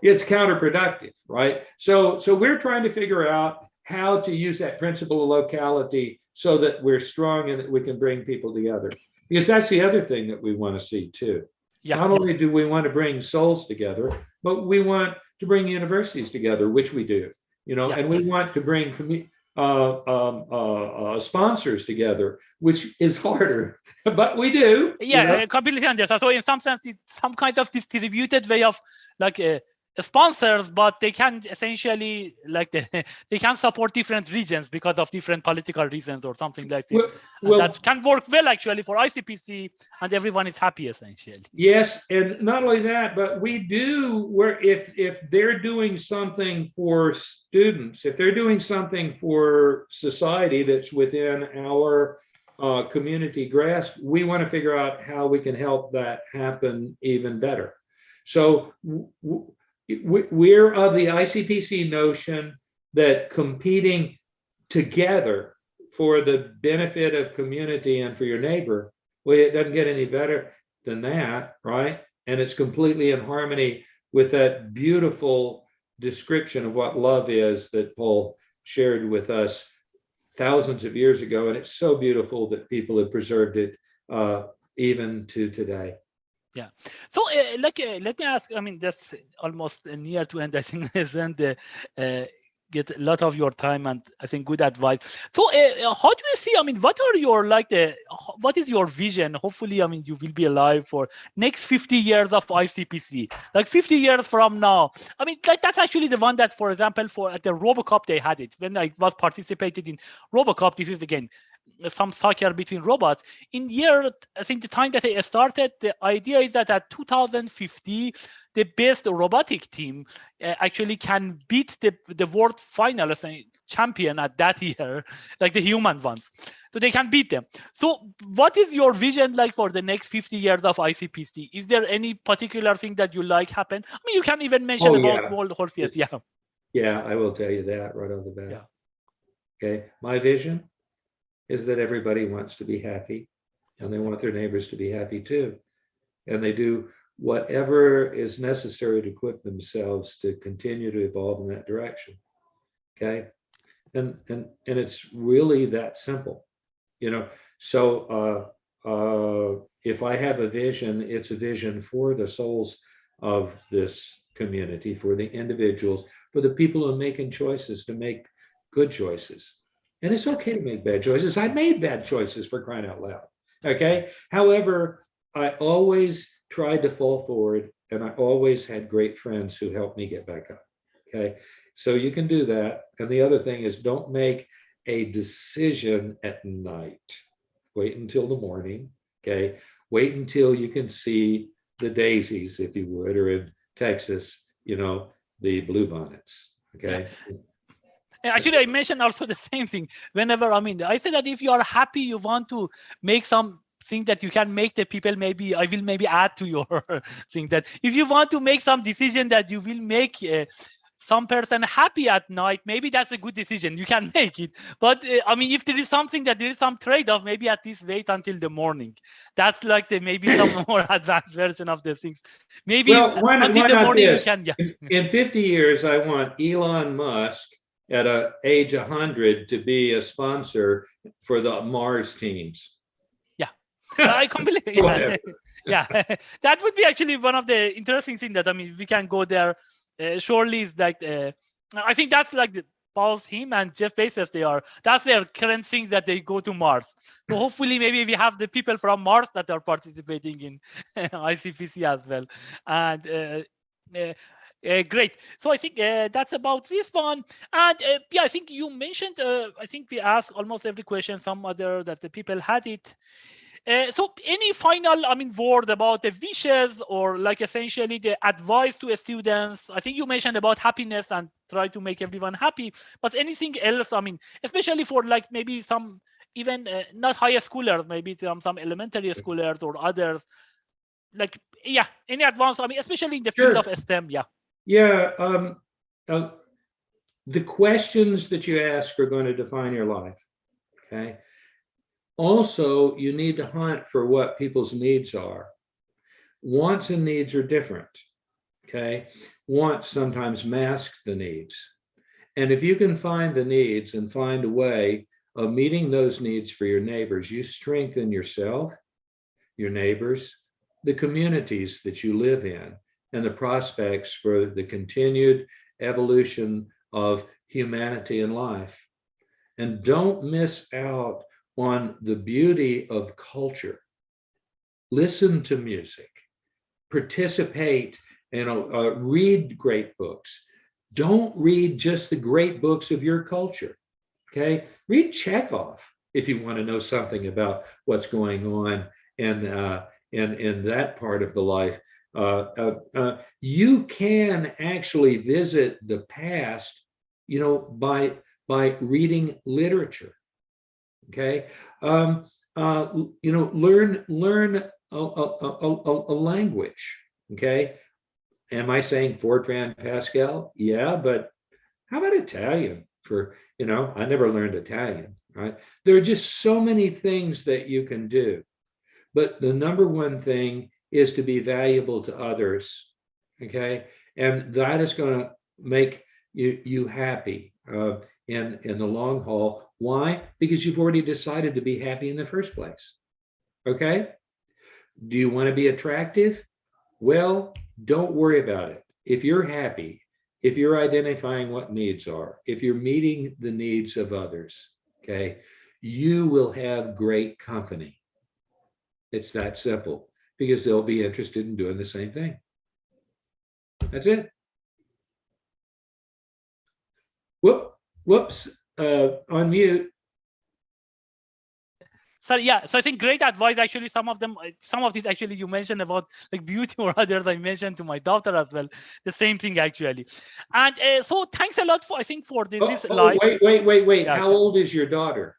it's counterproductive, right? So we're trying to figure out how to use that principle of locality so that we're strong and that we can bring people together. Because that's the other thing that we want to see too. Yeah. Not only do we want to bring souls together, but we want to bring universities together, which we do, and we want to bring sponsors together, which is harder, but we do. Yeah, completely understand. So in some sense, it's some kind of distributed way of sponsors, but they can essentially they can support different regions because of different political reasons or something like this. Well, that can work well actually for ICPC, and everyone is happy essentially. Yes, and not only that, but we do where if they're doing something for students, if they're doing something for society that's within our community grasp, we want to figure out how we can help that happen even better. So we're of the ICPC notion that competing together for the benefit of community and for your neighbor, well, it doesn't get any better than that, right? And it's completely in harmony with that beautiful description of what love is that Paul shared with us thousands of years ago. And it's so beautiful that people have preserved it even to today. Yeah. So let me ask, that's almost near to end, I think, then get a lot of your time and I think good advice. So how do you see, what are your, what is your vision? Hopefully, you will be alive for next 50 years of ICPC, 50 years from now. That's actually the one that, for example, at the RoboCup, they had it. When I was participated in RoboCup, this is again, some soccer between robots. In year, I think the time that I started, the idea is that at 2050, the best robotic team actually can beat the world final champion at that year, like the human ones. So they can beat them. So what is your vision for the next 50 years of ICPC? Is there any particular thing that you like happen? You can even mention about world horses. Yeah. Yeah, I will tell you that right off the bat. Yeah. Okay, my vision is that everybody wants to be happy and they want their neighbors to be happy too. And they do whatever is necessary to equip themselves to continue to evolve in that direction. Okay. And it's really that simple, So if I have a vision, it's a vision for the souls of this community, for the individuals, for the people who are making choices to make good choices. And it's okay to make bad choices. I made bad choices, for crying out loud. Okay. However, I always tried to fall forward, and I always had great friends who helped me get back up. Okay. So you can do that. And the other thing is, don't make a decision at night. Wait until the morning. Okay. Wait until you can see the daisies, if you would, or in Texas, the bluebonnets. Okay. Actually, I mentioned also the same thing. Whenever, I said that if you are happy, you want to make some think that you can make the people, maybe I will maybe add to your thing that if you want to make some decision that you will make some person happy at night, maybe that's a good decision. You can make it. But I mean, if there is something that there is some trade-off, maybe at least wait until the morning. That's like the maybe some more advanced version of the thing. Maybe Well, why until the not morning this? you can. Yeah. In 50 years, I want Elon Musk at age 100 to be a sponsor for the Mars teams. Yeah, I completely. Yeah, yeah. That would be actually one of the interesting things that, I mean, we can go there. Surely, it's like I think that's like him and Jeff Bezos. That's their current thing, that they go to Mars. So hopefully, maybe we have the people from Mars that are participating in ICPC as well. And great. So I think that's about this one. And yeah, I think you mentioned, I think we asked almost every question, some other that the people had it. So any final, I mean, word about the wishes, or like essentially the advice to students? I think you mentioned about happiness and try to make everyone happy, but anything else? I mean, especially for like maybe some even not high schoolers, maybe some elementary schoolers or others. Like, yeah, any advice? I mean, especially in the field of STEM. Yeah. Yeah. The questions that you ask are going to define your life. Okay. Also, you need to hunt for what people's needs are. Wants and needs are different. Okay. Wants sometimes mask the needs. And if you can find the needs and find a way of meeting those needs for your neighbors, you strengthen yourself, your neighbors, the communities that you live in, and the prospects for the continued evolution of humanity and life. And don't miss out on the beauty of culture. Listen to music, participate, read great books. Don't read just the great books of your culture. Okay, read Chekhov if you want to know something about what's going on in that part of the life. You can actually visit the past, by reading literature. Okay, learn a language. Okay, am I saying Fortran Pascal? Yeah, but how about Italian? I never learned Italian. Right? There are just so many things that you can do, but the number one thing is to be valuable to others. Okay, and that is going to make you happy in the long haul. Why? Because you've already decided to be happy in the first place. Okay? Do you want to be attractive? Well, don't worry about it. If you're happy, if you're identifying what needs are, if you're meeting the needs of others, okay, you will have great company. It's that simple, because they'll be interested in doing the same thing. That's it. Whoops. On mute. So yeah, so I think great advice. Actually, some of these actually you mentioned about like beauty, or others I mentioned to my daughter as well. The same thing actually. And so thanks a lot for this live. Wait. Yeah. How old is your daughter?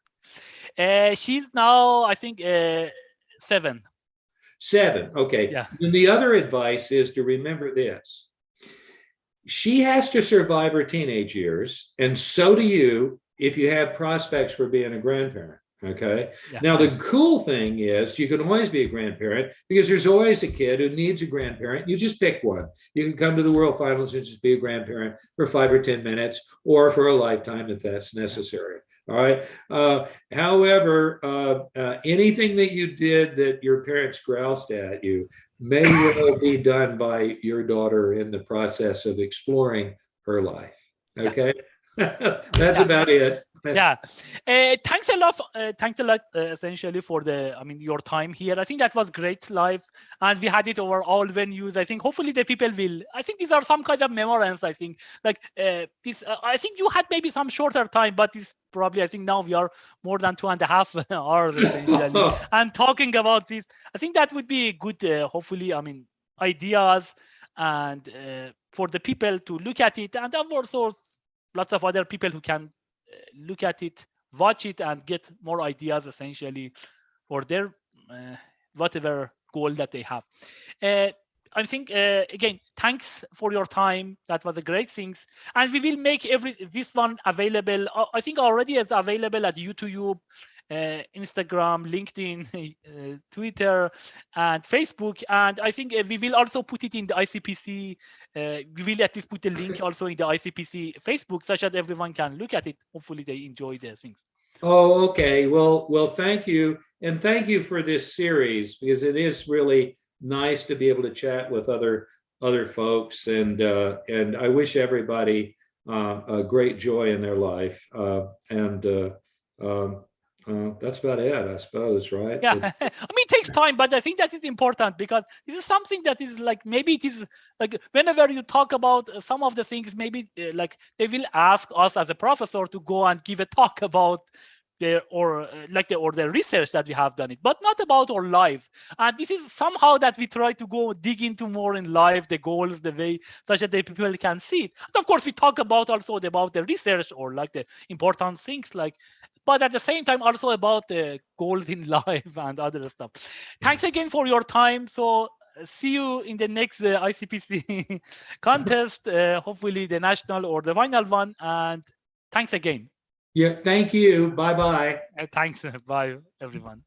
She's now, I think, 7. 7. Okay. Yeah. And the other advice is to remember this. She has to survive her teenage years, and so do you if you have prospects for being a grandparent. Okay. Yeah. Now, the cool thing is you can always be a grandparent, because there's always a kid who needs a grandparent. You just pick one. You can come to the World Finals and just be a grandparent for 5 or 10 minutes, or for a lifetime if that's necessary. All right. However, anything that you did that your parents groused at you may well be done by your daughter in the process of exploring her life. Okay. Yeah. That's about it. Yeah. Thanks a lot. Essentially for your time here. I think that was great live, and we had it over all venues. I think hopefully the people will. I think these are some kind of memorials. I think like this. I think you had maybe some shorter time, but this probably, I think now we are more than 2.5 hours essentially, and talking about this. I think that would be good. Hopefully, ideas and for the people to look at it, and also lots of other people who can look at it, watch it, and get more ideas essentially for their whatever goal that they have. I think again, thanks for your time. That was a great thing, and we will make this one available. I think already it's available at YouTube, Instagram, LinkedIn, Twitter, and Facebook. And I think we will also put it in the ICPC. We will at least put the link also in the ICPC Facebook, such that everyone can look at it. Hopefully, they enjoy the things. Oh, okay. Well, thank you, and thank you for this series, because it is really nice to be able to chat with other folks, and I wish everybody a great joy in their life, and that's about it, I suppose, right? Yeah, I mean, it takes time, but I think that is important, because this is something that is like, maybe it is like whenever you talk about some of the things, maybe like they will ask us as a professor to go and give a talk about the research that we have done it, but not about our life. And this is somehow that we try to go dig into more in life, the goals, the way such that the people can see it. And of course, we talk about also about the research or like the important things, like, but at the same time also about the goals in life and other stuff. Thanks again for your time. So see you in the next ICPC contest, hopefully the national or the final one. And thanks again. Yeah, thank you. Bye-bye. Thanks. Bye, everyone.